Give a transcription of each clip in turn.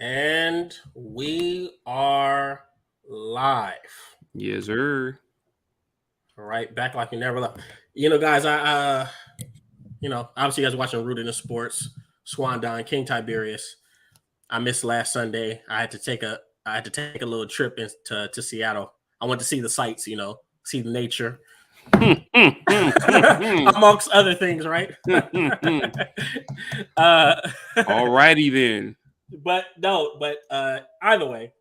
And we are live. Yes, sir. All right, back like we never left. Guys, obviously you guys are watching Rooted in Sports, Swan Don, King Tiberius. I missed last Sunday. I had to take a little trip to Seattle. I went to see the sights, see the nature. Amongst other things, right? All righty then. But either way,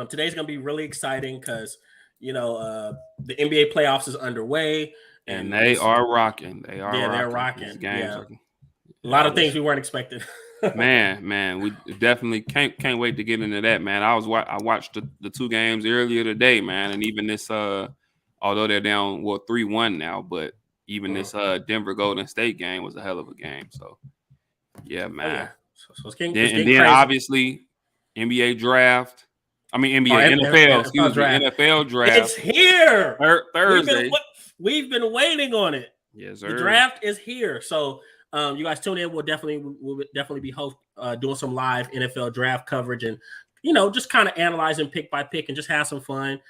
today's gonna be really exciting because the NBA playoffs is underway, And they are rocking. They are yeah, they're rocking. rocking. These games Yeah, are. a lot of things we weren't expecting. man, we definitely can't wait to get into that, man. I watched the two games earlier today, man, and even this although they're down 3-1 now, but even this Denver Golden State game was a hell of a game. So yeah, man. Oh, yeah. So it's getting then crazy. Obviously NBA draft. I mean NBA NFL. Excuse me, NFL draft. It's here Thursday. We've been waiting on it. Yes, sir. The draft is here. So you guys tune in. We'll definitely be doing some live NFL draft coverage and just kind of analyzing pick by pick and just have some fun.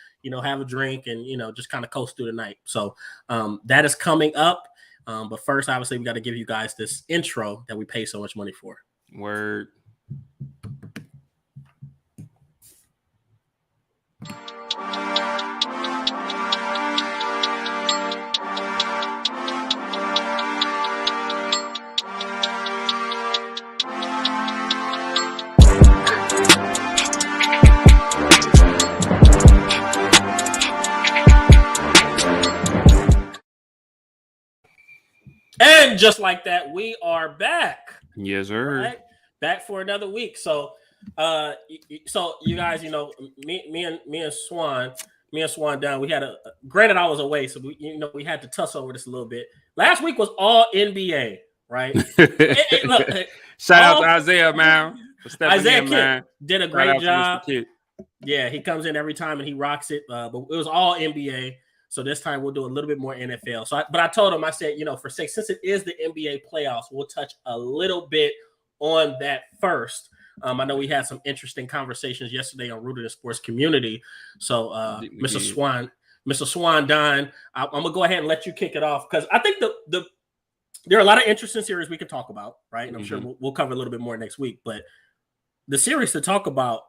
Have a drink and just kind of coast through the night. So that is coming up. But first, obviously, we got to give you guys this intro that we pay so much money for. Word. And just like that, we are back. Yes, sir. Right? Back for another week. So, you guys, me and Swan Don, we had granted I was away, so we had to tussle over this a little bit. Last week was all NBA, right? Shout out to Isaiah, man. Isaiah Kidd did a great job. Yeah, he comes in every time and he rocks it. But it was all NBA. So this time we'll do a little bit more NFL. But I told him, I said, since it is the NBA playoffs, we'll touch a little bit on that first. I know we had some interesting conversations yesterday on Rooted in Sports Community. So, Mr. Swan Don, I'm gonna go ahead and let you kick it off because I think there are a lot of interesting series we could talk about, right? And I'm sure we'll cover a little bit more next week. But the series to talk about,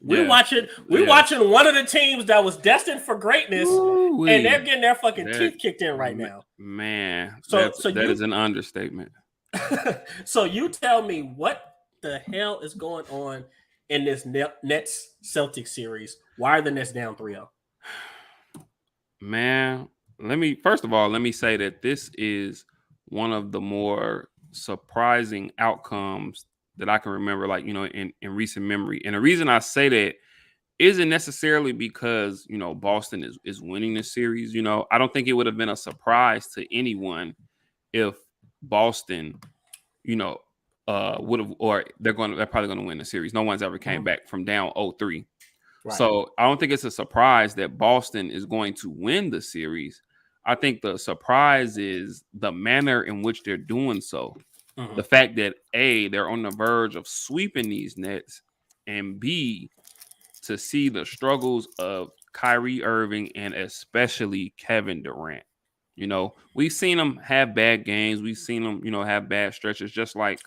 we're watching one of the teams that was destined for greatness, and they're getting their fucking teeth kicked in right now. Man, that is an understatement. So you tell me what the hell is going on in this Nets Celtics series? Why are the Nets down 3-0? Man, let me say that this is one of the more surprising outcomes that I can remember, in recent memory. And the reason I say that isn't necessarily because, Boston is winning this series. I don't think it would have been a surprise to anyone if Boston, would have, or they're probably going to win the series. No one's ever came back from down 0-3. Right. So I don't think it's a surprise that Boston is going to win the series. I think the surprise is the manner in which they're doing so. The fact that A, they're on the verge of sweeping these Nets, and B, to see the struggles of Kyrie Irving and especially Kevin Durant. We've seen them have bad games. We've seen them, have bad stretches, just like,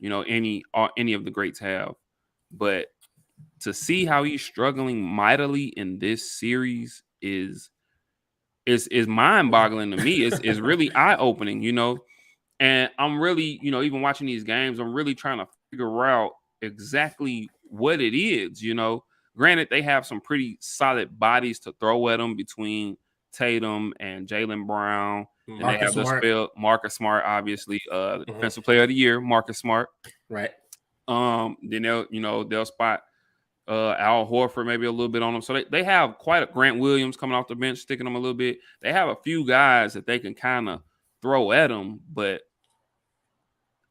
any of the greats have. But to see how he's struggling mightily in this series is mind-boggling to me. It's really eye-opening, And I'm really, even watching these games, I'm really trying to figure out exactly what it is, Granted, they have some pretty solid bodies to throw at them between Tatum and Jaylen Brown. And they have Marcus Smart, obviously, Defensive Player of the Year, Marcus Smart. Right. Then they'll spot Al Horford maybe a little bit on them. So they have quite a Grant Williams coming off the bench, sticking them a little bit. They have a few guys that they can kind of throw at him, but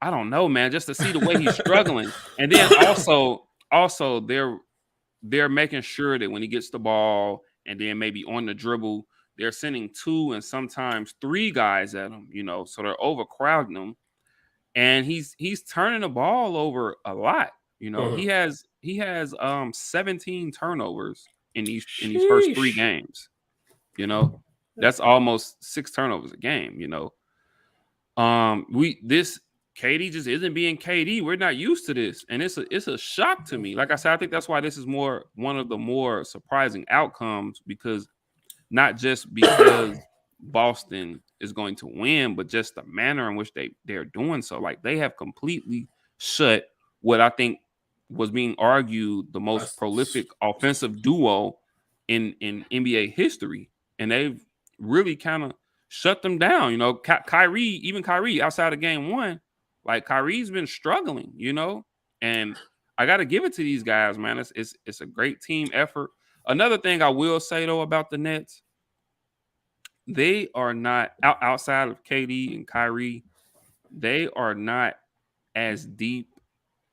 I don't know, man, just to see the way he's struggling. And then also they're making sure that when he gets the ball and then maybe on the dribble, they're sending 2 and sometimes 3 guys at him, so they're overcrowding him. And he's turning the ball over a lot. He has he has 17 turnovers in these first 3 games. You know, that's almost 6 turnovers a game. You know, KD just isn't being KD. We're not used to this, and it's a shock to me. Like I said, I think that's why this is one of the more surprising outcomes, because not just because Boston is going to win, but just the manner in which they're doing so. Like, they have completely shut what I think was being argued the most prolific offensive duo in NBA history, and they've really kind of shut them down. You know, Kyrie outside of game 1, like, Kyrie's been struggling, you know, and I got to give it to these guys, man. It's a great team effort. Another thing I will say, though, about the Nets, they are not outside of KD and Kyrie, they are not as deep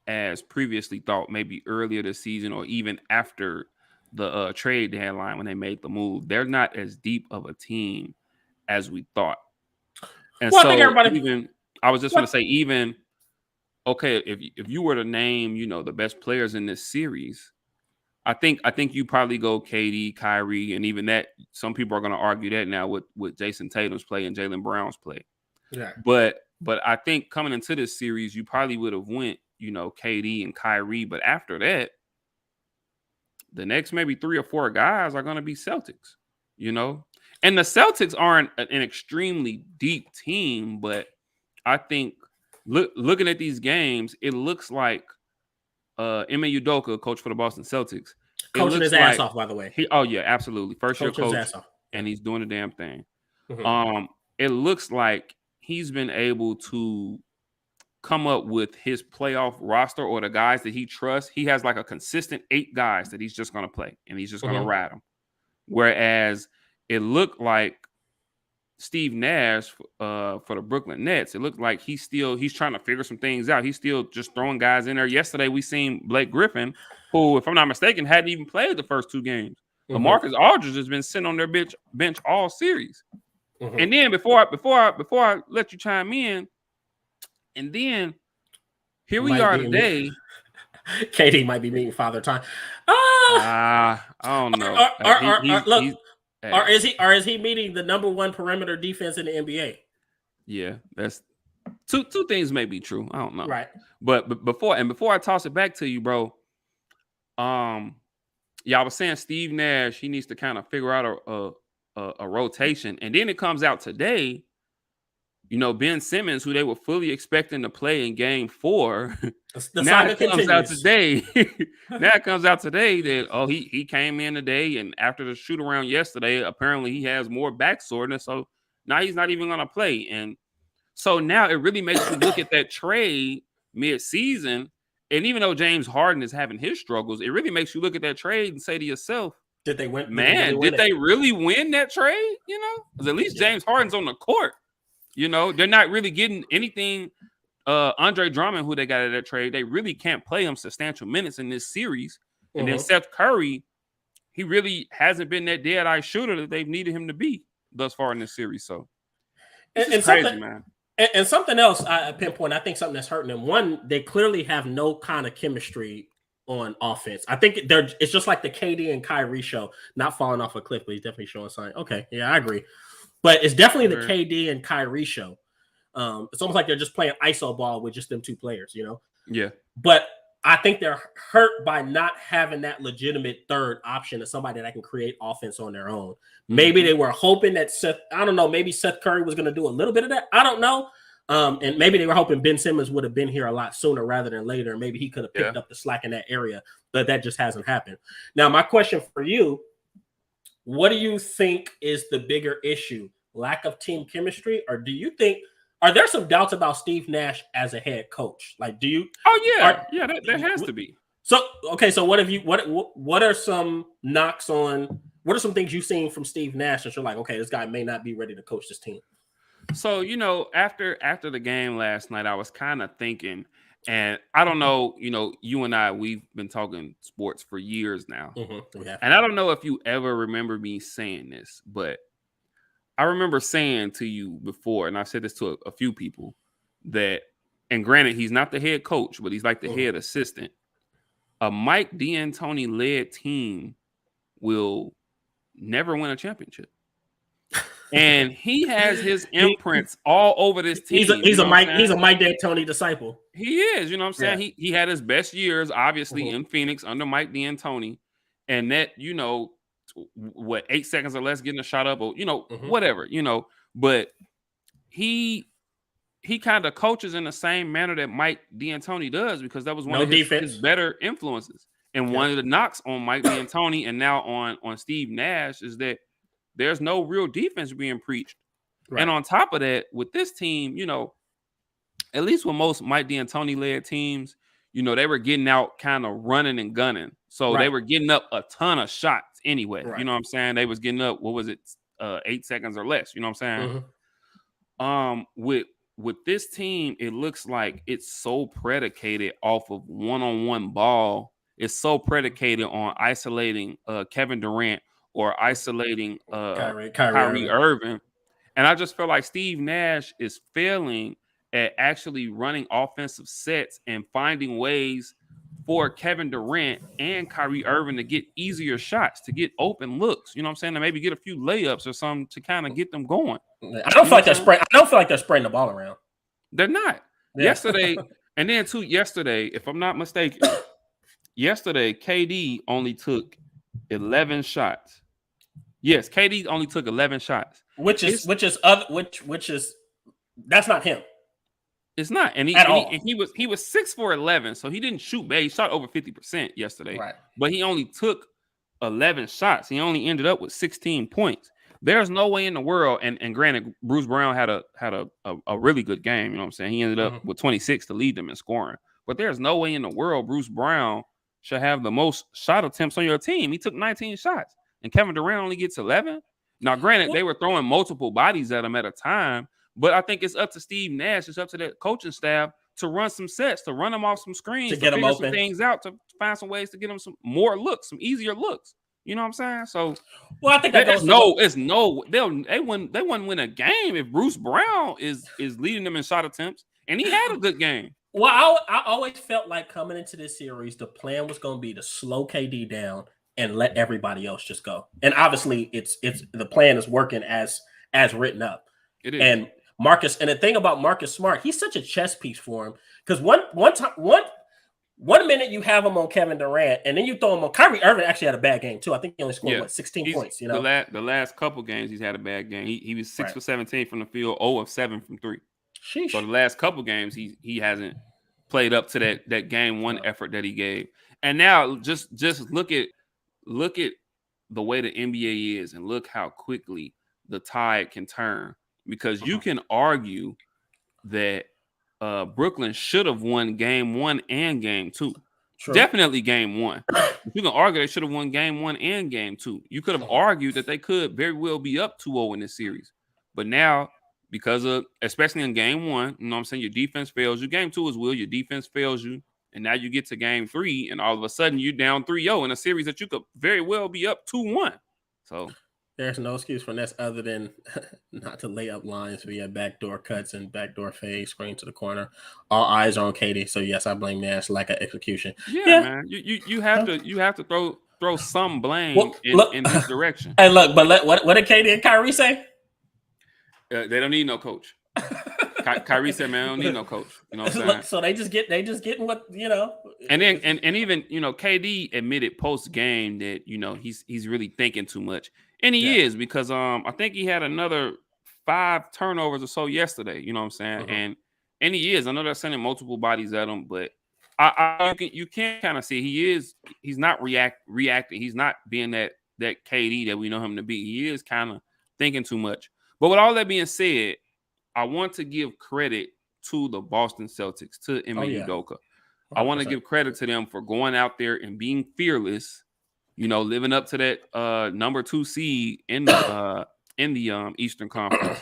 as previously thought, maybe earlier this season or even after the trade deadline when they made the move. They're not as deep of a team as we thought. And well, so I was just going to say, okay, if you were to name, you know, the best players in this series, I think you probably go KD, Kyrie, and even that, some people are going to argue that now with Jason Tatum's play and Jaylen Brown's play. Yeah. But I think coming into this series, you probably would have went, you know, KD and Kyrie. But after that, the next maybe 3 or 4 guys are going to be Celtics, you know. And the Celtics aren't an extremely deep team, but I think looking at these games, it looks like Ime Udoka, coach for the Boston Celtics, coaching his ass off, by the way. Absolutely. First year coach, and he's doing the damn thing. Mm-hmm. It looks like he's been able to come up with his playoff roster, or the guys that he trusts. He has like a consistent 8 guys that he's just going to play, and he's just going to ride them. Whereas it looked like Steve Nash for the Brooklyn Nets, it looked like he's trying to figure some things out. He's still just throwing guys in there. Yesterday, we seen Blake Griffin, who, if I'm not mistaken, hadn't even played the first 2 games. Mm-hmm. LaMarcus Aldridge has been sitting on their bench all series. Mm-hmm. And then before I let you chime in, and then here we are today. KD might be meeting Father Time. I don't know. Or is he meeting the number 1 perimeter defense in the NBA? Yeah, that's two things may be true. I don't know. Right. But before I toss it back to you, bro. I was saying Steve Nash, he needs to kind of figure out a rotation. And then it comes out today, you know, Ben Simmons, who they were fully expecting to play in game 4. Now it comes out today. Now it comes out today that he came in today, and after the shoot around yesterday, apparently he has more back soreness, so now he's not even going to play. And so now it really makes you look at that trade mid-season, and even though James Harden is having his struggles, it really makes you look at that trade and say to yourself, did they win? Did they really win that trade? You know, because at least James Harden's on the court. You know, they're not really getting anything. Andre Drummond, who they got at that trade, they really can't play him substantial minutes in this series. And then Seth Curry, he really hasn't been that dead-eye shooter that they've needed him to be thus far in this series. So, it's crazy, man. And something else I pinpoint, I think something that's hurting them. One, they clearly have no kind of chemistry on offense. I think it's just like the KD and Kyrie show, not falling off a cliff, but he's definitely showing signs. Okay, yeah, I agree. But it's definitely the KD and Kyrie show. It's almost like they're just playing iso ball with just them 2 players, you know? Yeah. But I think they're hurt by not having that legitimate third option of somebody that can create offense on their own. Maybe they were hoping that maybe Seth Curry was going to do a little bit of that. I don't know. And maybe they were hoping Ben Simmons would have been here a lot sooner rather than later. Maybe he could have picked up the slack in that area, but that just hasn't happened. Now, my question for you, what do you think is the bigger issue? Lack of team chemistry? Or do you think, are there some doubts about Steve Nash as a head coach? Like, do you? Oh yeah, there has to be. So okay, so what are some knocks on? What are some things you've seen from Steve Nash that you're like, okay, this guy may not be ready to coach this team? So, you know, after the game last night, I was kind of thinking, and I don't know, you know, you and I, we've been talking sports for years now, and I don't know if you ever remember me saying this, but I remember saying to you before, and I've said this to a few people, that, and granted, he's not the head coach, but he's like the head assistant. a Mike D'Antoni led team will never win a championship. And he has his imprints all over this team. He's a Mike D'Antoni disciple. He is, you know what I'm saying? Yeah. He had his best years, obviously, in Phoenix under Mike D'Antoni. And that, 8 seconds or less getting a shot up, or whatever, but he kind of coaches in the same manner that Mike D'Antoni does, because that was one of his better influences. And one of the knocks on Mike D'Antoni and now on Steve Nash is that there's no real defense being preached. Right. And on top of that, with this team, at least with most Mike D'Antoni led teams, they were getting out kind of running and gunning. So they were getting up a ton of shots anyway. Right. You know what I'm saying? They was getting up, 8 seconds or less. You know what I'm saying? With this team, it looks like it's so predicated off of one-on-one ball. It's so predicated on isolating Kevin Durant or isolating Kyrie Irving. And I just feel like Steve Nash is failing at actually running offensive sets and finding ways for Kevin Durant and Kyrie Irving to get easier shots, to get open looks. You know what I'm saying? To maybe get a few layups or something to kind of get them going. I don't feel like they're spreading the ball around. They're not. Yeah. Yesterday, and then yesterday, if I'm not mistaken, KD only took 11 shots. Yes, KD only took 11 shots. Which is that's not him. It's not. And he was 6 for 11, so he didn't shoot bad. He shot over 50% yesterday. Right. But he only took 11 shots. He only ended up with 16 points. There's no way in the world, and granted, Bruce Brown had a really good game. You know what I'm saying? He ended up with 26 to lead them in scoring. But there's no way in the world Bruce Brown should have the most shot attempts on your team. He took 19 shots, and Kevin Durant only gets 11. Now, granted, they were throwing multiple bodies at him at a time, but I think it's up to Steve Nash, it's up to that coaching staff to run some sets, to run them off some screens, to get figure some things out, to find some ways to get them some more looks, some easier looks. You know what I'm saying? So, well, I think they wouldn't win a game if Bruce Brown is leading them in shot attempts, and he had a good game. Well, I always felt like coming into this series, the plan was going to be to slow KD down and let everybody else just go. And obviously, it's the plan is working as written up. It is. And Marcus, and the thing about Marcus Smart, he's such a chess piece for him, because one minute you have him on Kevin Durant, and then you throw him on Kyrie Irving. Actually had a bad game too. I think he only scored 16 points. You know, the last couple games he's had a bad game. He was 6 for 17 from the field, 0 of 7 from 3. Sheesh. So the last couple games he hasn't played up to that game one effort that he gave. And now just look at the way the NBA is, and look how quickly the tide can turn. Because you can argue that Brooklyn should have won game 1 and game 2. True. Definitely game 1. You can argue they should have won game 1 and game 2. You could have argued that they could very well be up 2-0 in this series. But now, because of, especially in game 1, you know what I'm saying, your defense fails you. Game 2 as well, your defense fails you. And now you get to game 3, and all of a sudden you're down 3-0 in a series that you could very well be up 2-1. So there's no excuse for this other than not to lay up lines via backdoor cuts and backdoor fade, screen to the corner. All eyes are on KD. So yes, I blame Nash lack of execution. Yeah, man. You have to throw some blame in this direction. Hey, look, but what did KD and Kyrie say? They don't need no coach. Kyrie said, "Man, I don't need no coach." You know what I'm saying? So they just getting what, you know. And then and even, you know, KD admitted post game that, you know, he's really thinking too much. And he is, because I think he had another 5 turnovers or so yesterday. You know what I'm saying? And he is. I know they're sending multiple bodies at him, but you can kind of see he's not reacting. He's not being that KD that we know him to be. He is kind of thinking too much. But with all that being said, I want to give credit to the Boston Celtics, to Ime Udoka. I want to give credit to them for going out there and being fearless. You know, living up to that number 2 seed in the Eastern Conference.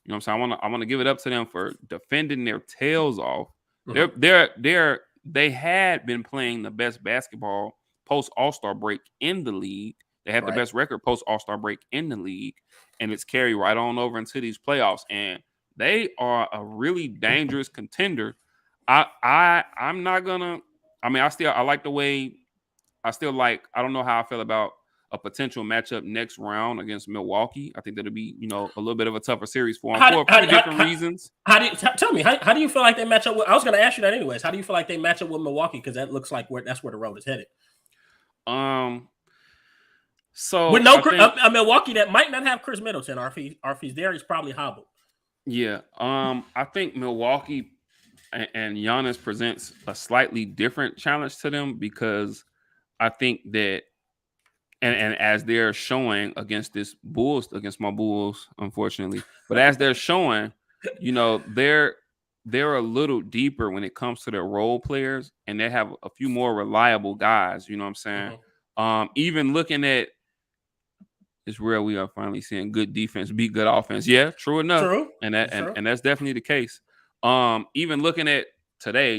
You know what I'm saying? I want to give it up to them for defending their tails off. They had been playing the best basketball post All-Star break in the league. They had the best record post All-Star break in the league, and it's carried right on over into these playoffs. And they are a really dangerous contender. I'm not gonna. I mean, I like the way I don't know how I feel about a potential matchup next round against Milwaukee. I think that'll be, a little bit of a tougher series for them for a few different reasons. Tell me, how do you feel like they match up with? I was going to ask you that anyways. How do you feel like they match up with Milwaukee? Because that looks like that's where the road is headed. So with Milwaukee that might not have Chris Middleton, or if he's there, he's probably hobbled. Yeah. I think Milwaukee and Giannis presents a slightly different challenge to them because I think that, and as they're showing against my Bulls, unfortunately, but as they're showing, they're a little deeper when it comes to their role players, and they have a few more reliable guys. You know what I'm saying? Mm-hmm. Even looking at, it's rare we are finally seeing good defense beat good offense. Yeah, true enough. True. And that's definitely the case. Even looking at today,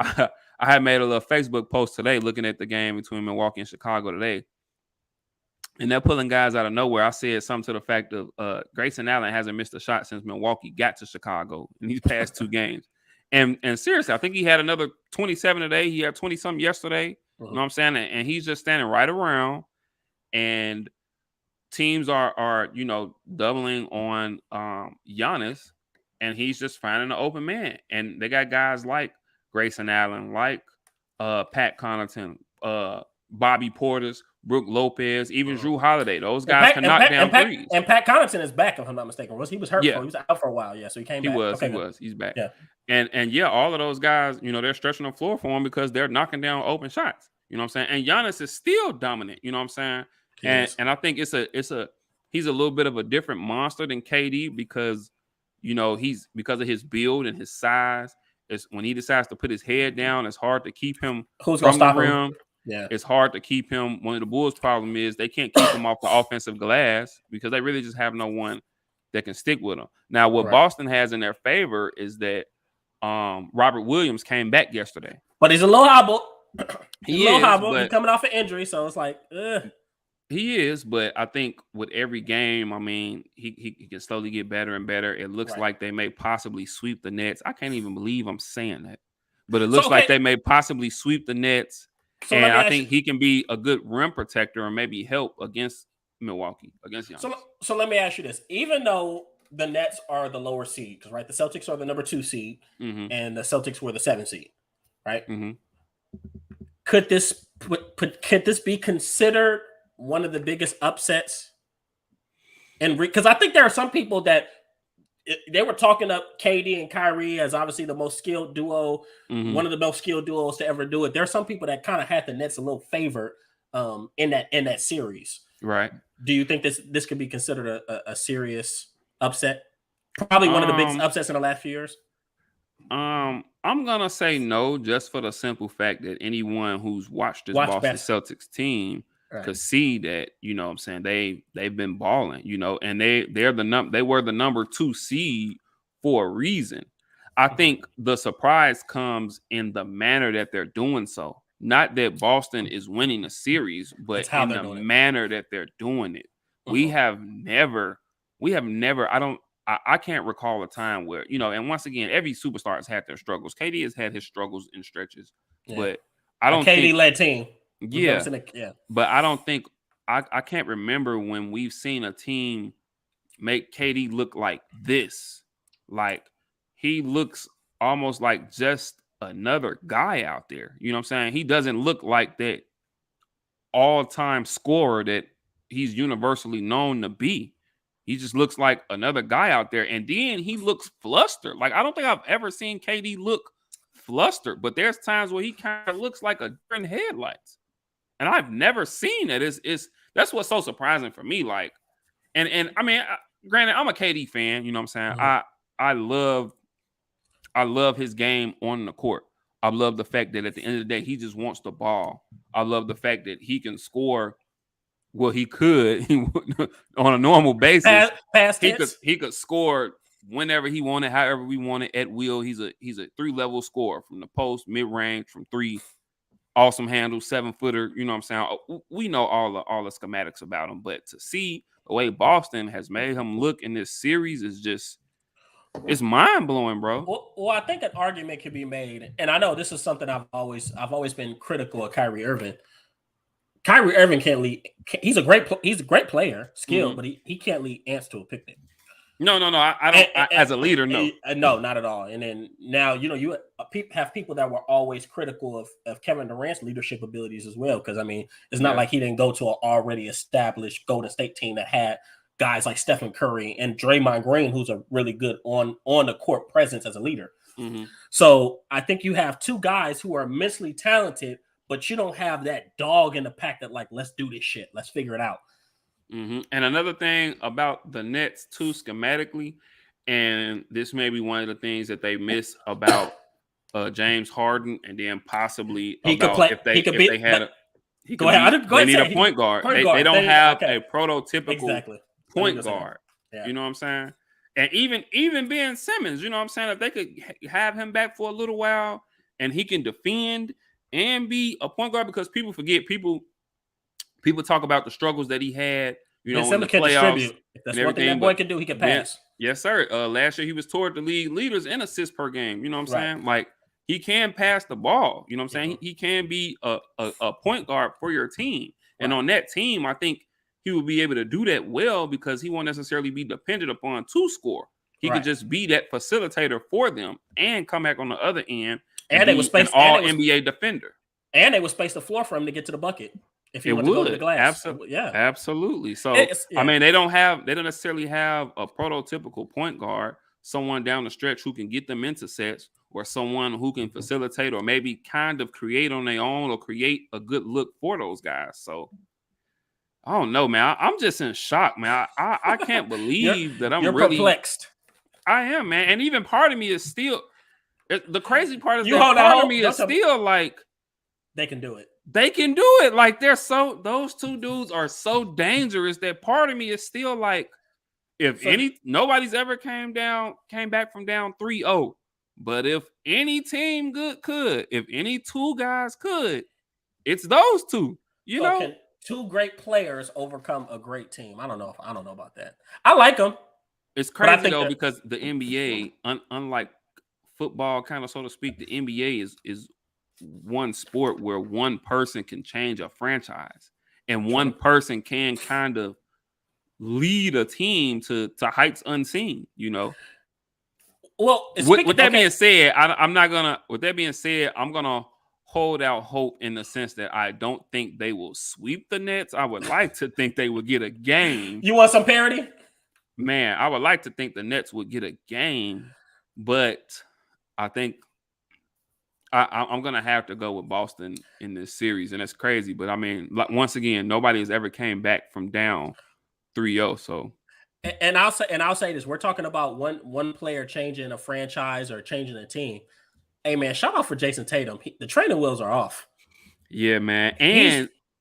I had made a little Facebook post today looking at the game between Milwaukee and Chicago today. And they're pulling guys out of nowhere. I said something to the fact of Grayson Allen hasn't missed a shot since Milwaukee got to Chicago in these past 2 games. And seriously, I think he had another 27 today. He had 20-something yesterday. Mm-hmm. You know what I'm saying? And he's just standing right around. And teams are doubling on Giannis, and he's just finding an open man. And they got guys like Grayson Allen, like Pat Connaughton, Bobby Portis, Brook Lopez, even Jrue Holiday. Those guys can knock down threes. And Pat Connaughton is back, if I'm not mistaken. He was hurt? Yeah. He was out for a while. Yeah, so he came back. He was. He's back. Yeah. And yeah, all of those guys, they're stretching the floor for him because they're knocking down open shots. You know what I'm saying? And Giannis is still dominant. You know what I'm saying? And I think he's a little bit of a different monster than KD because he's because of his build and his size. It's when he decides to put his head down, it's hard to keep him from the rim. Yeah, it's hard to keep him. One of the Bulls' problem is they can't keep him off the offensive glass because they really just have no one that can stick with him. Now, what Boston has in their favor is that Robert Williams came back yesterday, but he's a little hobbled. He's coming off an injury, so it's like, ugh. He is, but I think with every game, I mean, he can slowly get better and better. It looks like they may possibly sweep the Nets. I can't even believe I'm saying that, but it looks like they may possibly sweep the Nets. And I think he can be a good rim protector and maybe help against Milwaukee, against Giannis. So let me ask you this. Even though the Nets are the lower seed, because the Celtics are the number 2 seed, mm-hmm. and the Celtics were the 7 seed, right? Mm-hmm. Could this be considered one of the biggest upsets? And because I think there are some people that they were talking up KD and Kyrie as obviously the most skilled duo, mm-hmm. one of the most skilled duos to ever do it. There are some people that kind of had the Nets a little favored in that series. Right. Do you think this could be considered a serious upset? Probably one of the biggest upsets in the last few years. I'm gonna say no, just for the simple fact that anyone who's watched this Boston Celtics team could see that, what I'm saying, they've been balling, and they were the number 2 seed for a reason. I think the surprise comes in the manner that they're doing so. Not that Boston is winning a series, but in the manner that they're doing it. Mm-hmm. We have never, I can't recall a time where, and once again, every superstar has had their struggles. KD has had his struggles in stretches, but I don't think KD-led team. Yeah. But I don't think I can't remember when we've seen a team make KD look like this. Like he looks almost like just another guy out there. You know what I'm saying? He doesn't look like that all-time scorer that he's universally known to be. He just looks like another guy out there. And then he looks flustered. Like I don't think I've ever seen KD look flustered, but there's times where he kind of looks like a deer in headlights. And I've never seen it. That's what's so surprising for me. Like, and I mean, granted, I'm a KD fan. You know what I'm saying? Mm-hmm. I love his game on the court. I love the fact that at the end of the day, he just wants the ball. I love the fact that he can score. Well, he could on a normal basis. He could score whenever he wanted, however we wanted, at will. He's a 3-level scorer from the post, mid range, from 3. Awesome handle, 7-footer. You know what I'm saying? We know all the schematics about him, but to see the way Boston has made him look in this series is just, it's mind blowing, bro. Well, I think an argument could be made, and I know this is something I've always been critical of Kyrie Irving. Kyrie Irving can't lead. He's a great player, skilled, but he can't lead ants to a picnic. No. I don't. As a leader, no. No, not at all. And then now, you have people that were always critical of Kevin Durant's leadership abilities as well. Because, I mean, it's not like he didn't go to an already established Golden State team that had guys like Stephen Curry and Draymond Green, who's a really good on the court presence as a leader. Mm-hmm. So I think you have two guys who are immensely talented, but you don't have that dog in the pack that, like, let's do this shit. Let's figure it out. Mm-hmm. And another thing about the Nets too, schematically, and this may be one of the things that they miss about James Harden, and then possibly they need a point guard. They don't have a prototypical point guard. Yeah. You know what I'm saying? And even Ben Simmons, you know what I'm saying? If they could have him back for a little while, and he can defend and be a point guard, because people forget people talk about the struggles that he had, in the playoffs. If that's one thing that boy can do, he can pass. Yes, sir. Last year he was toward the league leaders in assists per game. You know what I'm saying? Like, he can pass the ball. You know what I'm saying? He can be a point guard for your team. And on that team, I think he will be able to do that well, because he won't necessarily be dependent upon to score. He could just be that facilitator for them and come back on the other end and be an all-NBA defender. And they would space the floor for him to get to the bucket if he wanted to go to the glass. Absolutely. So, I mean, they don't necessarily have a prototypical point guard, someone down the stretch who can get them into sets, or someone who can facilitate or maybe kind of create on their own or create a good look for those guys. So, I don't know, man. I'm just in shock, man. I can't believe that you're really perplexed. I am, man. And even part of me is still, the crazy part is that part of me is still like, they can do it. They can do it. Like, those two dudes are so dangerous that part of me is still like, nobody's ever came back from down 3-0. But if any team if any two guys could, it's those two. You know, can two great players overcome a great team? I don't know about that. I like them. It's crazy though, because the NBA, unlike football, kind of so to speak, the NBA is one sport where one person can change a franchise, and one person can kind of lead a team to heights unseen. You know. Well, with that being said, I'm gonna hold out hope in the sense that I don't think they will sweep the Nets. I would like to think they would get a game. You want some parity? Man, I would like to think the Nets would get a game, but I think I'm going to have to go with Boston in this series, and it's crazy. But, I mean, once again, nobody has ever came back from down 3-0, so. And I'll say this. We're talking about one player changing a franchise or changing a team. Hey, man, shout out for Jason Tatum. The training wheels are off. Yeah, man.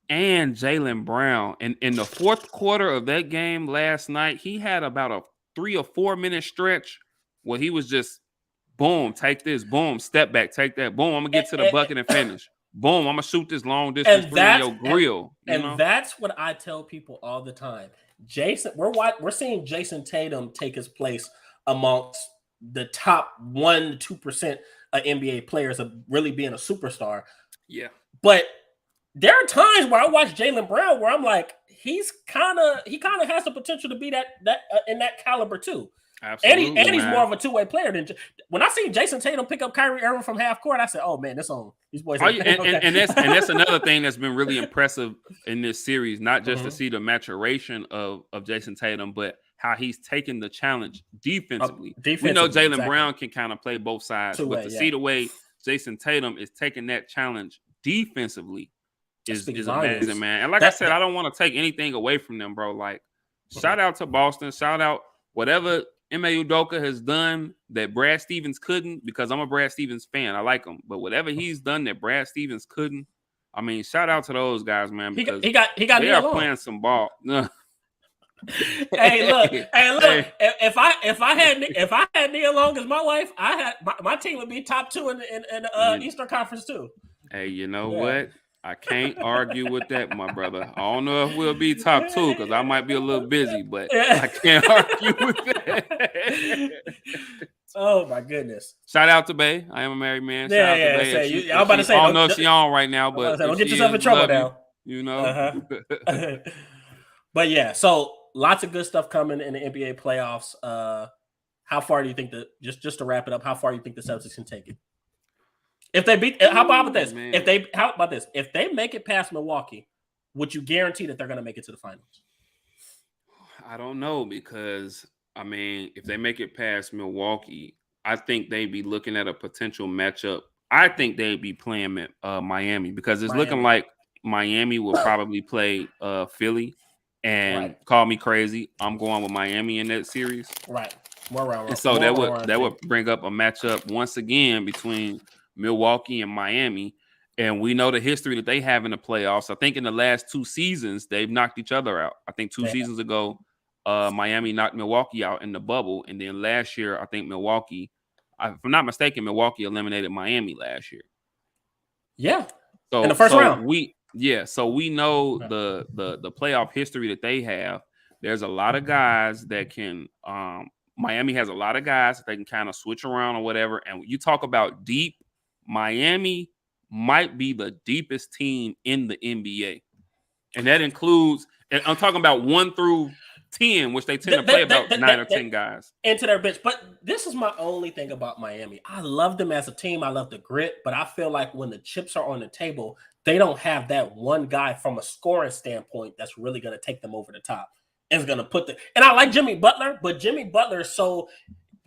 And Jaylen Brown. And in the fourth quarter of that game last night, he had about a 3 or 4 minute stretch where he was just, boom, take this, boom, step back, take that, boom, I'm going to get to the bucket and finish. Boom, I'm going to shoot this long distance three in your grill. And that's what I tell people all the time. We're seeing Jason Tatum take his place amongst the top 1% to 2% of NBA players of really being a superstar. Yeah. But there are times where I watch Jaylen Brown where I'm like, he kind of has the potential to be that in that caliber too. Absolutely, and he's more of a two-way player than when I see Jason Tatum pick up Kyrie Irving from half court. I said, "Oh man, this on these boys." And that's another thing that's been really impressive in this series. Not just to see the maturation of Jason Tatum, but how he's taken the challenge defensively. We know Jaylen Brown can kind of play both sides, but to see the way Jason Tatum is taking that challenge defensively is amazing, man. And like I said, I don't want to take anything away from them, bro. Like, shout out to Boston. Shout out whatever Ime Udoka has done that Brad Stevens couldn't, because I'm a Brad Stevens fan. I like him. But whatever he's done that Brad Stevens couldn't, I mean, shout out to those guys, man, because he got they are playing some ball. Hey, look. If I had Nia Long as my wife, I had my team would be top 2 in the Eastern Conference too. Hey, you know what? I can't argue with that, my brother. I don't know if we'll be top 2 because I might be a little busy, but I can't argue with that. Oh my goodness! Shout out to Bay. I am a married man. I'm about to say, I don't know if she's on right now, but don't get yourself in trouble now. you know. But yeah, so lots of good stuff coming in the NBA playoffs. How far do you think just to wrap it up? How far do you think the Celtics can take it? If they beat, how about this? Man. How about this? If they make it past Milwaukee, would you guarantee that they're going to make it to the finals? I don't know, because I mean, if they make it past Milwaukee, I think they'd be looking at a potential matchup. I think they'd be playing Miami, because it's looking like Miami will probably play Philly. And call me crazy, I'm going with Miami in that series. Right. And so that would bring up a matchup once again between Milwaukee and Miami. And we know the history that they have in the playoffs. I think in the last 2 seasons, they've knocked each other out. I think 2 seasons ago, Miami knocked Milwaukee out in the bubble. And then last year, I think Milwaukee, if I'm not mistaken, Milwaukee eliminated Miami last year. Yeah. So in the first round. So we know the playoff history that they have. There's a lot of guys that can Miami has a lot of guys that they can kind of switch around or whatever. And you talk about deep, Miami might be the deepest team in the NBA. And that includes, and I'm talking about 1 through 10, which they tend to play about 9 or 10 guys into their bench. But this is my only thing about Miami. I love them as a team. I love the grit, but I feel like when the chips are on the table, they don't have that one guy from a scoring standpoint that's really going to take them over the top. And is going to put and I like Jimmy Butler, but Jimmy Butler is so,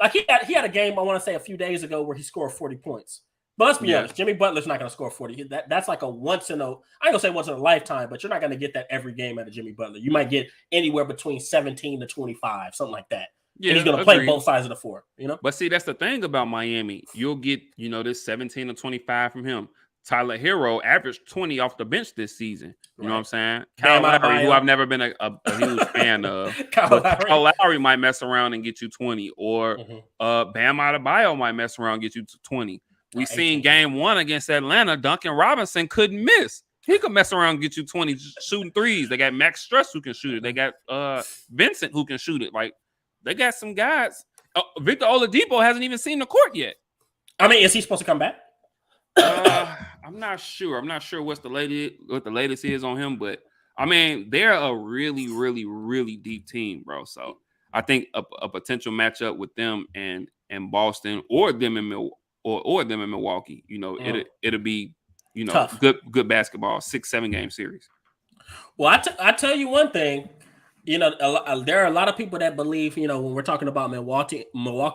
like he had a game, I want to say a few days ago, where he scored 40 points. But let's be honest, Jimmy Butler's not going to score 40. That's like a I ain't going to say once in a lifetime, but you're not going to get that every game out of Jimmy Butler. You might get anywhere between 17 to 25, something like that. Yeah, and he's going to play both sides of the floor, you know? But see, that's the thing about Miami. You'll get, this 17 to 25 from him. Tyler Hero averaged 20 off the bench this season. You know what I'm saying? Kyle Lowry, who I've never been a huge fan of. Kyle Lowry might mess around and get you 20. Or Bam Adebayo might mess around and get you 20. We seen game 1 against Atlanta. Duncan Robinson couldn't miss. He could mess around and get you 20 shooting threes. They got Max Strus who can shoot it. They got Vincent who can shoot it. Like, they got some guys. Victor Oladipo hasn't even seen the court yet. I mean, is he supposed to come back? I'm not sure. I'm not sure what the latest is on him, but I mean, they're a really, really, really deep team, bro. So I think a potential matchup with them and Boston, or them in Milwaukee, it'll be tough. good basketball, 6-7 game series. Well, I tell you one thing, there are a lot of people that believe, when we're talking about Milwaukee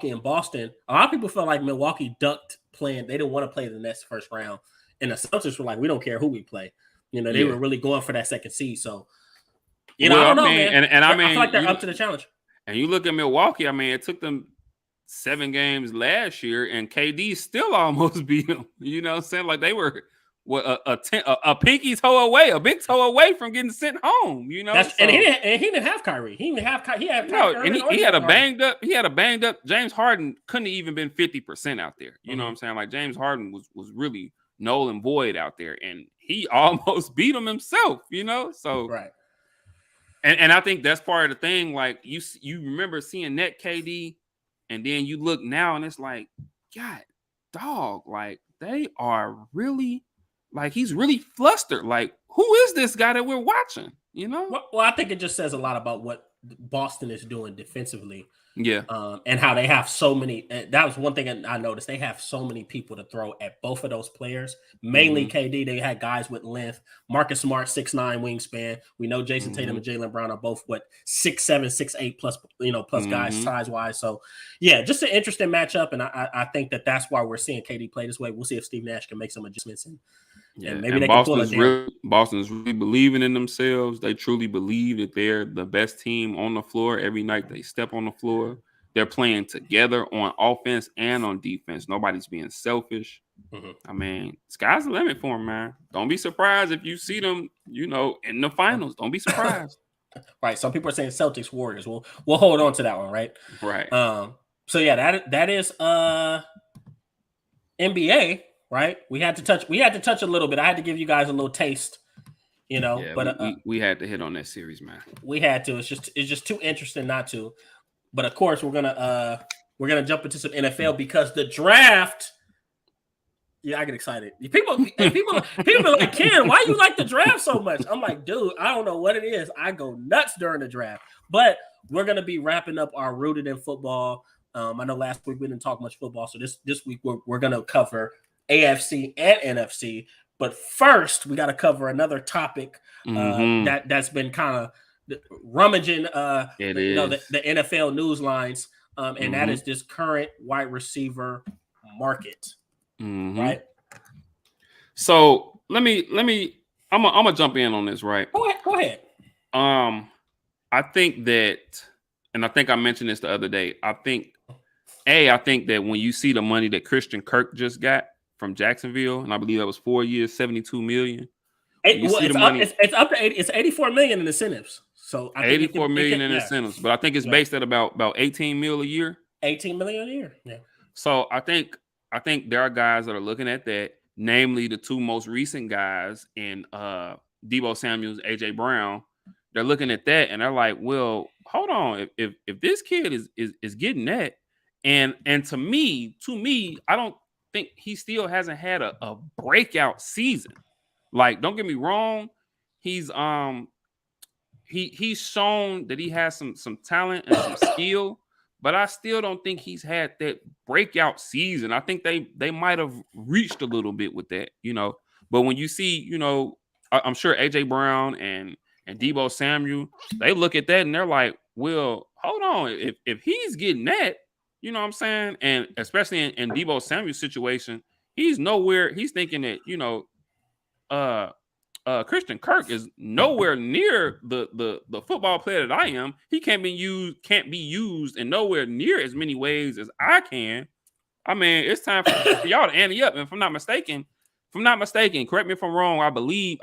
and Boston, a lot of people feel like Milwaukee ducked playing. They didn't want to play the next first round. And the Celtics were like, we don't care who we play. They were really going for that second seed. So, I don't know, man. And I feel like they're up to the challenge. And you look at Milwaukee, I mean, it took them 7 games last year, and KD still almost beat them. You know what I'm saying? Like, they were a pinky toe away, a big toe away from getting sent home. And he didn't have Kyrie. He had Kyrie. No, and he had a banged up. He had a banged up. James Harden couldn't have even been 50% out there. You know what I'm saying? Like, James Harden was really null and void out there, and he almost beat him himself. So right. And I think that's part of the thing. Like, you remember seeing that KD, and then you look now, and it's like, God, dog, like, they are really. Like, he's really flustered. Like, who is this guy that we're watching? Well, I think it just says a lot about what Boston is doing defensively. Yeah. And how they have so many. That was one thing I noticed. They have so many people to throw at both of those players. Mainly KD. They had guys with length. Marcus Smart, 6'9" wingspan. We know Jason Tatum and Jaylen Brown are both 6'7", 6'8" plus guys size wise. So yeah, just an interesting matchup. And I think that's why we're seeing KD play this way. We'll see if Steve Nash can make some adjustments and maybe they can pull it down. Boston's really believing in themselves. They truly believe that they're the best team on the floor. Every night they step on the floor, they're playing together on offense and on defense. Nobody's being selfish. I mean, sky's the limit for them, man. Don't be surprised if you see them, in the finals. Don't be surprised. Right. Some people are saying Celtics Warriors. We'll hold on to that one, right? Right. So yeah, that is NBA. Right, we had to touch a little bit. I had to give you guys a little taste, but we had to hit on that series, man. We had to. It's just too interesting not to. But of course, we're gonna jump into some NFL because the draft Yeah, I get excited. People like, Ken, why you like the draft so much? I'm like, dude, I don't know what it is. I go nuts during the draft. But we're gonna be wrapping up our Rooted in Football. I know last week we didn't talk much football, so this week we're gonna cover AFC and NFC. But first, we got to cover another topic that's been kind of rummaging the NFL news lines, and that is this current wide receiver market. Right. So let me I'm gonna jump in on this, right? Go ahead. I think that, and I think I mentioned this the other day. I think that when you see the money that Christian Kirk just got from Jacksonville, and I believe that was 4 years, $72 million. It's up to 80, it's 84 million in incentives. So I think 84 million in incentives, but I think it's based at about 18 mil a year. 18 million a year. Yeah. So I think there are guys that are looking at that, namely the two most recent guys in Deebo Samuels, AJ Brown. They're looking at that and they're like, well, hold on. If this kid is getting that, and to me, I don't think he still hasn't had a breakout season. Like, don't get me wrong, he's shown that he has some talent and some skill. But I still don't think he's had that breakout season. I think they might have reached a little bit with that, you know. But when you see, you know, I'm sure AJ Brown and Deebo Samuel, they look at that and they're like, well, hold on. If he's getting that, you know what I'm saying? And especially in Deebo Samuel's situation, he's nowhere. He's thinking that, you know, Christian Kirk is nowhere near the football player that I am. He can't be used in nowhere near as many ways as I can. I mean, it's time for y'all to ante up. And if I'm not mistaken, correct me if I'm wrong. I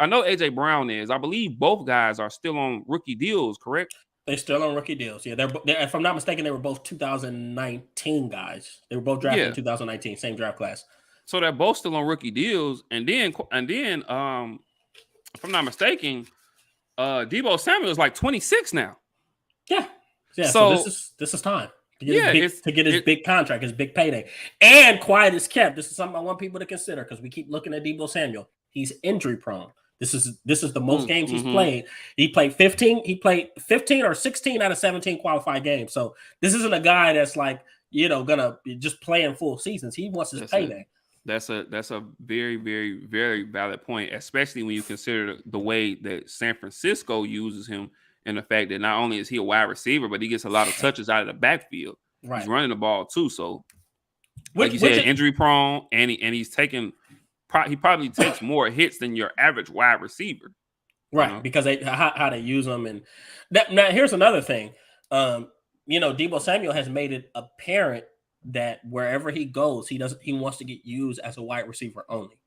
know AJ Brown is. I believe both guys are still on rookie deals, correct? They're still on rookie deals. Yeah, they're if I'm not mistaken, they were both 2019 guys. They were both drafted in 2019, same draft class. So they're both still on rookie deals, and then if I'm not mistaken, Deebo Samuel is like 26 now. Yeah. So this is time to get his big contract, his big payday, and quiet is kept. This is something I want people to consider because we keep looking at Deebo Samuel. He's injury prone. This is the most games he's played. He played 15. He played 15 or 16 out of 17 qualified games. So this isn't a guy that's like, you know, gonna be just playing full seasons. He wants his payday. That's a very, very, very valid point, especially when you consider the way that San Francisco uses him and the fact that not only is he a wide receiver, but he gets a lot of touches out of the backfield. Right. He's running the ball too. So, like you said, injury prone, and he's taking. He probably takes more hits than your average wide receiver. Right, you know? Because how they use them. And now here's another thing. You know, Deebo Samuel has made it apparent that wherever he goes, he wants to get used as a wide receiver only.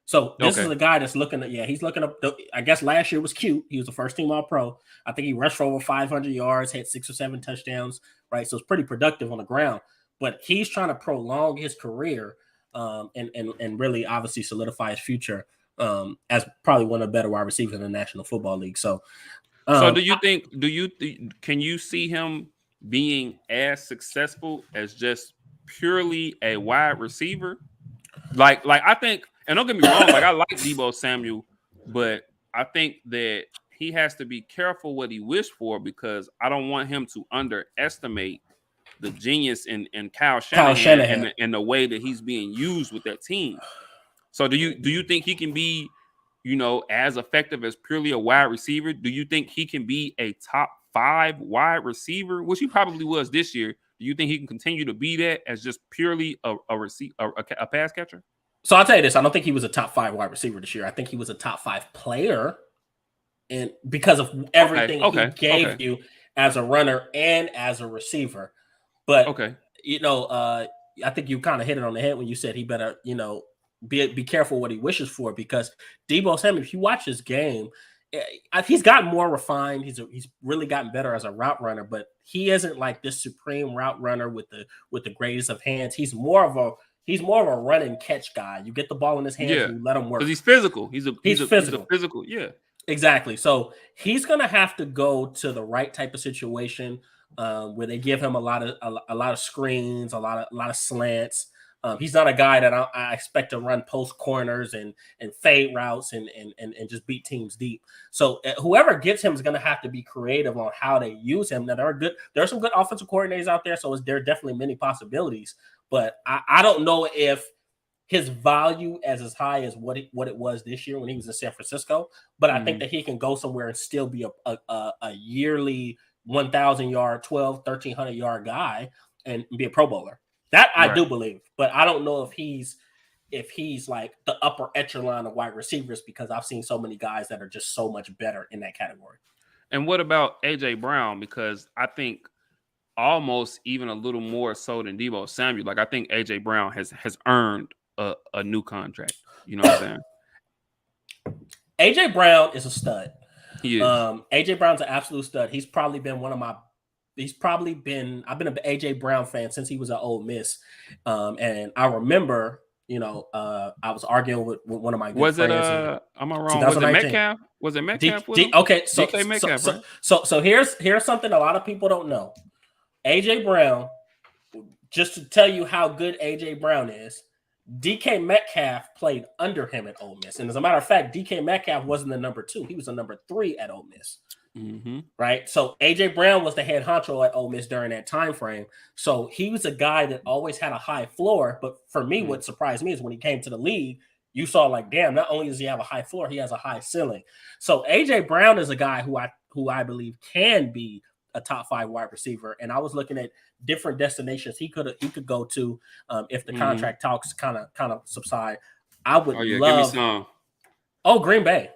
So this is a guy that's looking at, he's looking up. I guess last year was cute. He was the first team All-Pro. I think he rushed for over 500 yards, had 6 or 7 touchdowns, right? So it's pretty productive on the ground. But he's trying to prolong his career and really obviously solidify his future as probably one of the better wide receivers in the National Football League. So do you can you see him being as successful as just purely a wide receiver? Like I think, and don't get me wrong, like I like Deebo Samuel, but I think that he has to be careful what he wished for because I don't want him to underestimate the genius in Kyle Shanahan. And the way that he's being used with that team. So do you think he can be, you know, as effective as purely a wide receiver? Do you think he can be a top 5 wide receiver, which he probably was this year? Do you think he can continue to be that as just purely a pass catcher? So I'll tell you this: I don't think he was a top 5 wide receiver this year. I think he was a top 5 player, and because of everything he gave you as a runner and as a receiver. But you know, I think you kind of hit it on the head when you said he better, you know, be careful what he wishes for, because Deebo Samuel, if you watch his game, he's gotten more refined. He's really gotten better as a route runner, but he isn't like this supreme route runner with the greatest of hands. He's more of a run and catch guy. You get the ball in his hands and you let him work. Because he's physical. He's physical. Exactly. So he's gonna have to go to the right type of situation where they give him a lot of screens, a lot of slants, He's not a guy that I expect to run post corners and fade routes and just beat teams deep. So whoever gets him is going to have to be creative on how they use him. Now there are some good offensive coordinators out there, so there are definitely many possibilities. But I don't know if his value as high as what it was this year when he was in San Francisco. But I think that he can go somewhere and still be a yearly 1,000 yard, 1,300 yard guy and be a Pro Bowler. That I do believe, but I don't know if he's like the upper echelon of wide receivers because I've seen so many guys that are just so much better in that category. And what about AJ Brown? Because I think almost even a little more so than Deebo Samuel. Like I think AJ Brown has earned a new contract. You know what I'm saying? AJ Brown is a stud. He is. AJ Brown's an absolute stud. He's probably been I've been an AJ Brown fan since he was at Ole Miss. And I remember, I was arguing with one of my good friends. Am I wrong? Was it Metcalf? Was it Metcalf? Okay, so DK Metcalf, right? So here's something a lot of people don't know. AJ Brown, just to tell you how good AJ Brown is, DK Metcalf played under him at Ole Miss. And as a matter of fact, DK Metcalf wasn't the number 2. He was the number 3 at Ole Miss. Mm-hmm. Right. So AJ Brown was the head honcho at Ole Miss during that time frame. So he was a guy that always had a high floor. But for me, what surprised me is when he came to the league, you saw like, damn, not only does he have a high floor, he has a high ceiling. So AJ Brown is a guy who I believe can be a top 5 wide receiver. And I was looking at different destinations he could go to if the contract talks kind of subside. I would love. Give me some. Oh, Green Bay.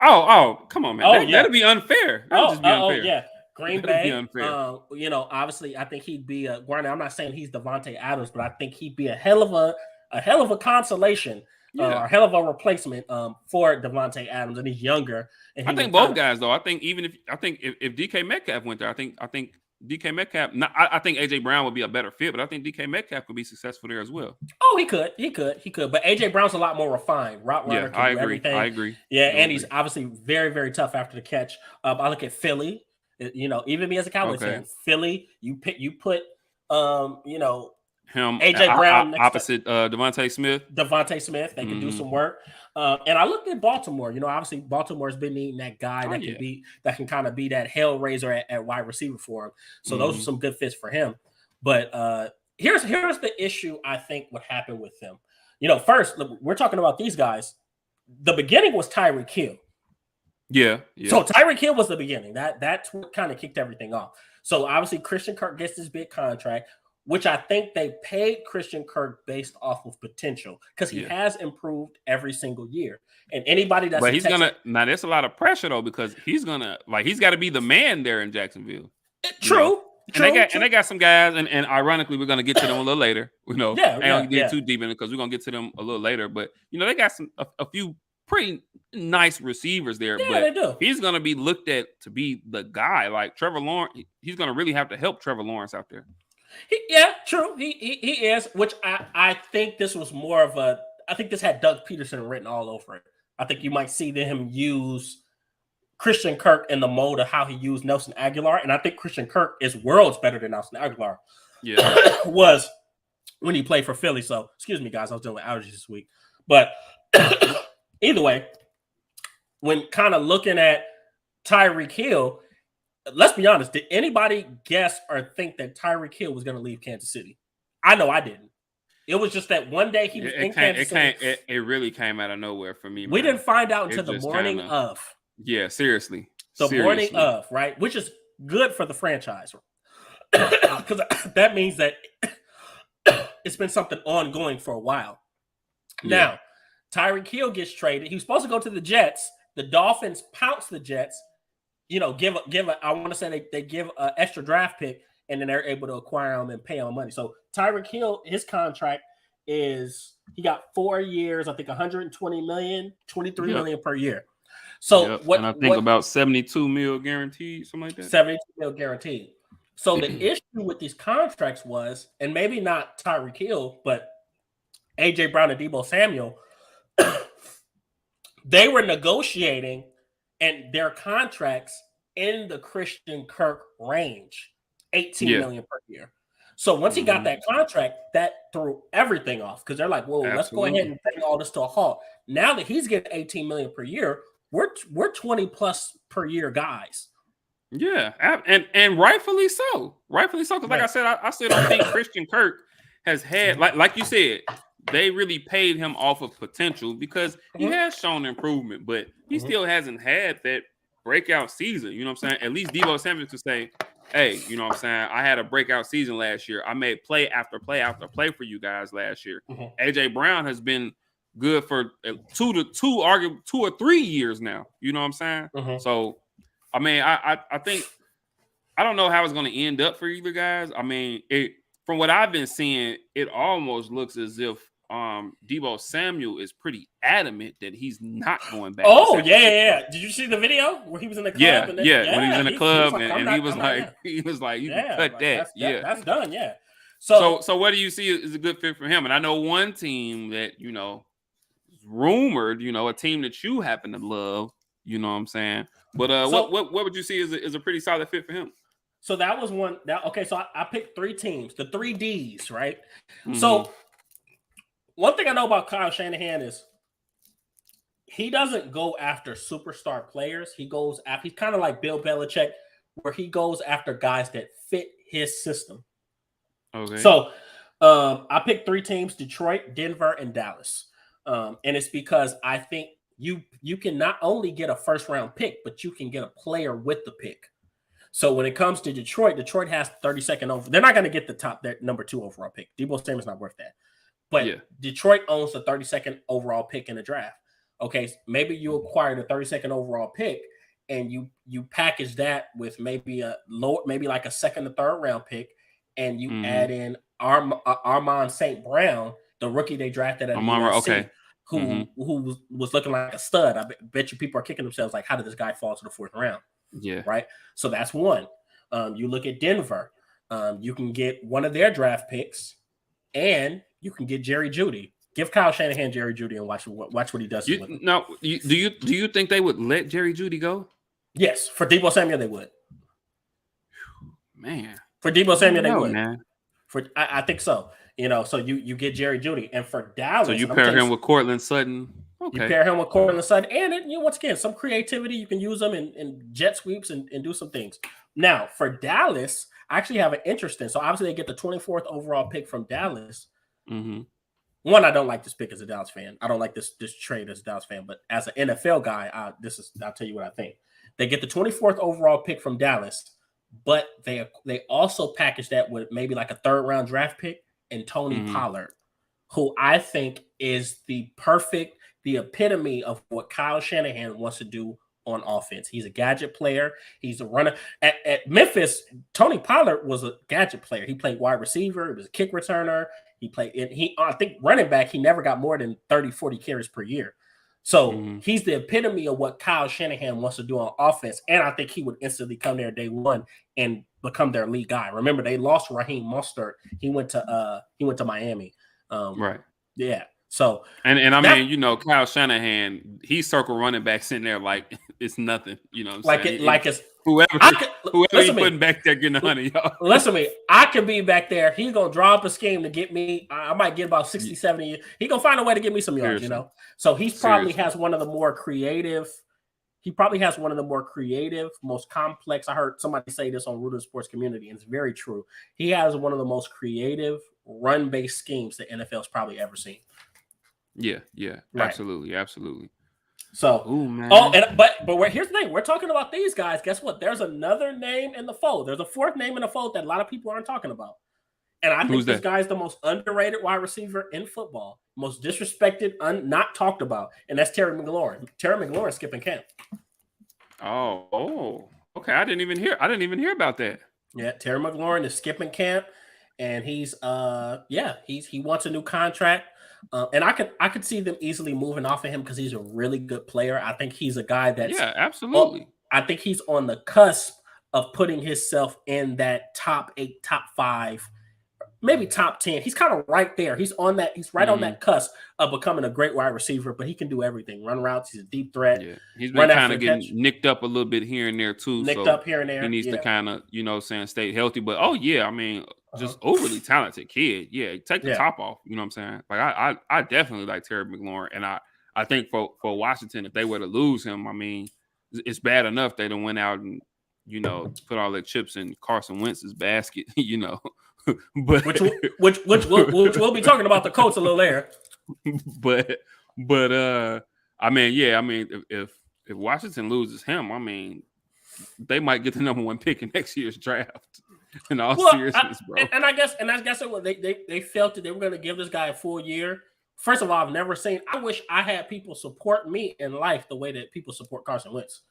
Oh, come on, man. That'd be unfair. Just be unfair. Yeah. Green Bay. Obviously, I think he'd be granted, I'm not saying he's Davante Adams, but I think he'd be a hell of a consolation, or a hell of a replacement for Davante Adams, and he's younger. And I think both guys, though. I think if DK Metcalf went there, I think DK Metcalf. I think AJ Brown would be a better fit, but I think DK Metcalf could be successful there as well. Oh, he could. But AJ Brown's a lot more refined. Route runner can do everything. I agree. Yeah, and he's obviously very, very tough after the catch. I look at Philly. Even me as a Cowboys fan, Philly. You put him AJ Brown opposite Devontae Smith. They can do some work. And I looked at Baltimore. Obviously Baltimore's been needing that guy that can kind of be that hellraiser at wide receiver for him. So those are some good fits for him. But here's the issue I think would happen with them. First, we're talking about these guys. The beginning was Tyreek Hill. Yeah. So Tyreek Hill was the beginning. That's what kind of kicked everything off. So obviously Christian Kirk gets this big contract, which I think they paid Christian Kirk based off of potential because he has improved every single year. And anybody that's now there's a lot of pressure though because he's got to be the man there in Jacksonville. True. And they got some guys, and ironically, we're gonna get to them a little later. Ain't gonna get too deep in it because we're gonna get to them a little later. But they got a few pretty nice receivers there. Yeah, but they do. He's gonna be looked at to be the guy. Like Trevor Lawrence, he's gonna really have to help Trevor Lawrence out there. True. He is, which I think this was more of I think this had Doug Peterson written all over it. I think you might see him use Christian Kirk in the mode of how he used Nelson Aguilar. And I think Christian Kirk is worlds better than Nelson Aguilar was when he played for Philly. So, excuse me, guys, I was dealing with allergies this week. But either way, when kind of looking at Tyreek Hill, let's be honest, did anybody guess or think that Tyreek Hill was going to leave Kansas City? I know I didn't. It was just that one day he was in Kansas City. It really came out of nowhere for me. We didn't find out until the morning of. Yeah, seriously. Morning of, right? Which is good for the franchise. Because that means that it's been something ongoing for a while. Yeah. Now, Tyreek Hill gets traded. He was supposed to go to the Jets. The Dolphins pounce the Jets. I want to say they give an extra draft pick, and then they're able to acquire him and pay him money. So Tyreek Hill, his contract is he got 4 years, I think 120 million, 23 million per year. So about 72 mil guaranteed, something like that. 72 mil guaranteed. So the issue with these contracts was, and maybe not Tyreek Hill, but AJ Brown and Deebo Samuel, they were negotiating and their contracts in the Christian Kirk range, 18 million per year. So once he got that contract, that threw everything off because they're like, "Whoa, let's go ahead and bring all this to a halt." Now that he's getting 18 million per year, we're 20 plus per year guys. Yeah, and rightfully so. Rightfully so. Because like I said, I still don't think Christian Kirk has had like you said, they really paid him off of potential because he has shown improvement, but he still hasn't had that breakout season. You know what I'm saying? At least Deebo Samuel could say, hey, you know what I'm saying? I had a breakout season last year. I made play after play after play for you guys last year. AJ Brown has been good for 2 or 3 years now. You know what I'm saying? So, I mean, I think I don't know how it's going to end up for either guys. I mean, from what I've been seeing, it almost looks as if Deebo Samuel is pretty adamant that he's not going back. Oh, yeah. Did you see the video where he was in the club? Yeah, when he was in the club and he was like, you can cut that. That's done, yeah. So what do you see is a good fit for him? And I know one team that, you know, is rumored, you know, a team that you happen to love, you know what I'm saying? But what would you see is a pretty solid fit for him? So that was one. So I picked 3 teams, the 3 Ds, right? So one thing I know about Kyle Shanahan is he doesn't go after superstar players. He goes after, he's kind of like Bill Belichick, where he goes after guys that fit his system. Okay. So I picked 3 teams: Detroit, Denver, and Dallas. And it's because I think you can not only get a first round pick, but you can get a player with the pick. So when it comes to Detroit has 32nd over. They're not going to get that number 2 overall pick. Deebo Samuel's not worth that. But Detroit owns the 32nd overall pick in the draft. Okay, maybe you acquire the 32nd overall pick and you package that with maybe like a 2nd or 3rd round pick, and you add in Armand St. Brown, the rookie they drafted at USC, who was looking like a stud. I bet you people are kicking themselves like, how did this guy fall to the 4th round? Yeah. Right. So that's one. You look at Denver. You can get one of their draft picks, and you can get Jerry Jeudy. Give Kyle Shanahan Jerry Jeudy and watch what he does with him. Now, do you think they would let Jerry Jeudy go? Yes, for Deebo Samuel they would. Man, for Deebo Samuel they would. Man. I think so. You know, so you get Jerry Jeudy, and for Dallas, so you pair him with Courtland Sutton. Okay. You pair him with Courtland Sutton, and once again, some creativity. You can use them in jet sweeps and do some things. Now, for Dallas, I actually have an interesting. So obviously, they get the 24th overall pick from Dallas. One, I don't like this pick as a Dallas fan. I don't like this trade as a Dallas fan. But as an NFL guy, I'll tell you what I think. They get the 24th overall pick from Dallas, but they also package that with maybe like a 3rd round draft pick and Tony Pollard, who I think is the epitome of what Kyle Shanahan wants to do on offense. He's a gadget player. He's a runner. At Memphis, Tony Pollard was a gadget player. He played wide receiver. He was a kick returner. He played, and I think running back, he never got more than 30, 40 carries per year. So he's the epitome of what Kyle Shanahan wants to do on offense. And I think he would instantly come there day one and become their lead guy. Remember, they lost Raheem Mostert. He went to Miami. Right. Yeah. So and I mean, you know, Kyle Shanahan, he circle running backs in there like it's nothing. You know what I'm saying? It's whoever he putting back there getting 100 yards. Listen to me. I could be back there. He's gonna draw up a scheme to get me. I might get about 60, 70. He's gonna find a way to get me some yards, you know. So he's probably has one of the more creative. He probably has one of the more creative, most complex. I heard somebody say this on Root of the Sports Community, and it's very true. He has one of the most creative run-based schemes the NFL's probably ever seen. Yeah, right. Absolutely. So, but here's the thing: we're talking about these guys. Guess what? There's another name in the fold. There's a 4th name in the fold that a lot of people aren't talking about, and I think this guy's the most underrated wide receiver in football, most disrespected, not talked about, and that's Terry McLaurin. Terry McLaurin skipping camp. Oh, okay. I didn't even hear about that. Yeah, Terry McLaurin is skipping camp, and he wants a new contract. And I could see them easily moving off of him because he's a really good player. I think he's a guy that's absolutely. I think he's on the cusp of putting himself in that top 8, top 5, maybe top 10. He's kind of right there. He's on that. He's right on that cusp of becoming a great wide receiver. But he can do everything: run routes. He's a deep threat. Yeah, he's been kind of getting nicked up a little bit here and there too. Nicked up here and there. He needs to kind of, stay healthy. But I mean, just overly talented kid. Yeah, take the top off. You know what I'm saying? Like I definitely like Terry McLaurin, and I think for Washington, if they were to lose him, I mean, it's bad enough they done went out and put all their chips in Carson Wentz's basket. But which we'll be talking about the Colts a little later. But I mean, yeah, I mean, if Washington loses him, I mean, they might get the number 1 pick in next year's draft. In all seriousness, bro. And I guess they felt that they were going to give this guy a full year. First of all, I've never seen. I wish I had people support me in life the way that people support Carson Wentz.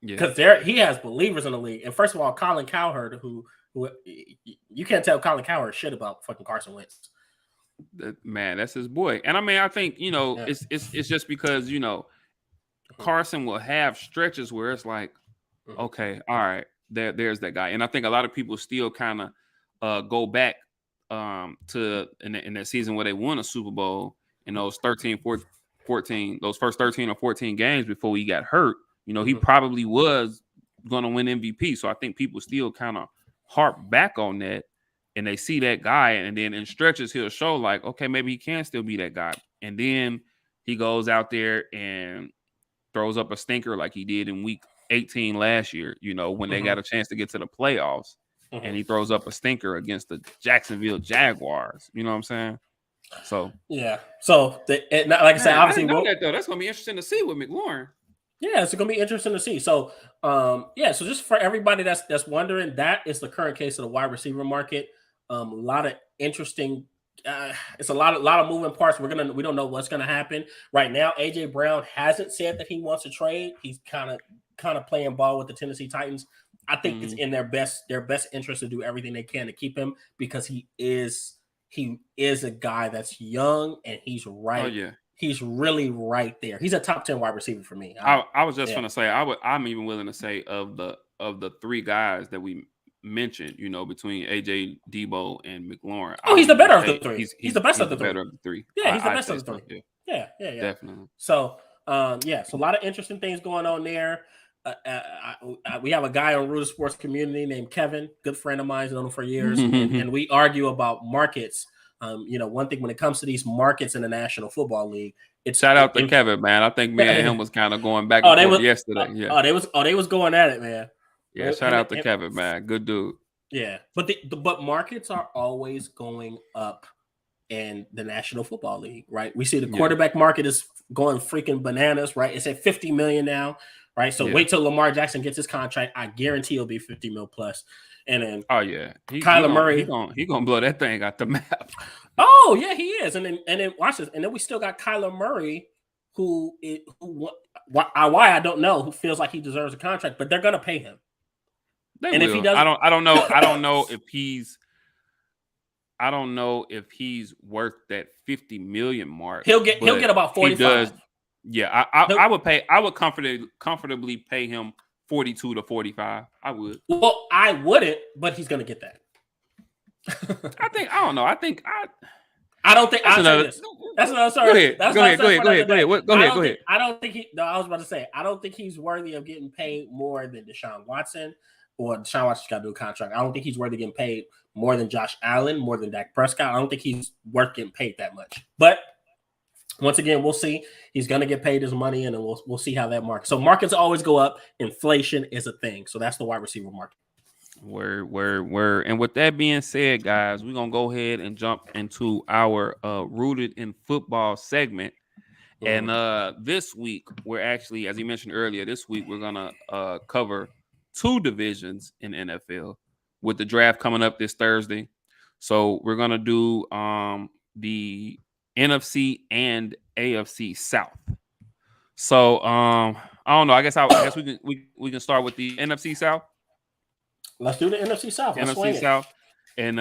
Because he has believers in the league. And first of all, Colin Cowherd, who you can't tell Colin Cowherd shit about fucking Carson Wentz. Man, that's his boy. And I mean, I think it's just because Carson will have stretches where it's like, okay, all right, there's that guy. And I think a lot of people still kind of go back to in that season where they won a Super Bowl in those 14, those first 13 or 14 games before he got hurt. He probably was going to win MVP. So I think people still kind of harp back on that, and they see that guy, and then in stretches he'll show like, okay, maybe he can still be that guy. And then he goes out there and throws up a stinker like he did in week 18 last year, when they got a chance to get to the playoffs, and he throws up a stinker against the Jacksonville Jaguars. You know what I'm saying? So yeah. So like I said, obviously, that's going to be interesting to see with McLaurin. Yeah, it's going to be interesting to see. So, so just for everybody that's wondering, that is the current case of the wide receiver market. A lot of interesting. It's a lot of moving parts. We don't know what's going to happen right now. AJ Brown hasn't said that he wants to trade. He's kind of playing ball with the Tennessee Titans. I think it's in their best interest to do everything they can to keep him, because he is a guy that's young and he's right. Oh, yeah. He's really right there. He's a top 10 wide receiver for me. I was just going to say, I'm even willing to say of the 3 guys that we mentioned, between AJ, Debo, and McLaurin. He's the better of the 3. He's the best of the 3. Better of the 3. Yeah, he's the best of the 3. Yeah. Definitely. So, so a lot of interesting things going on there. We have a guy on Rooted Sports Community named Kevin, good friend of mine, known him for years, and we argue about markets. One thing when it comes to these markets in the National Football League, shout out to Kevin, man. I think me and him was kind of going back and forth yesterday. Yeah. They was going at it, man. Yeah, shout out to Kevin, man. Good dude. Yeah, but markets are always going up in the National Football League, right? We see the quarterback market is going freaking bananas, right? It's at 50 million now, right? So wait till Lamar Jackson gets his contract. I guarantee it'll be 50 mil plus. And then Kyler Murray, he gonna blow that thing out the map. Oh yeah, he is. And then watch this. And then we still got Kyler Murray, why I don't know, who feels like he deserves a contract, but they're gonna pay him. If he does, I don't know if he's worth that 50 million mark. He'll get about 45. Yeah, I would comfortably pay him 42 to 45. I would. Well, I wouldn't, but he's gonna get that. I don't know. I think I don't think I'll say this. That's another story. Go ahead. I don't think I was about to say, I don't think he's worthy of getting paid more than Deshaun Watson, or Deshaun Watson's got to do a contract. I don't think he's worthy of getting paid more than Josh Allen, more than Dak Prescott. I don't think he's worth getting paid that much. But once again, we'll see. He's going to get paid his money, and then we'll see how that market. So markets always go up. Inflation is a thing. So that's the wide receiver market. Word. And with that being said, guys, we're going to go ahead and jump into our Rooted in Football segment. And this week, we're actually, as you mentioned earlier, this week we're going to cover 2 divisions in NFL with the draft coming up this Thursday. So we're going to do the NFC and AFC South. So I don't know. I guess we can start with the NFC South. Let's do the NFC South. NFC South, and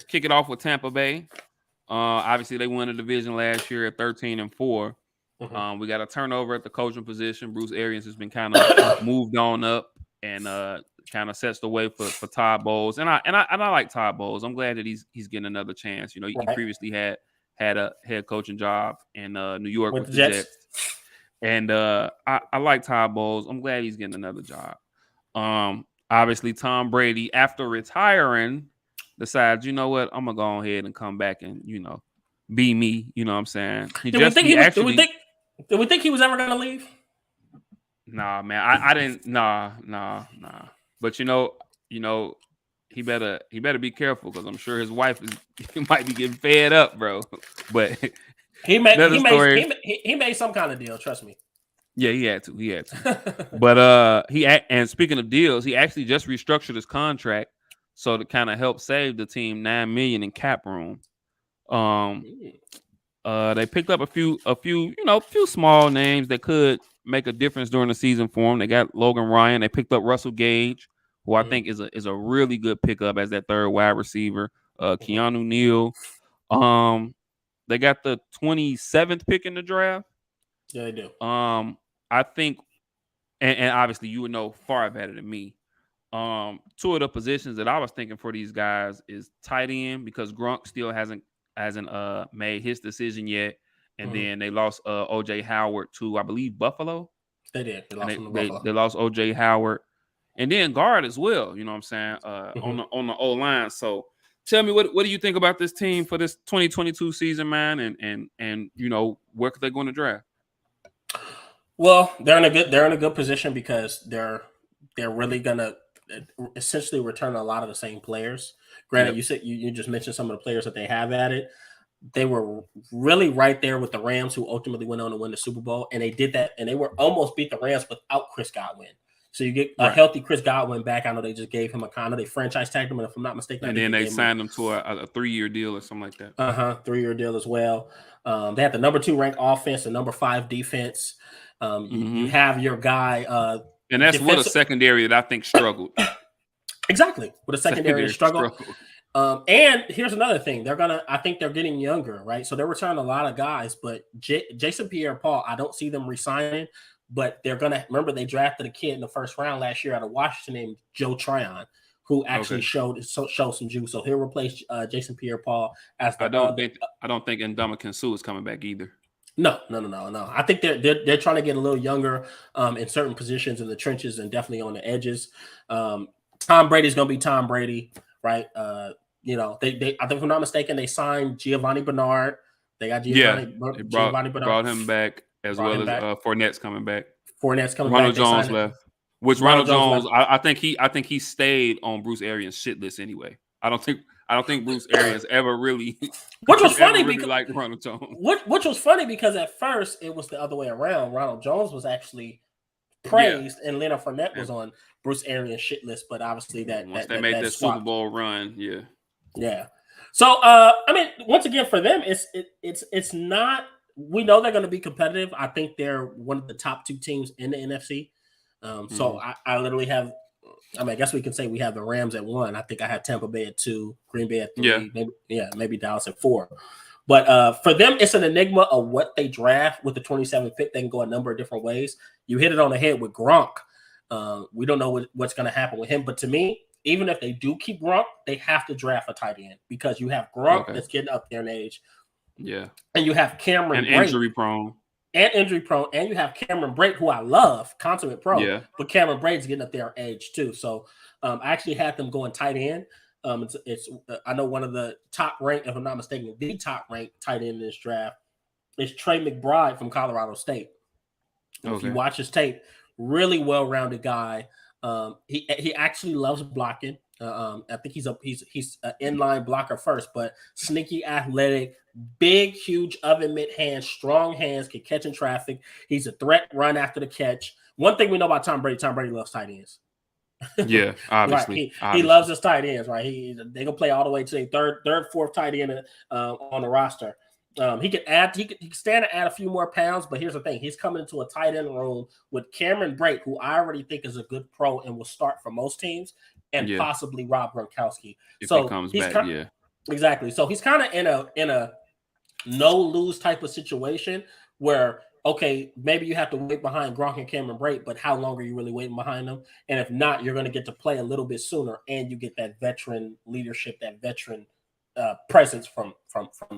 kick it off with Tampa Bay. Obviously, they won the division last year at 13-4. We got a turnover at the coaching position. Bruce Arians has been kind of moved on up and kind of sets the way for Todd Bowles. And I like Todd Bowles. I'm glad that he's getting another chance. He previously had a head coaching job in New York with the Jets. And I like Todd Bowles. I'm glad he's getting another job. Obviously, Tom Brady, after retiring decides, you know what, I'm gonna go ahead and come back and be me. You know what I'm saying? Did we think he was ever gonna leave? Nah, man, I didn't. Nah. But he better be careful because I'm sure his wife might be getting fed up, bro. But he made some kind of deal. Trust me. Yeah, he had to. But and speaking of deals, he actually just restructured his contract so to kind of help save the team $9 million in cap room. They picked up a few small names that could make a difference during the season for him. They got Logan Ryan. They picked up Russell Gage, who I think is a really good pickup as that third wide receiver. Keanu Neal. They got the 27th pick in the draft. Yeah, they do. I think, and obviously you would know far better than me. Two of the positions that I was thinking for these guys is tight end because Gronk still hasn't made his decision yet, and then they lost OJ Howard to, I believe, Buffalo. They did. They lost him to Buffalo. They lost OJ Howard, and then guard as well. You know what I'm saying? On the O line. So tell me, what do you think about this team for this 2022 season, man? And where could they go in the draft? Well, they're in a good position because they're really gonna essentially return a lot of the same players. Granted, you said you just mentioned some of the players that they have added. They were really right there with the Rams, who ultimately went on to win the Super Bowl, and they did that, and they were almost beat the Rams without Chris Godwin. So you get a healthy Chris Godwin back. I know they just gave him a contract. They franchise tagged him, and if I'm not mistaken, and then they signed him to a 3-year deal or something like that. 3-year deal as well. They had the number 2 ranked offense, the number 5 defense. You have your guy, and that's what a secondary that I think struggled. Exactly, with a secondary struggle. And here's another thing: I think they're getting younger, right? So they're returning a lot of guys, but Jason Pierre-Paul, I don't see them resigning. But they're gonna remember they drafted a kid in the first round last year out of Washington named Joe Tryon, who actually showed some juice. So he'll replace Jason Pierre-Paul as the. I don't think Ndamukong Suh is coming back either. No. I think they're trying to get a little younger in certain positions in the trenches and definitely on the edges. Tom Brady's gonna be Tom Brady, right? I think if I'm not mistaken, they signed Giovanni Bernard. They got Giovanni Bernard. Brought him back as well as Fournette's coming back. Ronald Jones left. Which Ronald Jones, I think he stayed on Bruce Arians' shit list anyway. I don't think Bruce Arians ever really. Which was funny because like Ronald Jones. Which was funny because at first it was the other way around. Ronald Jones was actually praised, and Leonard Fournette was on Bruce Arians' shit list. But obviously once they made that Super Bowl run, yeah. So once again for them, it's not. We know they're going to be competitive. I think they're one of the top 2 teams in the NFC. So I literally have. I guess we can say we have the Rams at 1. I think I have Tampa Bay at 2, Green Bay at 3, maybe Dallas at 4. But for them, it's an enigma of what they draft with the 27th pick. They can go a number of different ways. You hit it on the head with Gronk. We don't know what's going to happen with him. But to me, even if they do keep Gronk, they have to draft a tight end because you have Gronk that's getting up there in age. Yeah. And you have Cameron and injury prone. And you have Cameron Brate, who I love, consummate pro. Yeah. But Cameron Brate's getting up there in age too. So I actually had them going tight end. It's I know one of the top ranked, if I'm not mistaken, the top ranked tight end in this draft is Trey McBride from Colorado State. If you watch his tape, really well-rounded guy. He actually loves blocking. I think he's an inline blocker first, but sneaky, athletic, big, huge oven mitt hands, strong hands, can catch in traffic. He's a threat run after the catch. One thing we know about Tom Brady loves tight ends. Yeah, obviously. He loves his tight ends, right? They gonna play all the way to the third, fourth tight end on the roster. He can stand to add a few more pounds, but here's the thing: he's coming into a tight end room with Cameron Brate, who I already think is a good pro and will start for most teams, and possibly Rob Gronkowski. If he comes back, exactly. So he's kind of in a no lose type of situation where maybe you have to wait behind Gronk and Cameron Brate, but how long are you really waiting behind them? And if not, you're going to get to play a little bit sooner, and you get that veteran leadership, that veteran presence from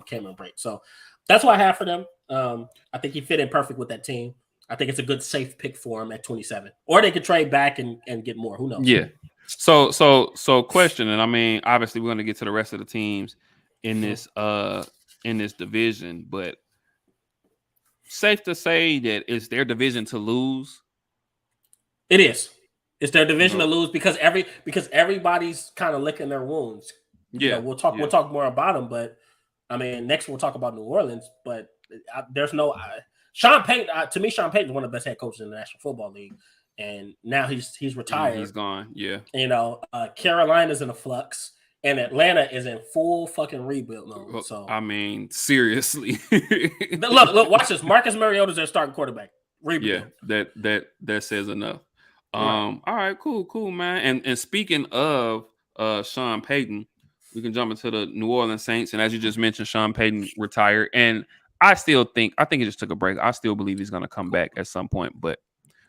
Cameron Brate. So that's what I have for them. I think he fit in perfect with that team. I think it's a good safe pick for him at 27. Or they could trade back and get more. Who knows? Yeah. So question, and I mean, obviously we're going to get to the rest of the teams in this division, but safe to say that it's their division to lose. It is. It's their division to lose because everybody's kind of licking their wounds. Yeah, we'll talk more about them, but I mean, next we'll talk about New Orleans. But there's no Sean Payton. To me, Sean Payton is one of the best head coaches in the National Football League, and now he's retired. He's gone. Yeah. Carolina's in a flux, and Atlanta is in full fucking rebuild mode. So I mean, seriously. look, watch this. Marcus Mariota's their starting quarterback. Rebuild. Yeah, that says enough. All right, cool, man. And speaking of Sean Payton, we can jump into the New Orleans Saints. And as you just mentioned, Sean Payton retired. And I think he just took a break. I still believe he's gonna come back at some point, but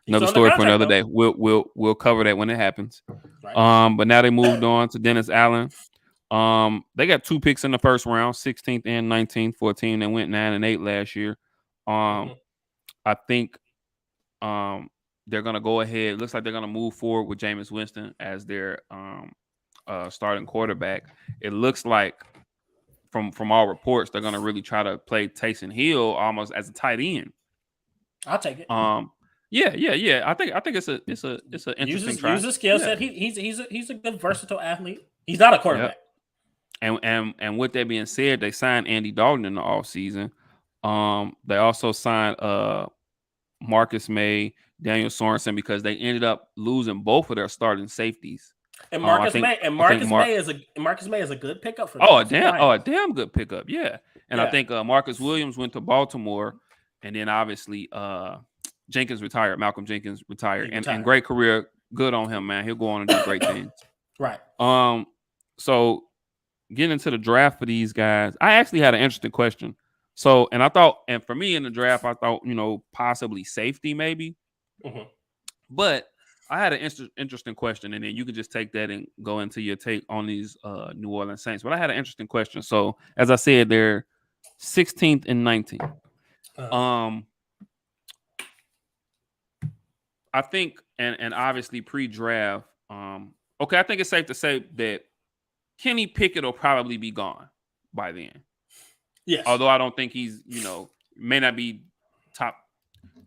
another story for another day. We'll cover that when it happens. Right. But now they moved on to Dennis Allen. They got 2 picks in the first round, 16th and 19th for a team that went 9-8 last year. I think they're gonna go ahead. It looks like they're gonna move forward with Jameis Winston as their starting quarterback. It looks like from all reports they're gonna really try to play Taysom Hill almost as a tight end. I'll take it. Yeah. I think it's an interesting try. Use his skill set. He's a good versatile athlete. He's not a quarterback. Yep. And with that being said, they signed Andy Dalton in the offseason. They also signed Marcus May, Daniel Sorensen, because they ended up losing both of their starting safeties. And Marcus May is a good pickup for them. A damn good pickup, yeah. And I think Marcus Williams went to Baltimore, and then obviously Malcolm Jenkins retired, and great career, good on him, man. He'll go on and do great things. Right. So getting into the draft for these guys, I actually had an interesting question. So, and for me in the draft, I thought, possibly safety maybe. Mm-hmm. But I had an interesting question, and then you can just take that and go into your take on these New Orleans Saints. But I had an interesting question. So, as I said, they're 16th and 19th. I think, and obviously pre-draft, I think it's safe to say that Kenny Pickett will probably be gone by then. Yes. Although I don't think he's, may not be top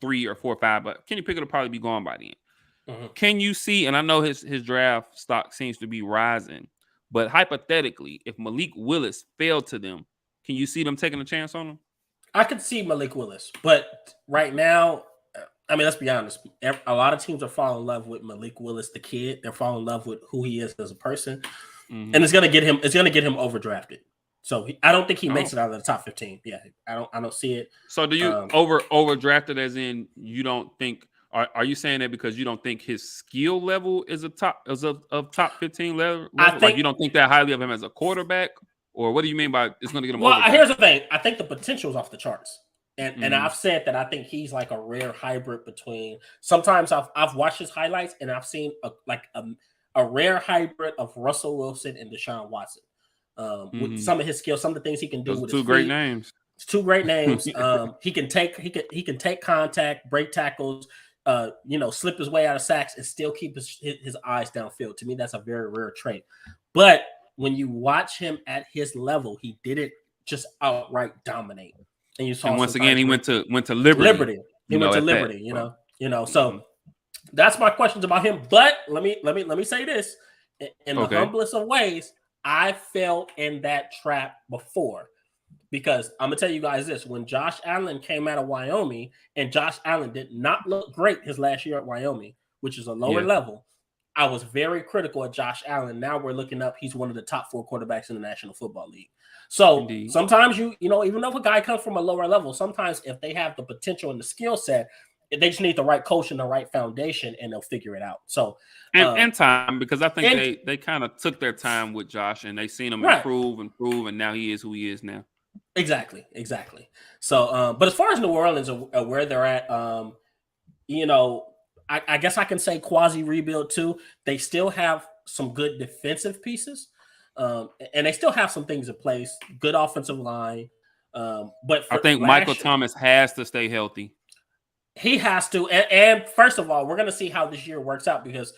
3 or 4 or 5, but Kenny Pickett will probably be gone by then. Mm-hmm. Can you see, and I know his draft stock seems to be rising, but hypothetically, if Malik Willis failed to them, can you see them taking a chance on him? I could see Malik Willis, but right now, I mean, let's be honest. A lot of teams are falling in love with Malik Willis, the kid. They're falling in love with who he is as a person, and it's gonna get him overdrafted. So I don't think he makes it out of the top 15. Yeah, I don't see it. So do you overdrafted as in you don't think? Are you saying that because you don't think his skill level is of top 15 level? Like you don't think that highly of him as a quarterback, or what do you mean by it's going to get him? Well, here's the thing. I think the potential is off the charts, and I've said that I think he's like a rare hybrid between. Sometimes I've watched his highlights and I've seen a rare hybrid of Russell Wilson and Deshaun Watson. With some of his skills, some of the things he can do. Those with two great names. It's 2 great names. He can take contact, break tackles, slip his way out of sacks, and still keep his eyes downfield. To me, that's a very rare trait. But when you watch him at his level, he didn't just outright dominate. And you saw. And once again, he went to Liberty. He went to Liberty. So that's my questions about him. But let me say this in the humblest of ways. I fell in that trap before because I'm going to tell you guys this. When Josh Allen came out of Wyoming, and Josh Allen did not look great his last year at Wyoming, which is a lower level, I was very critical of Josh Allen. Now we're looking up. He's one of the top 4 quarterbacks in the National Football League. So sometimes even though a guy comes from a lower level, sometimes if they have the potential and the skill set, they just need the right coach and the right foundation, and they'll figure it out. So and time, because I think they kind of took their time with Josh, and they seen him improve, and now he is who he is now. Exactly. So, but as far as New Orleans where they're at, I guess I can say quasi rebuild too. They still have some good defensive pieces, and they still have some things in place. Good offensive line, but I think Michael Thomas has to stay healthy. He has to, and first of all, we're going to see how this year works out because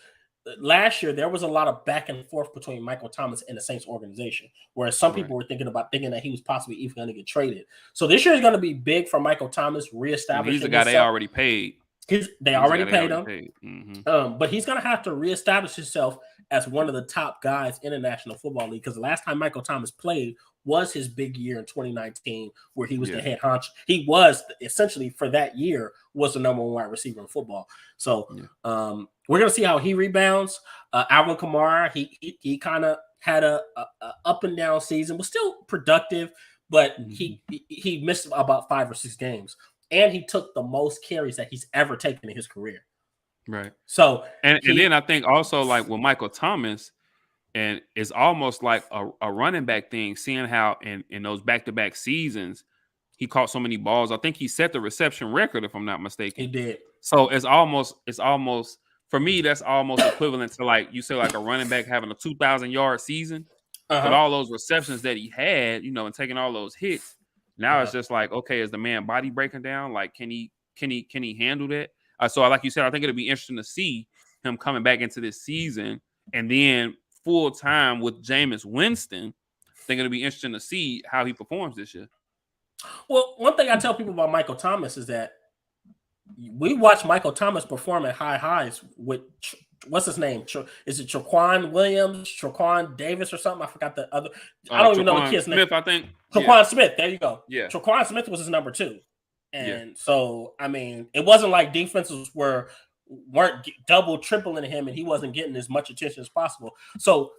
last year there was a lot of back and forth between Michael Thomas and the Saints organization, whereas some people were thinking that he was possibly even going to get traded. So this year is going to be big for Michael Thomas reestablishing. He's the guy they already paid. They already paid him. But he's going to have to reestablish himself as one of the top guys in the National Football League, because the last time Michael Thomas played was his big year in 2019, where he was the head honcho. He was essentially, for that year, was the number one wide receiver in football. So we're going to see how he rebounds. Alvin Kamara, he kind of had a up and down season, was still productive, but he missed about 5 or 6 games. And he took the most carries that he's ever taken in his career. Right. So and then I think also, like, with Michael Thomas, and it's almost like a running back thing, seeing how in those back-to-back seasons he caught so many balls. I think he set the reception record, if I'm not mistaken. He did. So it's almost for me, that's almost equivalent to, like you say, like a running back having a 2,000-yard season. But all those receptions that he had, and taking all those hits. Now it's just like, okay, is the man body breaking down? Like, can he handle that? So like you said, I think it'll be interesting to see him coming back into this season, and then full time with Jameis Winston. I think it'll be interesting to see how he performs this year. Well, one thing I tell people about Michael Thomas is that we watch Michael Thomas perform at high highs with what's his name? Is it Traquan Williams, Traquan Davis, or something? I forgot the other. I don't even know the kid's Smith, name. I think Traquan Smith. There you go. Yeah. Traquan Smith was his number 2, and so I mean, it wasn't like defenses weren't double, tripling him, and he wasn't getting as much attention as possible. So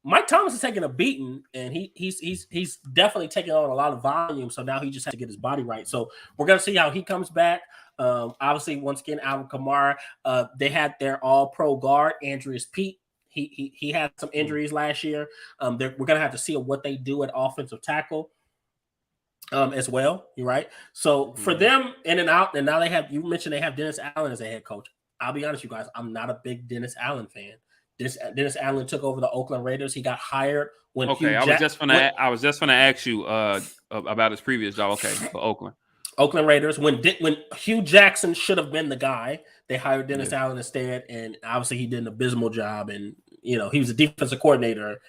Mike Thomas is taking a beating, and he's definitely taking on a lot of volume. So now he just has to get his body right. So we're gonna see how he comes back. Obviously, once again, Alvin Kamara. They had their All-Pro guard, Andreas Pete. He had some injuries last year. We're gonna have to see what they do at offensive tackle as well. You're right. So for them, in and out, and now you mentioned they have Dennis Allen as a head coach. I'll be honest, you guys, I'm not a big Dennis Allen fan. Dennis Allen took over the Oakland Raiders. He got hired when I was just gonna ask you about his previous job. Okay, for Oakland Raiders, when Hugh Jackson should have been the guy, they hired Dennis Allen instead, and obviously he did an abysmal job. And he was a defensive coordinator,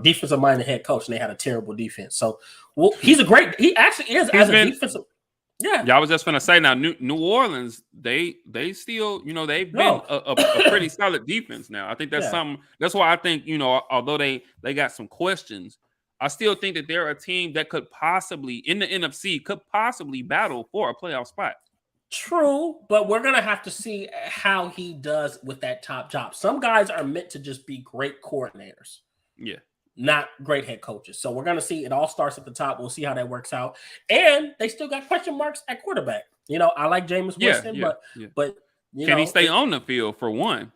defensive-minded head coach, and they had a terrible defense. So, he actually is as a defensive. Yeah, I was just gonna say, now New Orleans, they still, they've been a pretty solid defense now. I think that's something. That's why I think, although they got some questions, I still think that they're a team that could possibly, in the NFC, battle for a playoff spot. True, but we're gonna have to see how he does with that top job. Some guys are meant to just be great coordinators. Yeah. Not great head coaches. So we're going to see. It all starts at the top. We'll see how that works out. And they still got question marks at quarterback. I like Jameis Winston, but can he stay on the field for one?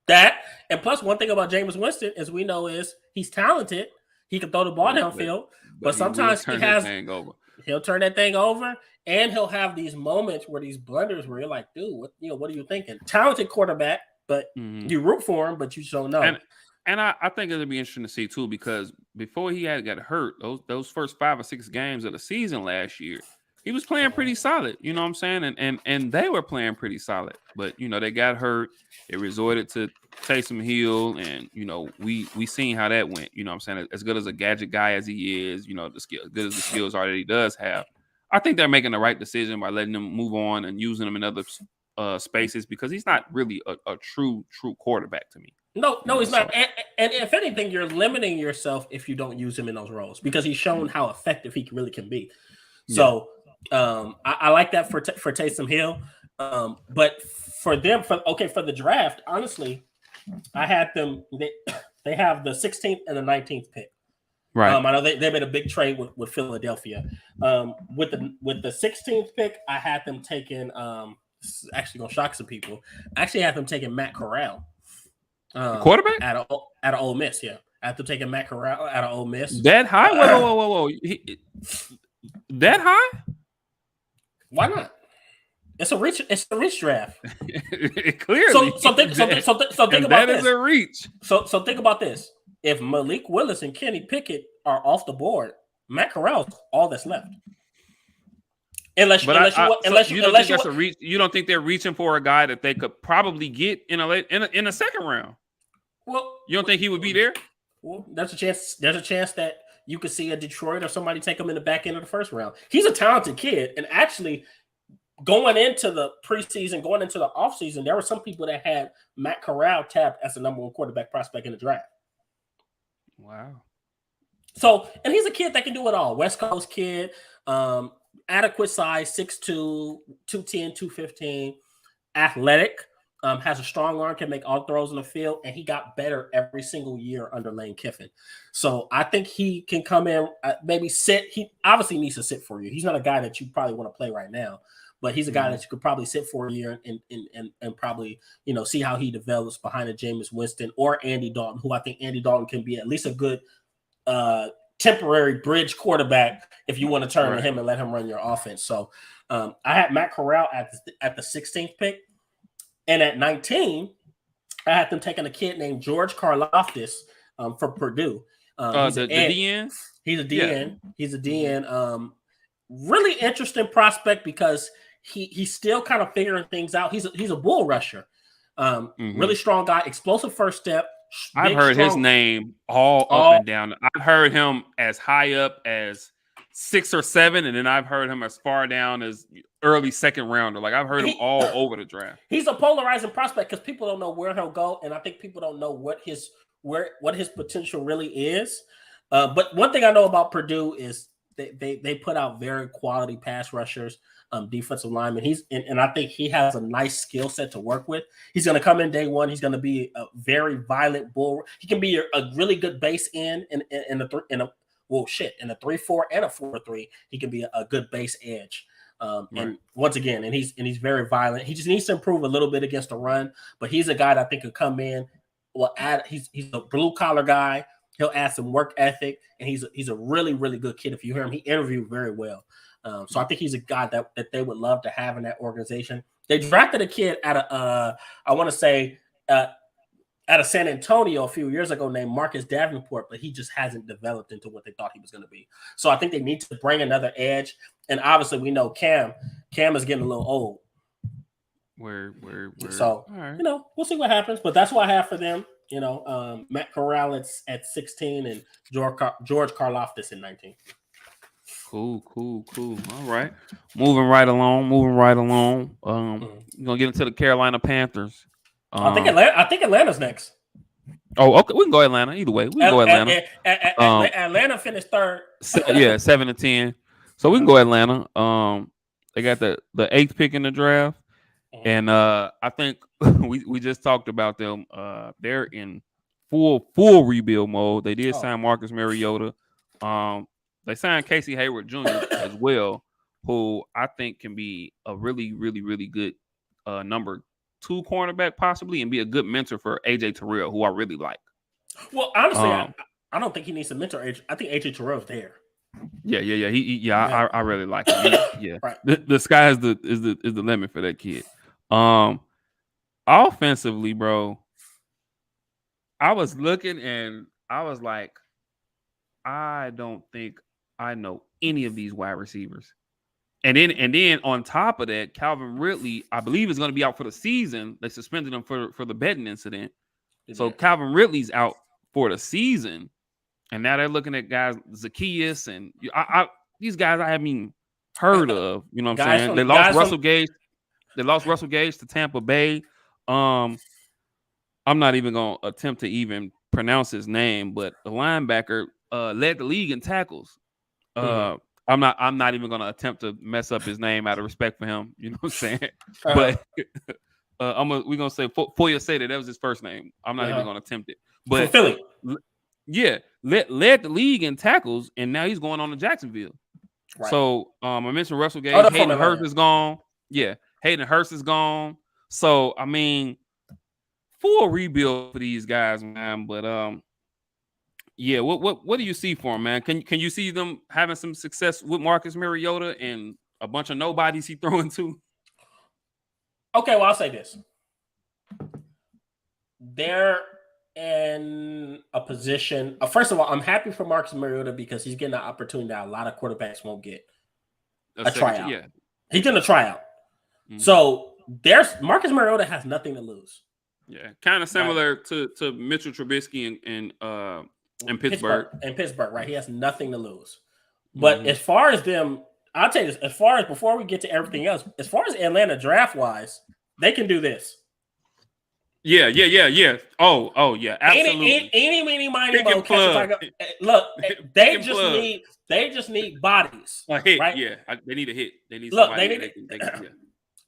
That, and plus one thing about Jameis Winston, as we know, is he's talented. He can throw the ball downfield, but sometimes he'll turn that thing over, and he'll have these moments where these blunders where you're like, dude, what are you thinking? Talented quarterback, but you root for him, but you don't know. And I think it'll be interesting to see too, because before he got hurt, those first 5 or 6 games of the season last year, he was playing pretty solid. You know what I'm saying? And they were playing pretty solid. But they got hurt. It resorted to Taysom Hill, and we seen how that went. You know what I'm saying? As good as a gadget guy as he is, good as the skills are that he does have, I think they're making the right decision by letting him move on and using him in other spaces, because he's not really a true quarterback to me. No, he's not. And if anything, you're limiting yourself if you don't use him in those roles, because he's shown how effective he really can be. So I like that for Taysom Hill. But for them, for the draft, honestly, I had them. They have the 16th and the 19th pick. Right. I know they made a big trade with Philadelphia. With the 16th pick, I had them taking. This is actually gonna shock some people. I actually had them taking Matt Corral. Quarterback out of Ole Miss, yeah. After taking Matt Corral out of Ole Miss, that high? Whoa! That high? Why not? It's a reach draft. Clearly, so think about that this. Is a reach. So think about this. If Malik Willis and Kenny Pickett are off the board, Matt Corral's all that's left. Unless you don't think they're reaching for a guy that they could probably get in a second round? Well, you don't think he would be there? Well, there's a chance that you could see a Detroit or somebody take him in the back end of the first round. He's a talented kid, and actually, going into the preseason, going into the offseason, there were some people that had Matt Corral tapped as the number one quarterback prospect in the draft. Wow. So, and he's a kid that can do it all. West Coast kid, adequate size, 6'2", 210, 215, athletic, has a strong arm, can make all throws in the field, and he got better every single year under Lane Kiffin. So I think he can come in, maybe sit. He obviously needs to sit for you. He's not a guy that you probably want to play right now, but he's a guy that you could probably sit for a year and probably, see how he develops behind a Jameis Winston or Andy Dalton, who I think Andy Dalton can be at least a good temporary bridge quarterback if you want to turn to him and let him run your offense. So I had Matt Corral at the 16th pick, and at 19, I had them taking a kid named George Karlaftis for Purdue. He's the DN. He's a DN. Yeah. He's a DN. Really interesting prospect because he's still kind of figuring things out. He's a bull rusher. Really strong guy, explosive first step. I've heard his name all up and down. I've heard him as high up as 6 or 7, and then I've heard him as far down as early second rounder. Like I've heard him all over the draft. He's a polarizing prospect because people don't know where he'll go, and I think people don't know what his potential really is. But one thing I know about Purdue is they put out very quality pass rushers. Defensive lineman. And I think he has a nice skill set to work with. He's going to come in day one. He's going to be a very violent bull. He can be a really good base end in a 3-4 and a 4-3. He can be a good base edge. And once again, and he's very violent. He just needs to improve a little bit against the run, but he's a guy that I think could come in. He's a blue collar guy. He'll add some work ethic, and he's a really, really good kid. If you hear him, he interviewed very well. So I think he's a guy that they would love to have in that organization. They drafted a kid out of San Antonio a few years ago named Marcus Davenport, but he just hasn't developed into what they thought he was going to be. So I think they need to bring another edge. And obviously we know Cam is getting a little old. So, right. We'll see what happens, but that's what I have for them. Matt Corral at 16 and George Karlaftis at 19. Cool. All right. Moving right along. We're gonna get into the Carolina Panthers. I think Atlanta's next. Oh, okay. We can go Atlanta. Either way, we can go Atlanta. Atlanta finished third. 7-10. So we can go Atlanta. They got the 8th pick in the draft, and I think we just talked about them. They're in full rebuild mode. They did sign Marcus Mariota. They signed Casey Hayward Jr. as well, who I think can be a really, really, really good number 2 cornerback possibly, and be a good mentor for AJ Terrell, who I really like. Well, honestly, I don't think he needs a mentor. I think AJ Terrell's there. Yeah. I really like him. Right. The sky is the limit for that kid. Offensively, bro, I was looking and I was like, I don't think I know any of these wide receivers. And then on top of that, Calvin Ridley, I believe, is going to be out for the season. They suspended him for the betting incident. So Calvin Ridley's out for the season. And now they're looking at guys, Zacchaeus, and these guys I haven't even heard of. You know what I'm saying? They lost Russell Gage. They lost Russell Gage to Tampa Bay. I'm not even going to attempt to even pronounce his name, but the linebacker led the league in tackles. I'm not even going to attempt to mess up his name out of respect for him. You know what I'm saying? But we're going to say Foya said that was his first name. I'm not even going to attempt it. But Philly. Yeah, led the league in tackles, and now he's going on to Jacksonville. Right. So I mentioned Russell Gage. Hayden Hurst is gone. Yeah, Hayden Hurst is gone. So I mean, full rebuild for these guys, man. But yeah, what do you see for them, man? Can you see them having some success with Marcus Mariota and a bunch of nobodies he throwing to? Okay, well, I'll say this. They're in a position. First of all, I'm happy for Marcus Mariota because he's getting an opportunity that a lot of quarterbacks won't get. A tryout. He's going to try out. Mm-hmm. So there's Marcus Mariota has nothing to lose. Yeah, kind of similar to Mitchell Trubisky in Pittsburgh. In Pittsburgh, right? He has nothing to lose. But as far as them, I'll tell you this, as far as before we get to everything else, as far as Atlanta draft-wise, they can do this. Yeah. Oh, yeah, absolutely. Any, meeny, miny, mo. Look, they just need bodies. A hit, right? Yeah. They need a hit. They need somebody.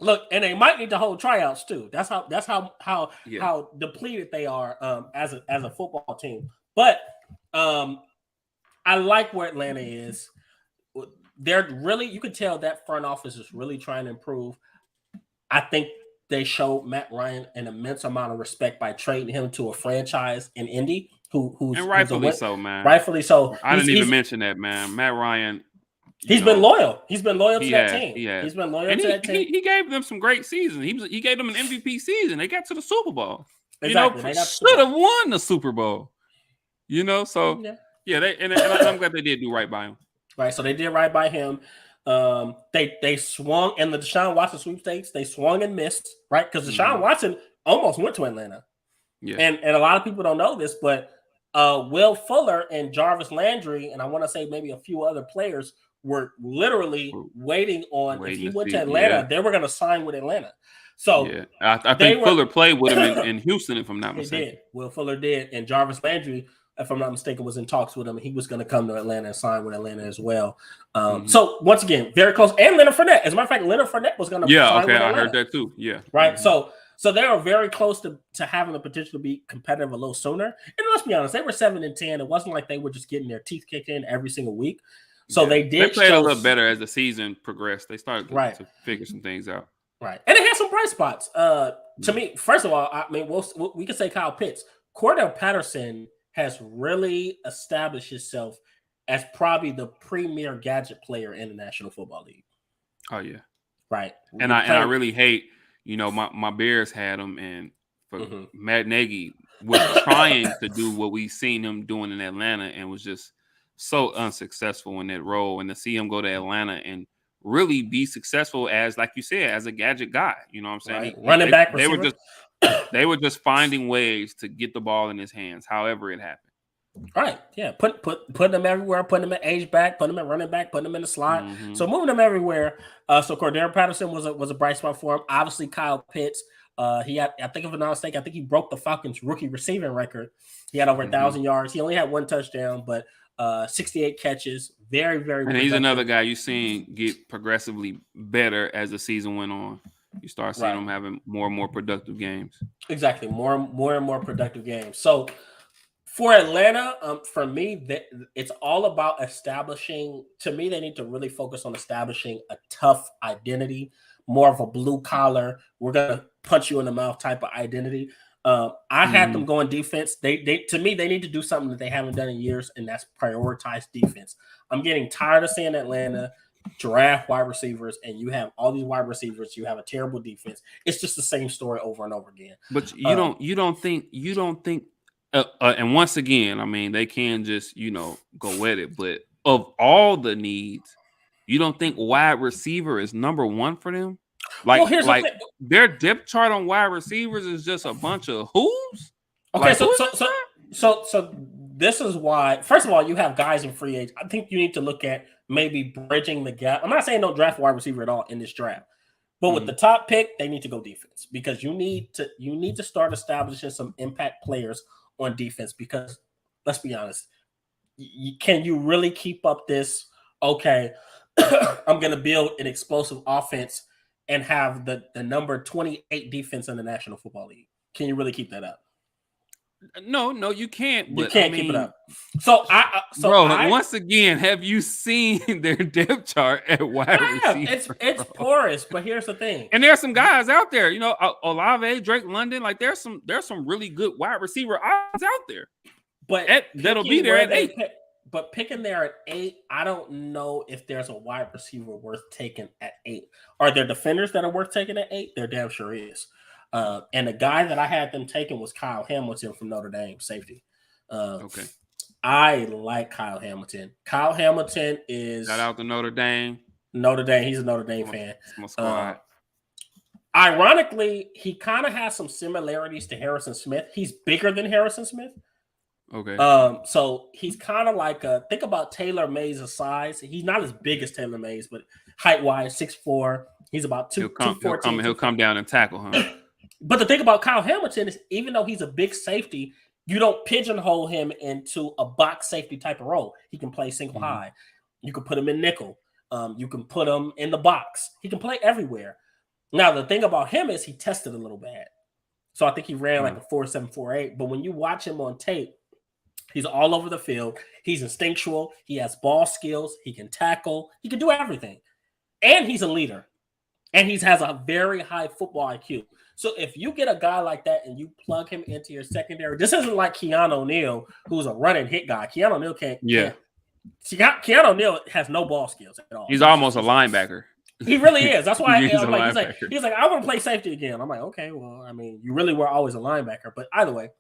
Look, and they might need to hold tryouts too. That's how depleted they are as a football team. But I like where Atlanta is. They're really, you can tell that front office is really trying to improve. I think they showed Matt Ryan an immense amount of respect by trading him to a franchise in Indy, who's rightfully so, man. Rightfully so. I didn't even mention that, man. Matt Ryan. He's been loyal. He's been loyal to that team. He's been loyal to that team. He gave them some great seasons. He gave them an MVP season. They got to the Super Bowl. Exactly. They should have won the Super Bowl. So I'm glad they did do right by him. Right. So they did right by him. They swung in the Deshaun Watson sweepstakes. They swung and missed, right? Because Deshaun Watson almost went to Atlanta. Yeah. And a lot of people don't know this, but Will Fuller and Jarvis Landry, and I want to say maybe a few other players, were literally waiting if he went to Atlanta, they were going to sign with Atlanta. So I think Fuller played with him in Houston, if I'm not mistaken. He did. Will Fuller did, and Jarvis Landry, if I'm not mistaken, was in talks with him. He was going to come to Atlanta and sign with Atlanta as well. So once again, very close. And Leonard Fournette. As a matter of fact, Leonard Fournette was going to sign with Atlanta. I heard that too. Yeah. Right. So they were very close to having the potential to be competitive a little sooner. And let's be honest, they were 7-10. It wasn't like they were just getting their teeth kicked in every single week. So they did. They played a little better as the season progressed. They started to figure some things out. Right. And they had some bright spots. To me, first of all, I mean, we can say Kyle Pitts. Cordell Patterson has really established himself as probably the premier gadget player in the National Football League. Oh, yeah. Right. And I really hate, my Bears had him, and for Matt Nagy was trying to do what we seen him doing in Atlanta and was just so unsuccessful in that role. And to see him go to Atlanta and really be successful as, like you said, as a gadget guy, you know what I'm saying? Right. Running back, they were just finding ways to get the ball in his hands, however it happened. Right. Yeah. Putting them everywhere, putting them at H-back, putting them at running back, putting them in the slot. So moving them everywhere. So Cordell Patterson was a bright spot for him. Obviously, Kyle Pitts. He had, I think if I'm not mistaken, I think he broke the Falcons rookie receiving record. He had over 1,000 yards. He only had one touchdown, but 68 catches. Very, very. And he's another guy you've seen get progressively better as the season went on. You start seeing him having more and more productive games. Exactly. More and more productive games. So for Atlanta, for me, it's all about establishing. To me, they need to really focus on establishing a tough identity, more of a blue collar, we're gonna punch you in the mouth type of identity. I had them going defense. They to me, they need to do something that they haven't done in years, and that's prioritize defense. I'm getting tired of seeing Atlanta draft wide receivers, and you have all these wide receivers. You have a terrible defense. It's just the same story over and over again. But you don't think. And once again, I mean, they can just go at it. But of all the needs, you don't think wide receiver is number one for them? Their depth chart on wide receivers is just a bunch of who's. Okay, so this is why. First of all, you have guys in free agent. I think you need to look at maybe bridging the gap. I'm not saying don't draft a wide receiver at all in this draft, but with the top pick, they need to go defense because you need to start establishing some impact players on defense. Because let's be honest, can you really keep up this? Okay, I'm going to build an explosive offense and have the number 28 defense in the National Football League. Can you really keep that up? No, you can't. You can't keep it up. Once again, have you seen their depth chart at wide receiver? It's porous, but here's the thing. And there's some guys out there, Olave, Drake London, like there's some really good wide receiver options out there. But that'll be there at 8. But picking there at 8, I don't know if there's a wide receiver worth taking at 8. Are there defenders that are worth taking at 8? There damn sure is. And the guy that I had them taking was Kyle Hamilton from Notre Dame, safety. Okay. I like Kyle Hamilton. Kyle Hamilton is... Shout out to Notre Dame. Notre Dame. He's a Notre Dame fan. Ironically, he kind of has some similarities to Harrison Smith. He's bigger than Harrison Smith. Okay. So he's kind of like think about Taylor Mays' size. He's not as big as Taylor Mays, but height-wise, 6'4". He's about 214. He'll come down and tackle him. But the thing about Kyle Hamilton is, even though he's a big safety, you don't pigeonhole him into a box safety type of role. He can play single high. You can put him in nickel. You can put him in the box. He can play everywhere. Now, the thing about him is he tested a little bad. So I think he ran like a 4.7, 4.8. But when you watch him on tape, he's all over the field. He's instinctual. He has ball skills. He can tackle. He can do everything. And he's a leader. And he has a very high football IQ. So if you get a guy like that and you plug him into your secondary, this isn't like Keanu O'Neal, who's a run and hit guy. Keanu O'Neal can't. Yeah. Keanu O'Neal has no ball skills at all. He's almost a linebacker. He really is. That's why he's like, I want to play safety again. I'm like, okay, well, I mean, you really were always a linebacker. But either way,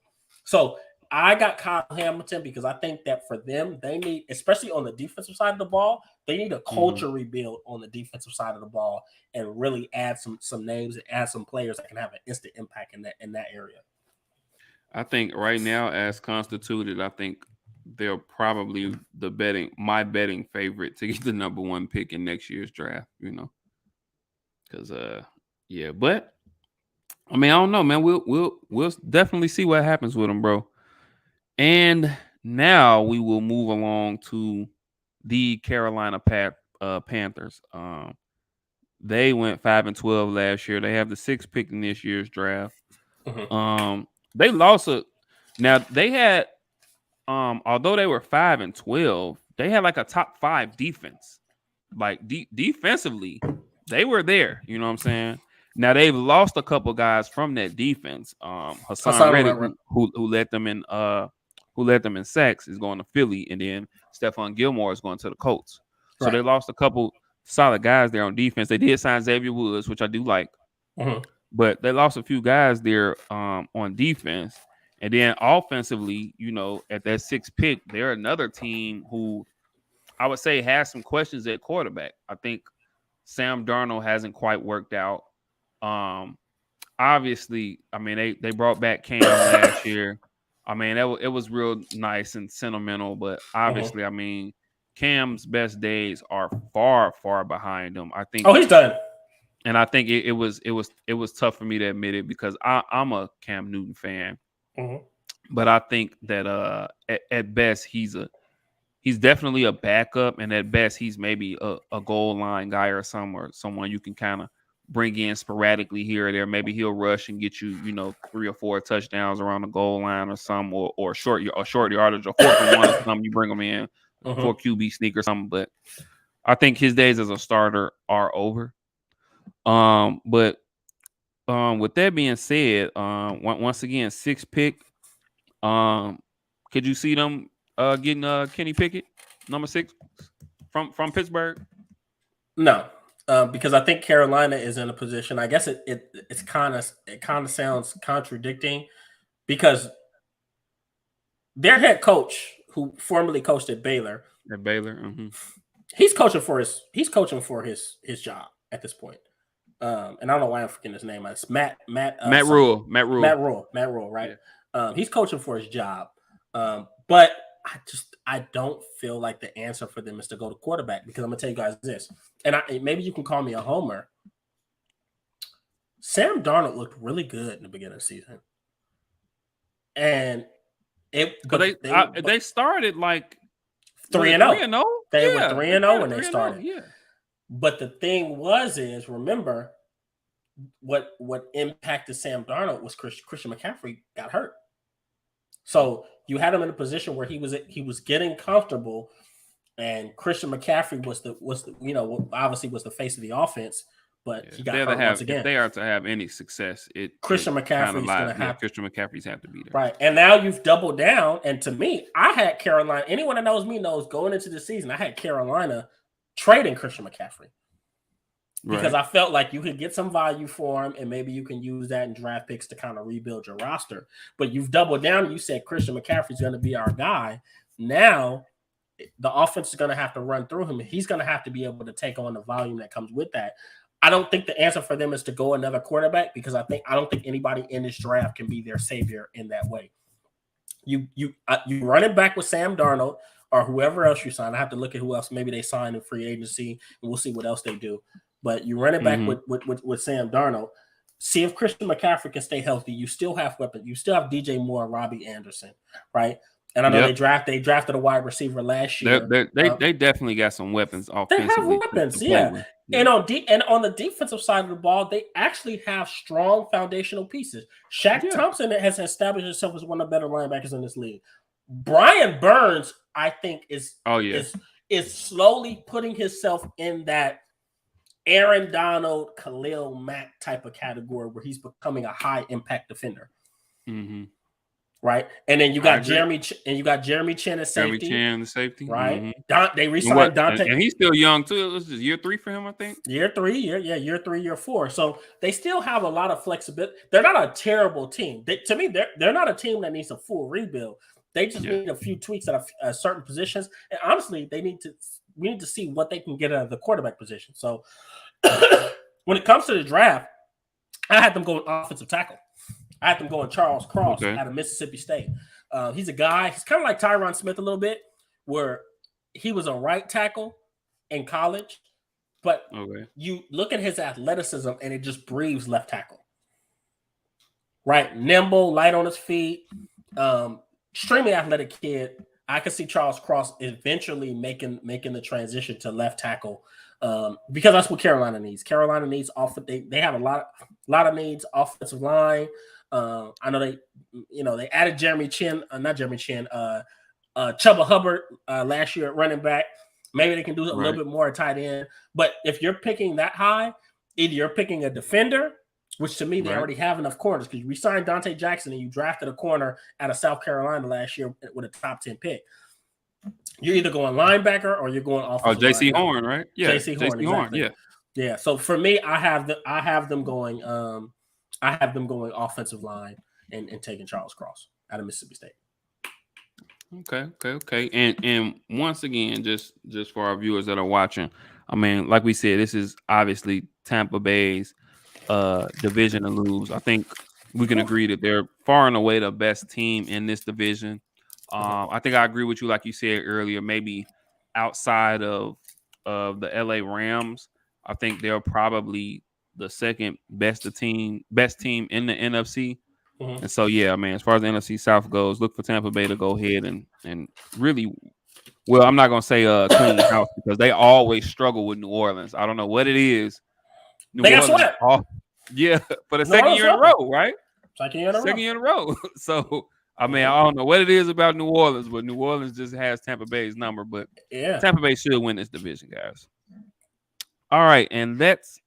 so I got Kyle Hamilton because I think that for them, they need, especially on the defensive side of the ball, they need a culture rebuild on the defensive side of the ball and really add some names and add some players that can have an instant impact in that area. I think right now, as constituted, I think they're probably my betting favorite to get the number 1 pick in next year's draft, because but I mean, I don't know, man. We'll definitely see what happens with them, bro. And now we will move along to the Carolina Panthers. They went 5-12 last year. They have the 6th pick in this year's draft. They lost now they had although they were 5-12, they had like a top 5 defense. Like defensively, they were there. You know what I'm saying? Now they've lost a couple guys from that defense. Hassan Reddick, who led them in sacks, is going to Philly, and then Stephon Gilmore is going to the Colts. So they lost a couple solid guys there on defense. They did sign Xavier Woods, which I do like, but they lost a few guys there on defense. And then offensively, at that 6th pick, they're another team who I would say has some questions at quarterback. I think Sam Darnold hasn't quite worked out. Obviously, I mean, they brought back Cam last year. I mean, it was real nice and sentimental, but obviously, I mean, Cam's best days are far, far behind him. I think. Oh, he's done. And I think it was tough for me to admit it because I'm a Cam Newton fan. But I think that at best he's definitely a backup, and at best he's maybe a goal line guy or someone you can kind of bring in sporadically here or there. Maybe he'll rush and get you 3 or 4 touchdowns around the goal line or some or short yardage or 4th and 1 or something. You bring him in for QB sneak or something. But I think his days as a starter are over. But with that being said, once again, 6th pick. Could you see them getting Kenny Pickett, number 6, from Pittsburgh? No, because I think Carolina is in a position. I guess it kind of sounds contradicting because their head coach, who formerly coached at Baylor, he's coaching for his job at this point. And I don't know why I'm forgetting his name. It's Matt Rule. Right? Yeah. He's coaching for his job. But I don't feel like the answer for them is to go to quarterback, because I'm gonna tell you guys this, and maybe you can call me a homer. Sam Darnold looked really good in the beginning of the season, and they started like 3-0. They were 3-0 when they started. Yeah. But the thing is remember what impacted Sam Darnold was Christian McCaffrey got hurt. So you had him in a position where he was getting comfortable, and Christian McCaffrey was the obviously was the face of the offense, but he got hurt once again. If they are to have any success, Christian McCaffrey's going to have Christian McCaffrey's have to be there, right? And now you've doubled down. And to me, I had Carolina. Anyone that knows me knows going into the season, I had Carolina trading Christian McCaffrey. Because I felt like you could get some value for him, and maybe you can use that in draft picks to kind of rebuild your roster. But you've doubled down and you said Christian McCaffrey's going to be our guy. Now the offense is going to have to run through him. He's going to have to be able to take on the volume that comes with that. I don't think the answer for them is to go another quarterback because I don't think anybody in this draft can be their savior in that way. You run it back with Sam Darnold or whoever else you sign. I have to look at who else maybe they sign in free agency, and we'll see what else they do. But you run it back with Sam Darnold. See if Christian McCaffrey can stay healthy. You still have weapons. You still have DJ Moore, Robbie Anderson, right? And I know they drafted a wide receiver last year. They definitely got some weapons offensively. They have weapons, yeah. And on the defensive side of the ball, they actually have strong foundational pieces. Shaq Thompson has established himself as one of the better linebackers in this league. Brian Burns, I think, is slowly putting himself in that Aaron Donald, Khalil Mack type of category where he's becoming a high impact defender. Mm-hmm. Right. And then you got Jeremy Chin at safety. Jeremy Chin, the safety. Right. Mm-hmm. They re-signed Dante. And he's still young too. This is year 3 for him, I think. Year 3, year 3, year 4. So they still have a lot of flexibility. They're not a terrible team. To me, they're not a team that needs a full rebuild. They just need a few tweaks at certain positions. And honestly, we need to see what they can get out of the quarterback position. So when it comes to the draft, I had them going offensive tackle. I had them going Charles Cross out of Mississippi State. He's a guy, he's kind of like Tyron Smith a little bit, where he was a right tackle in college, but you look at his athleticism and it just breathes left tackle. Right? Nimble, light on his feet, extremely athletic kid. I could see Charles Cross eventually making the transition to left tackle because that's what Carolina needs. Carolina needs they have a lot of needs offensive line. I know they added Chubba Hubbard last year at running back. Maybe they can do a little bit more at tight end. But if you're picking that high, either you're picking a defender, which to me they already have enough corners because you signed Dante Jackson and you drafted a corner out of South Carolina last year with a top 10 pick. You're either going linebacker or you're going offensive. J.C. Horn, right? Yeah, J.C. Horn, exactly. Yeah. So for me, I have them going. I have them going offensive line and taking Charles Cross out of Mississippi State. Okay. And once again, just for our viewers that are watching, I mean, like we said, this is obviously Tampa Bay's division to lose. I think we can agree that they're far and away the best team in this division. I think I agree with you, like you said earlier, maybe outside of the LA Rams, I think they're probably the second best team in the NFC. Mm-hmm. And so, yeah, man, as far as the NFC South goes, look for Tampa Bay to go ahead and really, well, I'm not going to say clean house because they always struggle with New Orleans. I don't know what it is. They got swept. For the second year in a row, right? Second year in a row. So, I mean, I don't know what it is about New Orleans, but New Orleans just has Tampa Bay's number. But Tampa Bay should win this division, guys. All right, and that's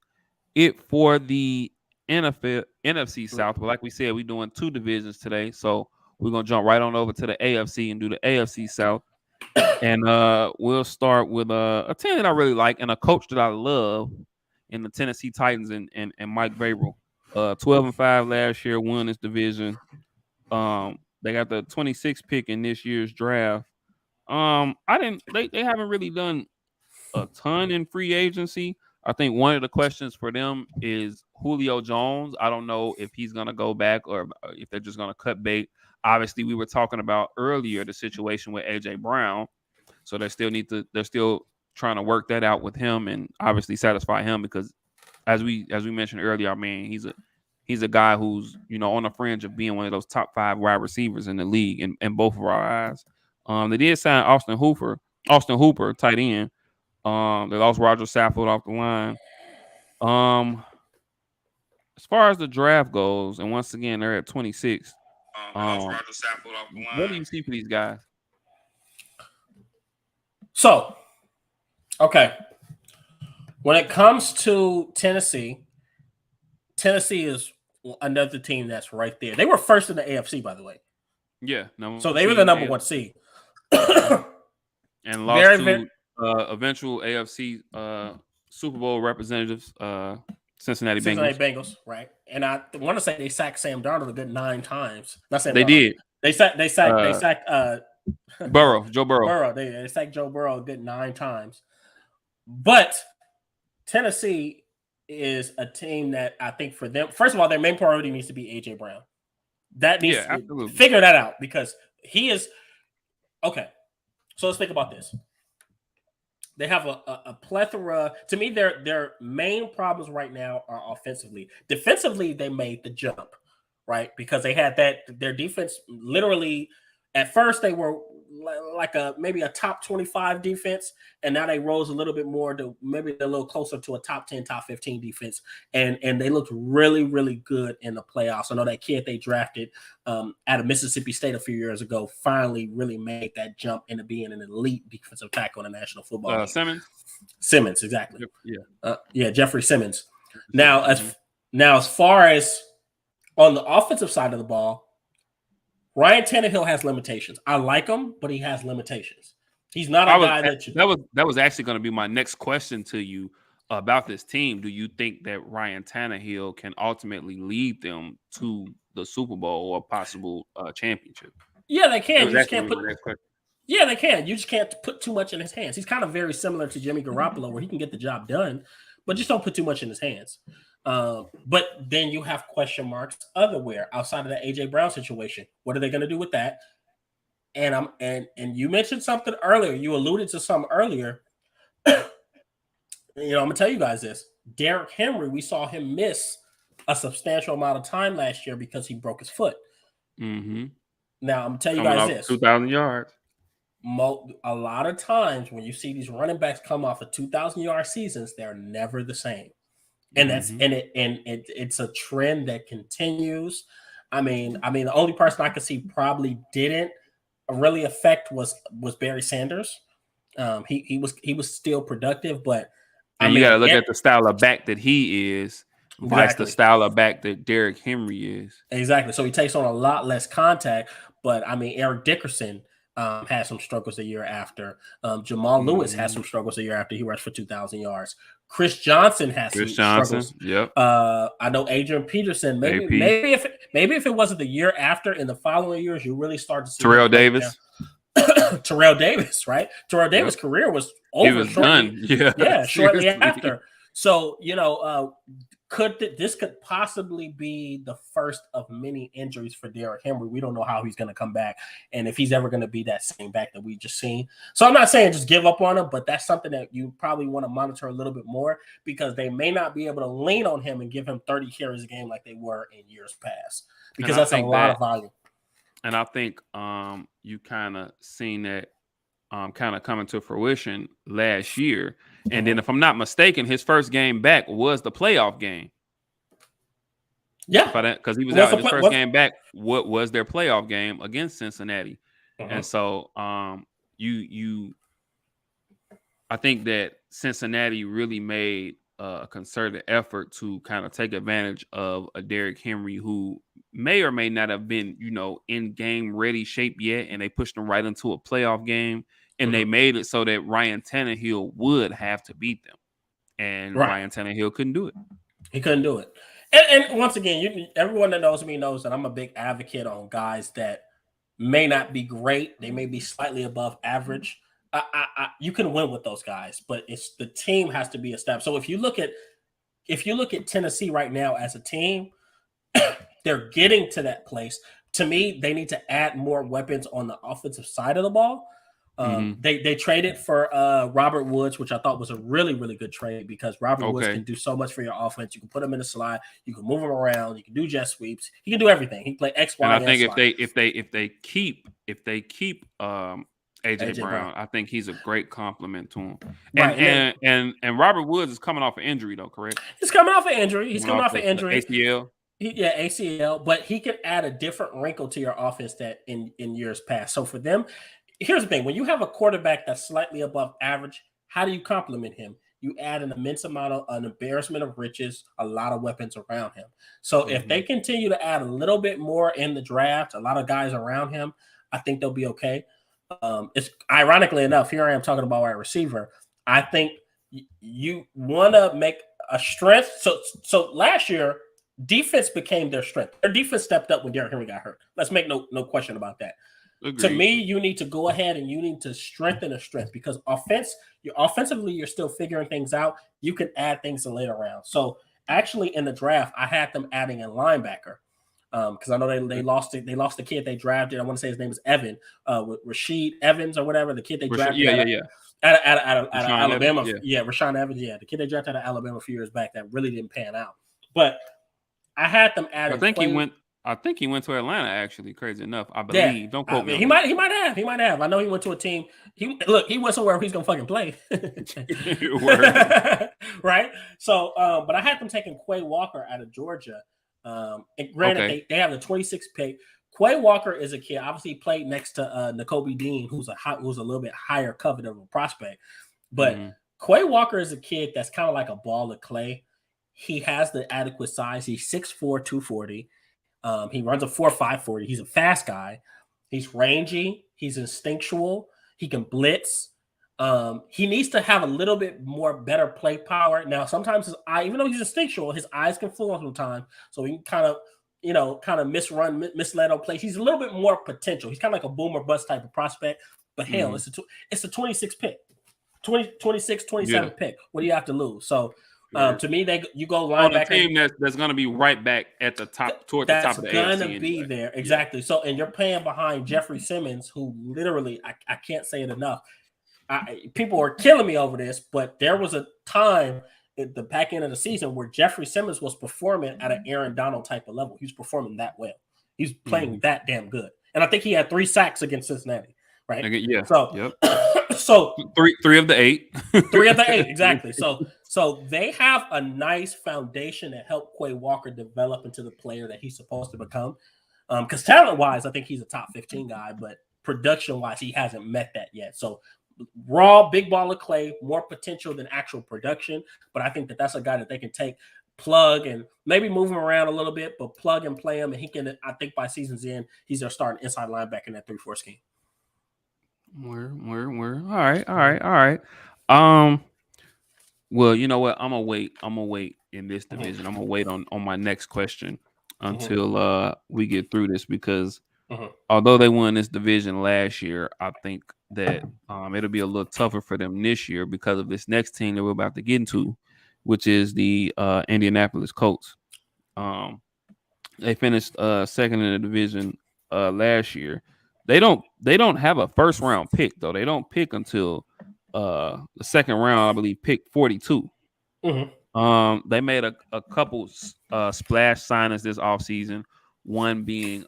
it for the NFC South. But like we said, we're doing 2 divisions today, so we're gonna jump right on over to the AFC and do the AFC South. And we'll start with a team that I really like and a coach that I love in the Tennessee Titans and Mike Vrabel. 12-5 last year, won this division. They got the 26th pick in this year's draft. They haven't really done a ton in free agency. I think one of the questions for them is Julio Jones. I don't know if he's going to go back or if they're just going to cut bait. Obviously, we were talking about earlier the situation with A.J. Brown. So they're still trying to work that out with him and obviously satisfy him because as we mentioned earlier, I mean, he's a guy who's, on the fringe of being one of those top 5 wide receivers in the league in both of our eyes. They did sign Austin Hooper, tight end. They lost Roger Saffold off the line. As far as the draft goes, and once again, they're at 26. What do you see for these guys? So, okay. When it comes to Tennessee is another team that's right there. They were first in the AFC, by the way. Yeah. So they were the number 1 seed. And lost to eventual AFC Super Bowl representatives, Cincinnati Bengals, right? And I want to say they sacked Sam Darnold a good 9 times. Not Sam Darnold. Did. They sacked Joe Burrow. Burrow. They sacked Joe Burrow a good 9 times. But Tennessee is a team that I think for them, first of all, their main priority needs to be AJ Brown. That needs to figure that out because he is okay. So let's think about this. They have a plethora. To me, their main problems right now are offensively. Defensively, they made the jump, right? Because they had their defense literally at first they were like maybe a top 25 defense, and now they rose a little bit more to maybe a little closer to a top 10, top 15 defense, and they looked really, really good in the playoffs. I know that kid they drafted out of Mississippi State a few years ago finally really made that jump into being an elite defensive tackle in the National Football League. Simmons, exactly. Yeah, Jeffrey Simmons. Now, as far as on the offensive side of the ball, Ryan Tannehill has limitations. I like him, but he has limitations. He's not a guy that was actually going to be my next question to you about this team. Do you think that Ryan Tannehill can ultimately lead them to the Super Bowl or possible championship? Yeah, they can. They can. You just can't put too much in his hands. He's kind of very similar to Jimmy Garoppolo, where he can get the job done, but just don't put too much in his hands. But then you have question marks otherwhere outside of the AJ Brown situation. What are they going to do with that? And you mentioned something earlier. You alluded to something earlier. I'm gonna tell you guys this. Derrick Henry, we saw him miss a substantial amount of time last year because he broke his foot. Mm-hmm. Now I'm gonna tell you guys this: 2,000 yards. A lot of times when you see these running backs come off of 2,000-yard seasons, they're never the same. And it's a trend that continues. I mean, the only person I could see probably didn't really affect was Barry Sanders. He was still productive, but you got to look at the style of back that he is versus the style of back that Derrick Henry is. Exactly. So he takes on a lot less contact. But I mean, Eric Dickerson had some struggles a year after. Jamal Lewis had some struggles a year after he rushed for 2,000 yards. Chris Johnson has some struggles. Yep. I know Adrian Peterson. Maybe if it wasn't the year after, in the following years, you really start to see Terrell Davis. Terrell Davis, right? Terrell Davis' career was over. He was done. Yeah, shortly after. So this could possibly be the first of many injuries for Derrick Henry. We don't know how he's going to come back and if he's ever going to be that same back that we just seen. So I'm not saying just give up on him, but that's something that you probably want to monitor a little bit more because they may not be able to lean on him and give him 30 carries a game like they were in years past because that's a lot of volume. And I think you kind of seen that kind of coming to fruition last year. And then if I'm not mistaken, his first game back was the playoff game. Yeah. Because he was out in his first game back. What was their playoff game against Cincinnati? And so I think that Cincinnati really made a concerted effort to kind of take advantage of a Derrick Henry who may or may not have been, in game ready shape yet. And they pushed him right into a playoff game. And they made it so that Ryan Tannehill would have to beat them. And Ryan Tannehill couldn't do it. He couldn't do it. And once again, everyone that knows me knows that I'm a big advocate on guys that may not be great. They may be slightly above average. You can win with those guys, but it's the team has to be established. So if you look at Tennessee right now as a team, they're getting to that place. To me, they need to add more weapons on the offensive side of the ball. They traded for Robert Woods, which I thought was a really, really good trade because Robert Woods can do so much for your offense. You can put him in the slide, you can move him around, you can do jet sweeps, he can do everything. He can play X, Y, and I think if they keep AJ Brown, I think he's a great compliment to him. And Robert Woods is coming off an injury though, correct? He's coming off an injury. ACL. ACL, but he can add a different wrinkle to your offense that in years past. So for them, here's the thing. When you have a quarterback that's slightly above average, how do you compliment him? You add an immense amount of an embarrassment of riches, a lot of weapons around him. So if they continue to add a little bit more in the draft, a lot of guys around him, I think they'll be okay. It's ironically enough, here I am talking about wide receiver. I think you want to make a strength. So last year, defense became their strength. Their defense stepped up when Derrick Henry got hurt. Let's make no question about that. To me, you need to go ahead and you need to strengthen a strength because offensively, you're still figuring things out. You can add things in later rounds. So actually, in the draft, I had them adding a linebacker because I know they lost it. They lost the kid they drafted. I want to say his name is Evan, Rashid Evans or whatever. The kid they drafted. Out of Alabama. Evans, Rashaan Evans. Yeah, the kid they drafted out of Alabama a few years back that really didn't pan out. But I had them add. I think he went to Atlanta. Actually, crazy enough, I believe. Yeah. Don't quote me. He might have. I know he went to a team. He went somewhere where he's gonna fucking play. Right. So, but I had them taking Quay Walker out of Georgia. And granted, they have the 26th pick. Quay Walker is a kid. Obviously, he played next to Nakobe Dean, who's a little bit higher coveted of a prospect. But Quay Walker is a kid that's kind of like a ball of clay. He has the adequate size. He's 6'4", 240. He runs a 4.5 40. He's a fast guy. He's rangy. He's instinctual. He can blitz. He needs to have a little bit more better play power. Now, sometimes his eye, even though he's instinctual, his eyes can fool him sometimes. So he can kind of misled on plays. He's a little bit more potential. He's kind of like a boomer bust type of prospect. But hell, it's a 26 pick, 26, 27 pick. What do you have to lose? So. To me, you go linebacker. A team that's going to be right back at the top, toward the top of the AFC. That's going to be there. Exactly. So, and you're playing behind Jeffrey Simmons, who literally, I can't say it enough. People are killing me over this, but there was a time at the back end of the season where Jeffrey Simmons was performing at an Aaron Donald type of level. He was performing that well. He's playing that damn good. And I think he had 3 sacks against Cincinnati, right? Yeah. So, so three of the 8. 3 of the 8, exactly. So they have a nice foundation that helped Quay Walker develop into the player that he's supposed to become. Because talent-wise, I think he's a top 15 guy, but production-wise, he hasn't met that yet. So raw, big ball of clay, more potential than actual production. But I think that's a guy that they can take, plug, and maybe move him around a little bit, but plug and play him. And he can, I think by season's end, he's going to start an inside linebacker in that 3-4 scheme. We're all right. Well, you know what? I'm gonna wait in this division. I'm gonna wait on my next question until we get through this because although they won this division last year, I think that it'll be a little tougher for them this year because of this next team that we're about to get into, which is the Indianapolis Colts. They finished second in the division last year. They don't have a first round pick though. They don't pick until the second round, I believe, pick 42. They made a couple splash signings this offseason. One being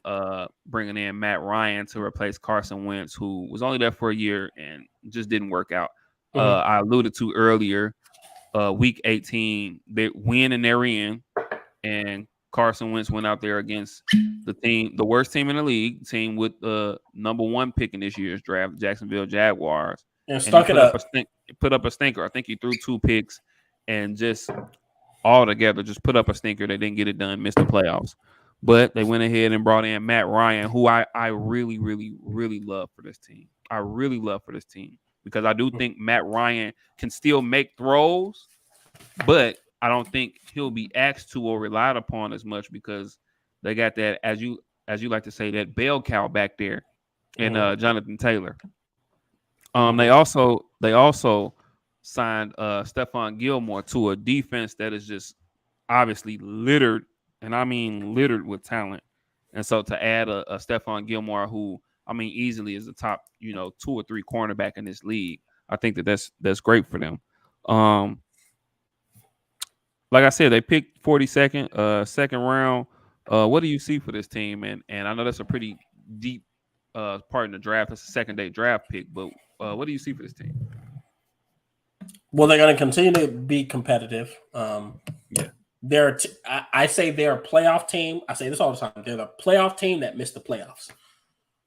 bringing in Matt Ryan to replace Carson Wentz, who was only there for a year and just didn't work out. I alluded to earlier, week 18, they win and they're in, and Carson Wentz went out there against the worst team in the league, team with the number 1 pick in this year's draft, Jacksonville Jaguars. And stuck it up. Put up a stinker. I think he threw 2 picks and just all together just put up a stinker. They didn't get it done, missed the playoffs. But they went ahead and brought in Matt Ryan, who I really, really, really love for this team. I really love for this team because I do think Matt Ryan can still make throws, but I don't think he'll be asked to or relied upon as much because they got that, as you like to say, that bell cow back there in Jonathan Taylor. They also signed Stephon Gilmore to a defense that is just obviously littered, and I mean littered with talent. And so to add a Stephon Gilmore, who I mean easily is the top 2 or 3 cornerback in this league, I think that's great for them. Like I said, they picked 42nd, second round. What do you see for this team? And I know that's a pretty deep part in the draft. It's a second-day draft pick, but what do you see for this team? Well, they're going to continue to be competitive. I say they're a playoff team. I say this all the time. They're the playoff team that missed the playoffs.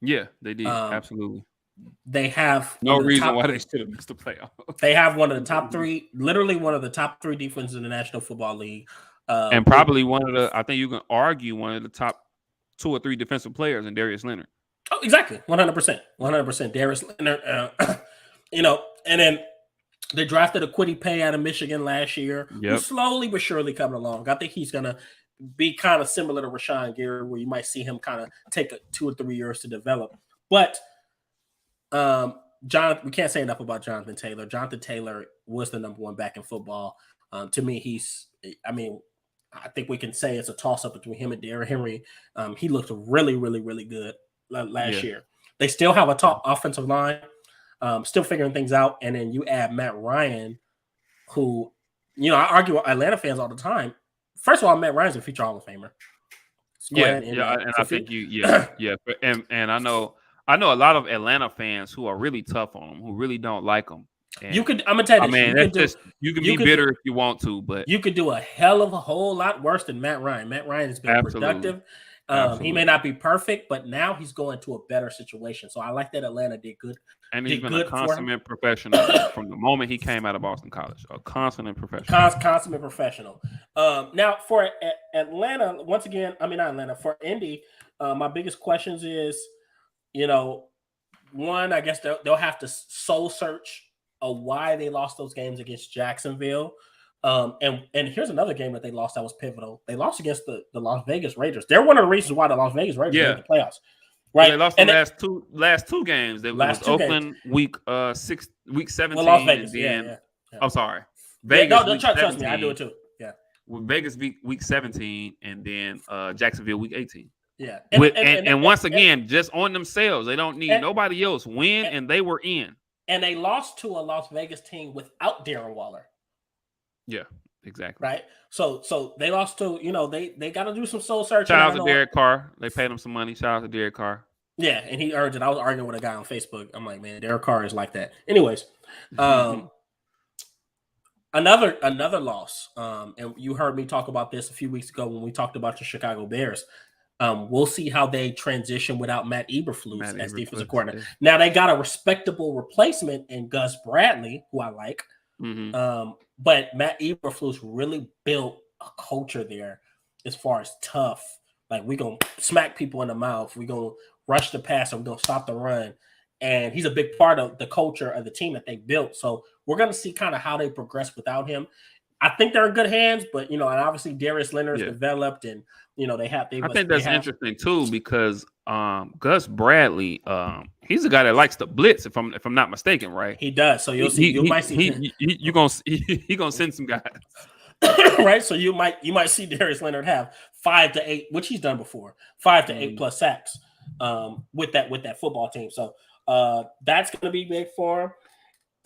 Yeah, they did. Absolutely. They have no reason why they should have missed the playoffs. They have one of the top 3, literally one of the top 3 defenses in the National Football League. And probably one of the, I think you can argue, one of the top 2 or 3 defensive players in Darius Leonard. Oh, exactly. 100%. Darius Leonard, and then they drafted a Kwity Paye out of Michigan last year, who's slowly but surely coming along. I think he's going to be kind of similar to Rashawn Gary, where you might see him kind of take 2 or 3 years to develop. But we can't say enough about Jonathan Taylor. Jonathan Taylor was the number one back in football. To me, I think we can say it's a toss-up between him and Derrick Henry. He looked really, really, really good last year. They still have a top offensive line, still figuring things out. And then you add Matt Ryan, who, I argue with Atlanta fans all the time. First of all, Matt Ryan's a future Hall of Famer. And I think and I know a lot of Atlanta fans who are really tough on him, who really don't like him. And I'm gonna tell you this. You can be bitter if you want to, but you could do a hell of a whole lot worse than Matt Ryan. Matt Ryan has been productive. He may not be perfect, but now he's going to a better situation. So I like that Atlanta did good. And he's been a consummate professional from the moment he came out of Boston College. A consummate professional. Consummate professional. Now for Atlanta, once again, not Atlanta, for Indy, my biggest questions is, one, I guess they'll have to soul search why they lost those games against Jacksonville. And here's another game that they lost that was pivotal. They lost against the Las Vegas Raiders. They're one of the reasons why the Las Vegas Raiders made the playoffs. Right. They lost the last two games. They was Oakland week 17. Well, Las Vegas, yeah. I'm sorry. Vegas. No, trust me, I do it too. Yeah. Vegas week 17 and then Jacksonville week 18. Yeah. And once again, just on themselves. They don't need nobody else. Win and they were in. And they lost to a Las Vegas team without Darren Waller. Yeah, exactly. Right. So they lost to, they got to do some soul searching. Shout out to Derek Carr. They paid him some money. Shout out to Derek Carr. Yeah, and he earned it. I was arguing with a guy on Facebook. I'm like, man, Derek Carr is like that. Anyways, another loss. And you heard me talk about this a few weeks ago when we talked about the Chicago Bears. We'll see how they transition without Matt Eberflus as defensive coordinator. Yeah. Now they got a respectable replacement in Gus Bradley, who I like. But Matt Eberflus really built a culture there as far as tough. Like, we're going to smack people in the mouth. We're going to rush the pass. And we're going to stop the run. And he's a big part of the culture of the team that they built. So we're going to see kind of how they progress without him. I think they're in good hands, but, and obviously Darius Leonard's developed and, I think that's interesting too, because Gus Bradley, he's a guy that likes to blitz, if I'm not mistaken, right? He does. So you'll see. He gonna send some guys, right? So you might see Darius Leonard have 5 to 8, which he's done before, 5 to 8 plus sacks with that football team. So that's going to be big for him.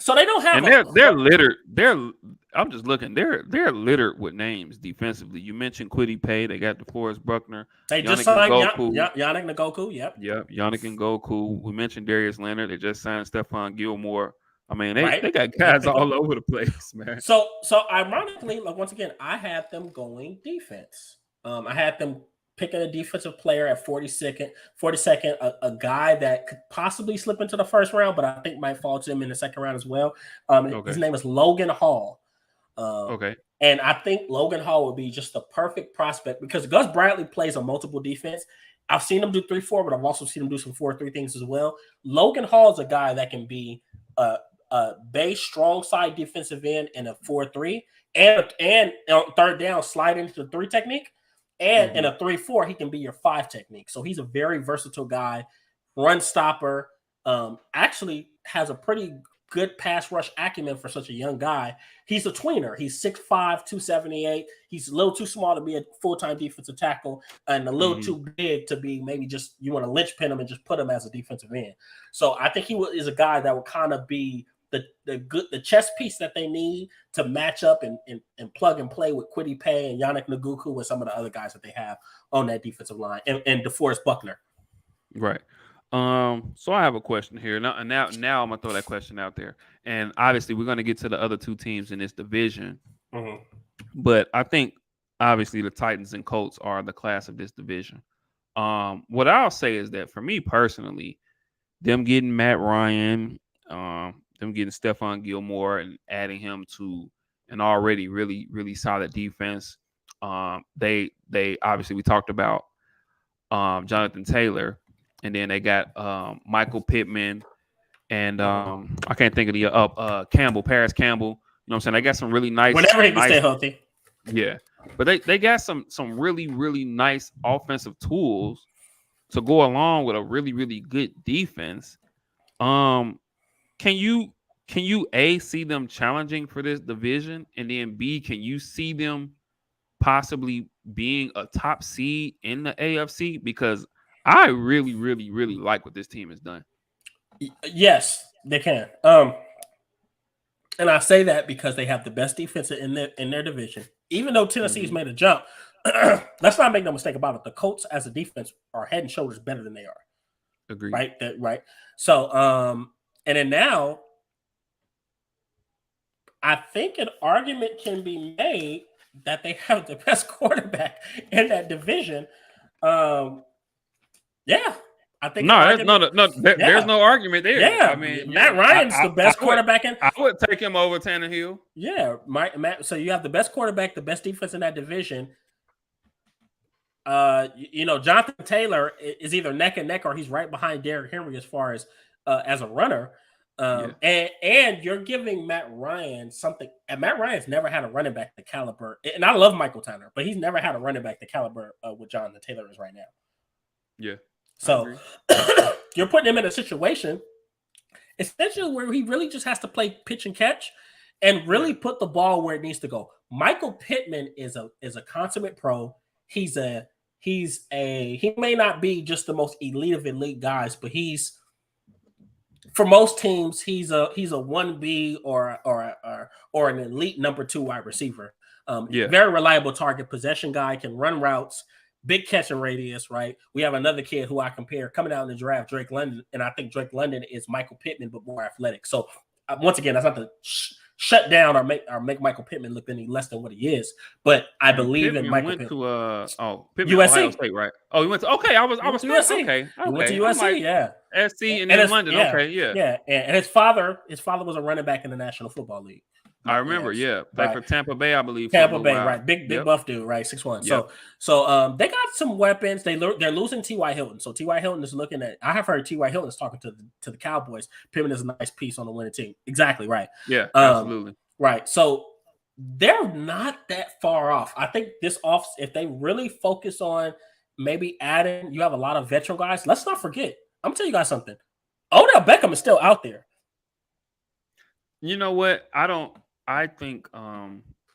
So they don't have, and they're littered. I'm just looking. They're littered with names defensively. You mentioned Kwity Paye. They got DeForest Buckner. They just signed Yannick Ngakoue. Yep, Yannick Ngakoue. We mentioned Darius Leonard. They just signed Stephon Gilmore. I mean, they got guys all over the place, man. So ironically, like, once again, I had them going defense. I had them picking a defensive player at 42nd, a guy that could possibly slip into the first round, but I think might fall to him in the second round as well. His name is Logan Hall. And I think Logan Hall would be just the perfect prospect because Gus Bradley plays a multiple defense. I've seen him do 3-4, but I've also seen him do some 4-3 things as well. Logan Hall is a guy that can be a base strong side defensive end in a 4-3 and on third down slide into the 3 technique. And in a 3-4, he can be your 5 technique. So he's a very versatile guy, run stopper, actually has a pretty good pass rush acumen for such a young guy. He's a tweener. He's 6'5", 278. He's a little too small to be a full-time defensive tackle and a little too big to be maybe just you want to linchpin him and just put him as a defensive end. So I think he is a guy that will kind of be the chess piece that they need to match up and plug and play with Kwity Paye and Yannick Ngakoue and some of the other guys that they have on that defensive line and DeForest Buckner. Right. So I have a question here. Now I'm gonna throw that question out there. And obviously we're gonna get to the other 2 teams in this division. But I think obviously the Titans and Colts are the class of this division. What I'll say is that for me personally, them getting Matt Ryan, them getting Stephon Gilmore and adding him to an already really, really solid defense. They obviously we talked about Jonathan Taylor, and then they got Michael Pittman and I can't think of the Campbell, Paris Campbell. You know what I'm saying? They got some really nice whenever he can stay healthy. Yeah. But they got some really, really nice offensive tools to go along with a really, really good defense. Can you A, see them challenging for this division, and then B, can you see them possibly being a top seed in the AFC? Because I really, really, really like what this team has done. Yes, they can. And I say that because they have the best defense in their division. Even though Tennessee's made a jump, let's not make no mistake about it. The Colts as a defense are head and shoulders better than they are. Agreed. Right? Right. So, and then now, I think an argument can be made that they have the best quarterback in that division. Yeah. I think there's no argument there. Yeah, I mean, Matt Ryan's the best quarterback I would take him over Tannehill. Yeah, Matt. So you have the best quarterback, the best defense in that division. Jonathan Taylor is either neck and neck or he's right behind Derrick Henry as far as a runner. And you're giving Matt Ryan something. And Matt Ryan's never had a running back the caliber. And I love Michael Tanner, but he's never had a running back the caliber what Jonathan Taylor is right now. Yeah. So you're putting him in a situation essentially where he really just has to play pitch and catch and really put the ball where it needs to go. Michael Pittman is a consummate pro. He may not be just the most elite of elite guys, but for most teams, he's a 1B or an elite number 2 wide receiver. Very reliable target possession guy, can run routes, big catching radius, right? We have another kid who I compare coming out in the draft, Drake London, and I think Drake London is Michael Pittman, but more athletic. So once again, that's not to shut down or make Michael Pittman look any less than what he is, but I believe Pittman in Michael Pittman. Pittman. USC. Ohio State, right? Oh, he went to I was USC. Okay. He went to USC, like, SC and then London. Yeah, okay, yeah. Yeah, and his father was a running back in the National Football League. I remember, Played for Tampa Bay, I believe. Tampa Bay, right? Big buff dude, right? 6'1". Yep. So they got some weapons. They're losing T.Y. Hilton. So T.Y. Hilton is looking at. I have heard T.Y. Hilton is talking to the Cowboys. Pittman is a nice piece on the winning team. Exactly right. Yeah, absolutely. Right. So they're not that far off. I think this off, if they really focus on maybe adding, you have a lot of veteran guys. Let's not forget. I'm gonna tell you guys something. Odell Beckham is still out there. You know what? I think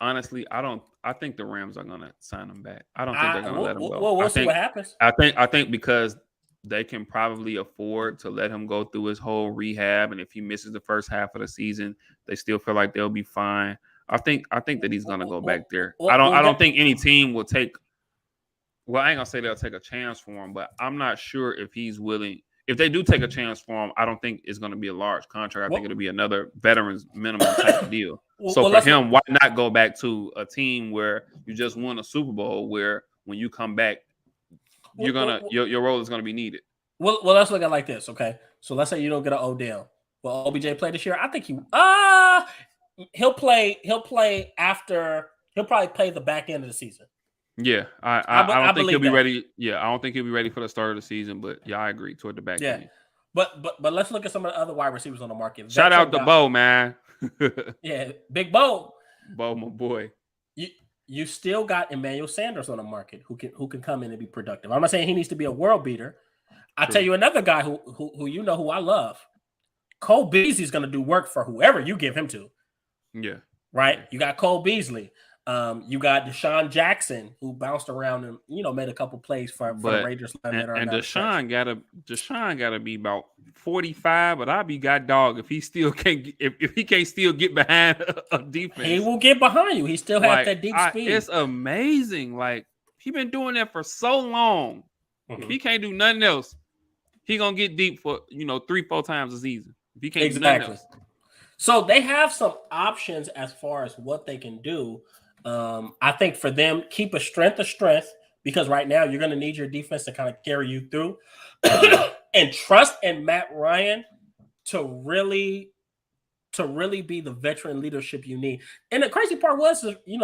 honestly, I think the Rams are gonna sign him back. I don't think they're gonna let him go. We'll see what happens. I think because they can probably afford to let him go through his whole rehab, and if he misses the first half of the season, they still feel like they'll be fine. I think that he's gonna go back there. I don't think any team will take. Well, I ain't gonna say they'll take a chance for him, but I'm not sure if he's willing. If they do take a chance for him, I don't think it's going to be a large contract. I think it'll be another veterans minimum type of deal. So for him, why not go back to a team where you just won a Super Bowl, where when you come back, your role is gonna be needed. Well, let's look at it like this, okay? So let's say you don't get an Odell. Will OBJ play this year? I think he'll play after. He'll probably play the back end of the season. Yeah, I don't think he'll be ready. Yeah, I don't think he'll be ready for the start of the season. But yeah, I agree toward the back end. But let's look at some of the other wide receivers on the market. Shout out to Bo, man. Yeah, Big Bo. Bo, my boy. You still got Emmanuel Sanders on the market who can come in and be productive. I'm not saying he needs to be a world beater. I'll tell you another guy who who I love. Cole Beasley's going to do work for whoever you give him to. Yeah. Right? You got Cole Beasley. You got Deshaun Jackson, who bounced around and made a couple plays for the Raiders. And Deshaun gotta be about 45, but I'll be god dog if he still can't if he can't still get behind a defense. He will get behind you. He still has that deep speed. It's amazing. Like he been doing that for so long. Mm-hmm. If he can't do nothing else, he gonna get deep for 3-4 times a season. If he can't do nothing else. So they have some options as far as what they can do. I think for them, keep a strength, because right now you're going to need your defense to kind of carry you through and trust in Matt Ryan to really be the veteran leadership you need. And the crazy part was, we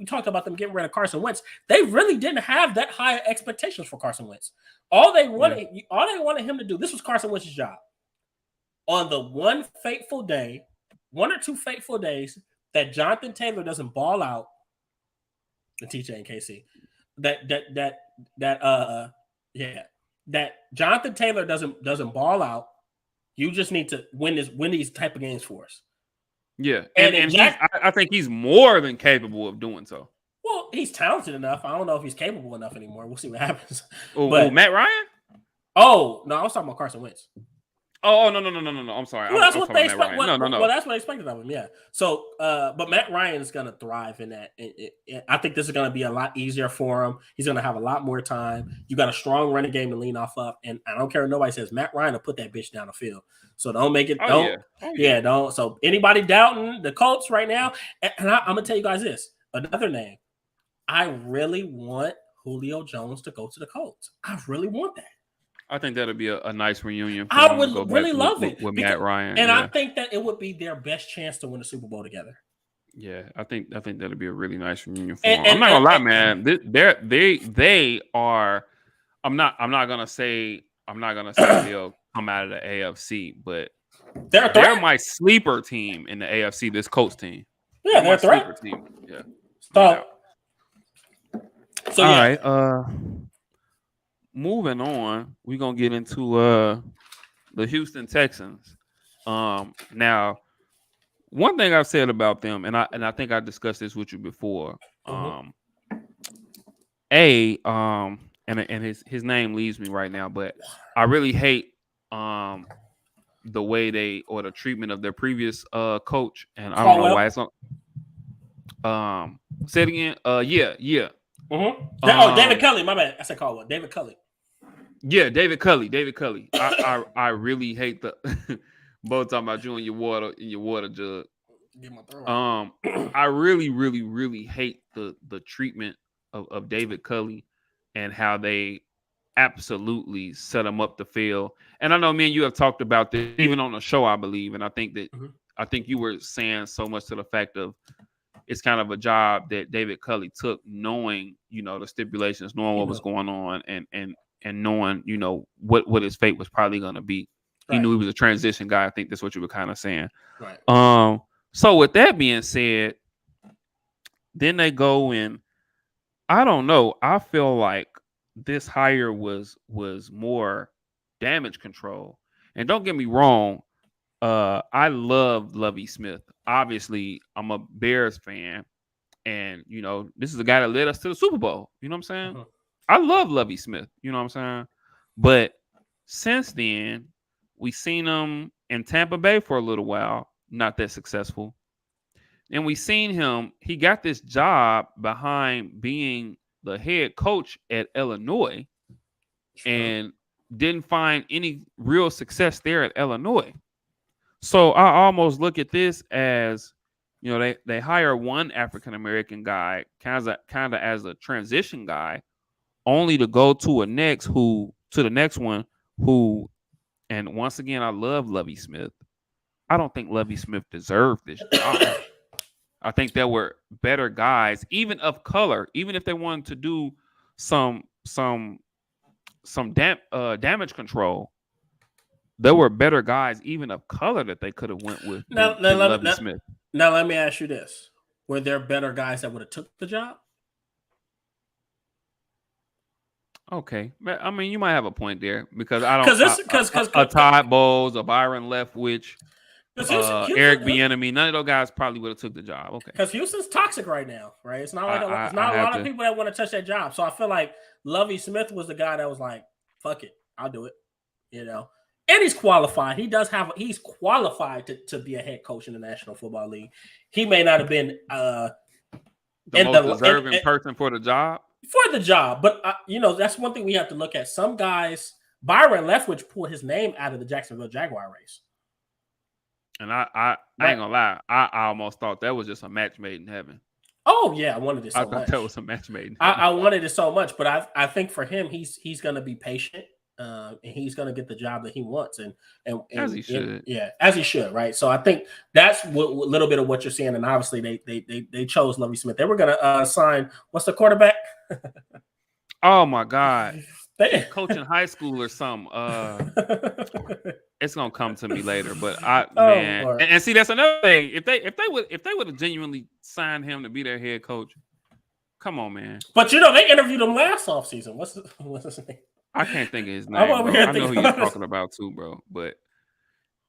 talked about them getting rid of Carson Wentz. They really didn't have that high expectations for Carson Wentz. All they wanted him to do, this was Carson Wentz's job. On the one or two fateful days that Jonathan Taylor doesn't ball out, the TJ and KC, that Jonathan Taylor doesn't ball out. You just need to win these type of games for us. Yeah, and I think he's more than capable of doing so. Well, he's talented enough. I don't know if he's capable enough anymore. We'll see what happens. Oh, Matt Ryan? Oh, no, I was talking about Carson Wentz. Oh, no. I'm sorry. Well, that's what they expect. No. Well, that's what I expected of him. Yeah. So, but Matt Ryan is going to thrive in that. I think this is going to be a lot easier for him. He's going to have a lot more time. You got a strong running game to lean off of, and I don't care if nobody says Matt Ryan will put that bitch down the field. So don't make it. Don't. So anybody doubting the Colts right now, and I'm gonna tell you guys this. Another name. I really want Julio Jones to go to the Colts. I really want that. I think that'll be a nice reunion. I would really love it with Matt Ryan, and I think that it would be their best chance to win the Super Bowl together. Yeah, I think that'll be a really nice reunion for them. I'm not gonna lie, man. They are. I'm not gonna say they'll come out of the AFC, but they're my sleeper team in the AFC. This Colts team. Yeah, they're a threat. Team. Yeah. So all right. Moving on, we're gonna get into the Houston Texans. Now, one thing I've said about them, and I think I discussed this with you before. And his name leaves me right now, but I really hate the way the treatment of their previous coach, and I don't know why it's on. Say it again. Yeah. David Culley. My bad. I said Caldwell. David Culley. Yeah, David Culley. I really hate the both talking about you and your water jug. I really, really, really hate the treatment of David Culley and how they absolutely set him up to fail. And I know me and you have talked about this even on the show, I believe. And I think that I think you were saying so much to the fact of it's kind of a job that David Culley took, knowing, the stipulations, knowing what was going on, and knowing, what his fate was probably going to be. He knew he was a transition guy. I think that's what you were kind of saying. Right. So with that being said, then they go and I don't know. I feel like this hire was more damage control. And don't get me wrong, I love Lovie Smith. Obviously, I'm a Bears fan, and this is the guy that led us to the Super Bowl. You know what I'm saying? I love Lovie Smith. You know what I'm saying? But since then, we've seen him in Tampa Bay for a little while, not that successful. And we seen him. He got this job behind being the head coach at Illinois, and didn't find any real success there at Illinois. So I almost look at this as, they hire one African-American guy kind of as a transition guy, only to go to the next one who, and once again, I love Lovie Smith. I don't think Lovie Smith deserved this job. I think there were better guys, even of color, even if they wanted to do some damage control. There were better guys, even of color, that they could have went with than Lovie Smith. Now, let me ask you this: were there better guys that would have took the job? Okay, I mean, you might have a point there because I don't. A Todd Bowles, a Byron Leftwich, Eric Bieniemy, none of those guys probably would have took the job. Okay, because Houston's toxic right now, right? It's not like a lot of people that want to touch that job. So I feel like Lovie Smith was the guy that was like, "Fuck it, I'll do it," And he's qualified. He's qualified to be a head coach in the National Football League. He may not have been the most deserving person for the job. But that's one thing we have to look at. Some guys, Byron Leftwich pulled his name out of the Jacksonville Jaguar race. And I ain't gonna lie, I almost thought that was just a match made in heaven. Oh yeah, I wanted it so much. I thought that was a match made in heaven. I wanted it so much, but I think for him, he's gonna be patient. And he's going to get the job that he wants, and as he should, as he should, right? So I think that's a little bit of what you're seeing, and obviously they chose Lovie Smith. They were going to sign what's the quarterback? Oh my God, coaching high school or something. It's gonna come to me later, but and see that's another thing. If they would have genuinely signed him to be their head coach, come on, man. But they interviewed him last offseason. What's his name? I can't think of his name, bro. I know who you're talking about too, bro. But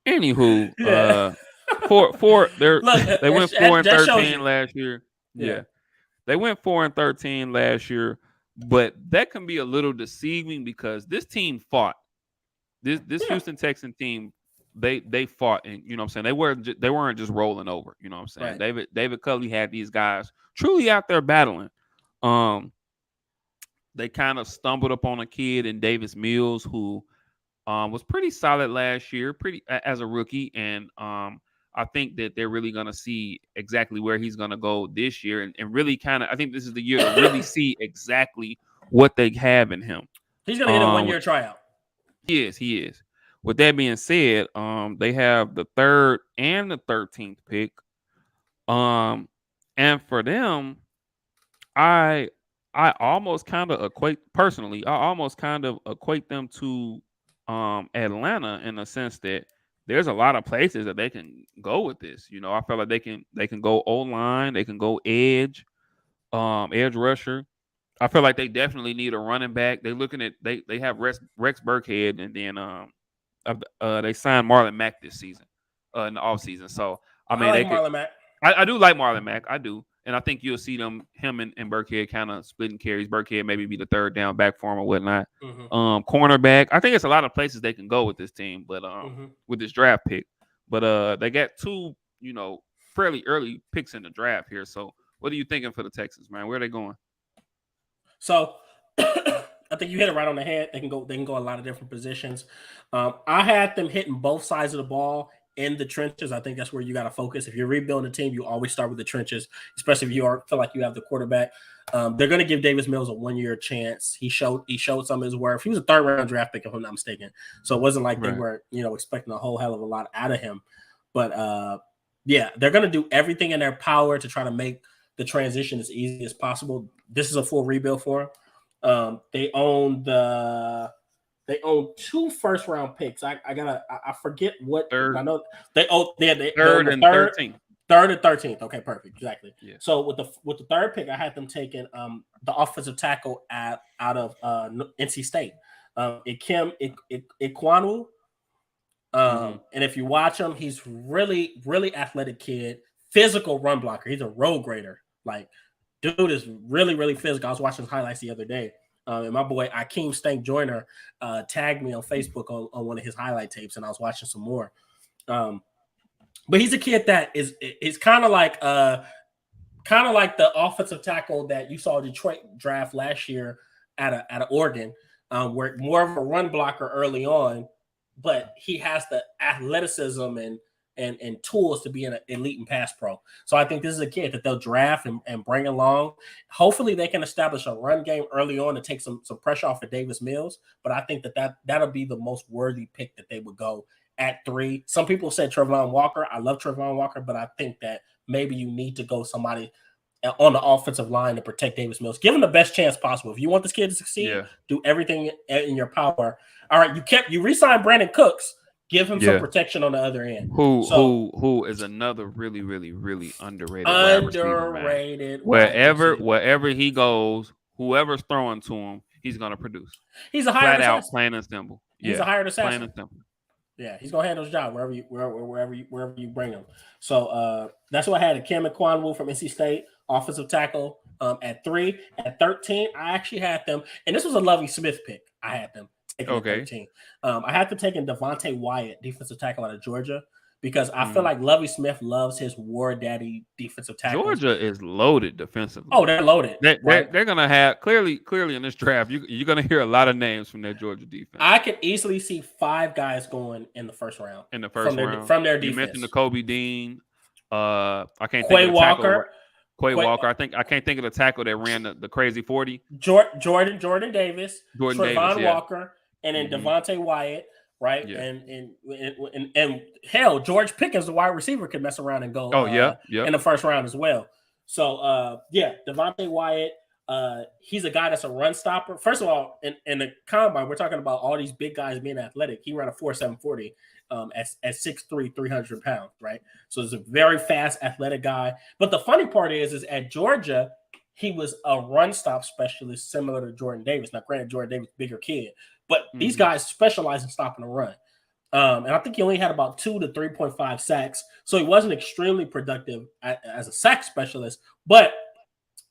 anywho, they went 4-13 last year. Yeah. They went 4-13 last year, but that can be a little deceiving because this team fought. This Houston Texans team, they fought, and you know what I'm saying, they weren't just rolling over. You know what I'm saying? Right. David Culley had these guys truly out there battling. They kind of stumbled upon a kid in Davis Mills who was pretty solid last year, as a rookie, and I think that they're really going to see exactly where he's going to go this year, and really kind of, I think this is the year to really see exactly what they have in him. He's going to get a 1-year tryout. He is. With that being said, they have the 3rd and the 13th pick. And for them, I almost kind of equate them to Atlanta in the sense that there's a lot of places that they can go with this. You know, I feel like they can go O-line, they can go edge rusher. I feel like they definitely need a running back. They're looking at they have Rex Burkhead, and then they signed Marlon Mack this season in the offseason. So I like Marlon Mack. I do like Marlon Mack. I do. And I think you'll see him and Burkhead kind of splitting carries. Burkhead maybe be the 3rd down back for him or whatnot. Cornerback. I think it's a lot of places they can go with this team, but with this draft pick. But they got 2, fairly early picks in the draft here. So what are you thinking for the Texans, man? Where are they going? So I think you hit it right on the head. They can go a lot of different positions. I had them hitting both sides of the ball in the trenches. I think that's where you got to focus. If you're rebuilding a team, you always start with the trenches, especially if you feel like you have the quarterback. They're going to give Davis Mills a 1-year chance. He showed some of his worth. He was a 3rd-round draft pick, if I'm not mistaken. So it wasn't like they were, expecting a whole hell of a lot out of him. But they're going to do everything in their power to try to make the transition as easy as possible. This is a full rebuild for them. They own 2 first-round picks. I forget what. Third. I know they own. They 3rd and 13th. 3rd and 13th. Okay, perfect, exactly. Yeah. So with the 3rd pick, I had them taking the offensive tackle out of NC State, Ikem Ekwonu. And if you watch him, he's really, really athletic kid, physical run blocker. He's a road grader. Like, dude is really, really physical. I was watching his highlights the other day. And my boy Akeem Stank Joyner tagged me on Facebook on one of his highlight tapes, and I was watching some more. But he's a kid that is kind of like the offensive tackle that you saw Detroit draft last year at Oregon, where more of a run blocker early on, but he has the athleticism and tools to be an elite and pass pro. So I think this is a kid that they'll draft and bring along. Hopefully they can establish a run game early on to take some pressure off of Davis Mills. But I think that'll be the most worthy pick that they would go at 3. Some people said Trevon Walker. I love Trevon Walker, but I think that maybe you need to go somebody on the offensive line to protect Davis Mills. Give him the best chance possible. If you want this kid to succeed, do everything in your power. All right, you re-signed Brandon Cooks. Give him some protection on the other end. Who is another really, really, really underrated. Wherever he goes, whoever's throwing to him, he's gonna produce. He's a hired assassin. Flat out, plain and simple. He's a hired assassin. Plain and simple. Yeah, he's gonna handle his job wherever you bring him. So that's what I had. Ikem Ekwonu from NC State, offensive tackle at 3. At 13, I actually had them, and this was a Lovie Smith pick. I had them. Okay. I had to take in Devontae Wyatt, defensive tackle out of Georgia, because I feel like Lovie Smith loves his war daddy defensive tackle. Georgia is loaded defensively. Oh, they're loaded. They're gonna have clearly in this draft. You're gonna hear a lot of names from their Georgia defense. I could easily see 5 guys going in the first round. From their defense. You mentioned the Kobe Dean. I can't Quay think of Walker. Quay Walker. I can't think of the tackle that ran the crazy 40. Jordan Davis. Trevon Walker. And then Devontae Wyatt, right? Yeah. And hell, George Pickens, the wide receiver, could mess around and go in the first round as well. So Devontae Wyatt, he's a guy that's a run stopper. First of all, in the combine, we're talking about all these big guys being athletic. He ran a 4.740 at 6'3", 300 pounds, right? So he's a very fast, athletic guy. But the funny part is at Georgia, he was a run stop specialist similar to Jordan Davis. Now, granted, Jordan Davis, bigger kid. But these guys specialize in stopping the run. And I think he only had about 2 to 3.5 sacks. So he wasn't extremely productive as a sack specialist, but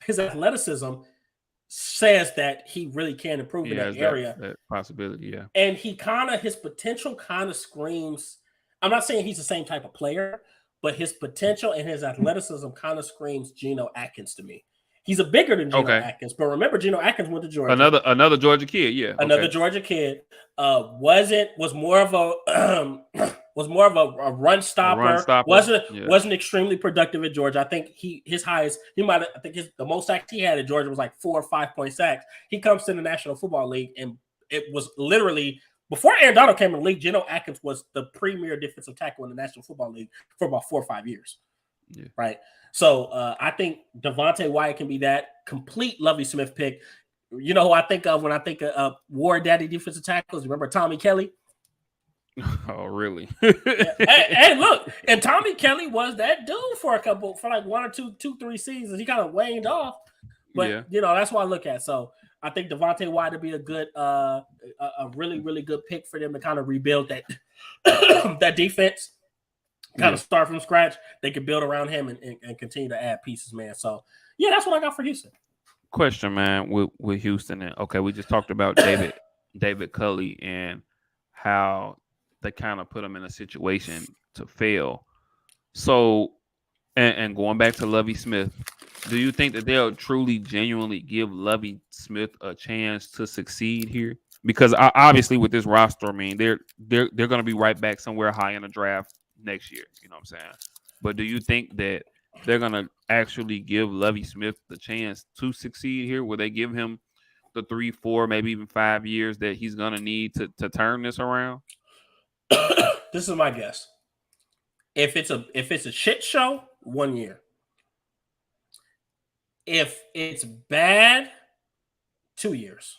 his athleticism says that he really can improve in that area. That possibility, yeah. And his potential kind of screams. I'm not saying he's the same type of player, but his potential and his athleticism kind of screams Geno Atkins to me. He's a bigger than Geno Atkins, but remember, Geno Atkins went to Georgia. Another Georgia kid, yeah. Another Georgia kid. Was more of a run stopper. Wasn't extremely productive at Georgia. I think the most sacks he had at Georgia was like 4 or 5 point sacks. He comes to the National Football League, and it was literally before Aaron Donald came in the league. Geno Atkins was the premier defensive tackle in the National Football League for about 4 or 5 years. Yeah. Right. So I think Devontae Wyatt can be that complete Lovie Smith pick. You know who I think of when I think of War Daddy defensive tackles? Remember Tommy Kelly? Oh, really? hey, look, and Tommy Kelly was that dude for like 1 or 2, 3 seasons. He kind of waned off, but that's what I look at. So I think Devontae Wyatt would be a good, a really, really good pick for them to kind of rebuild that that defense. Kind of start from scratch. They can build around him and continue to add pieces, man. So, yeah, that's what I got for Houston. Question, man, with Houston. And we just talked about David Culley and how they kind of put him in a situation to fail. So, and going back to Lovie Smith, do you think that they'll truly, genuinely give Lovie Smith a chance to succeed here? Because obviously with this roster, I mean, they're going to be right back somewhere high in the draft next year, you know what I'm saying? But do you think that they're gonna actually give Lovie Smith the chance to succeed here? Will they give him the 3, 4, maybe even 5 years that he's gonna need to turn this around? This is my guess. If it's a shit show, 1 year. If it's bad, 2 years.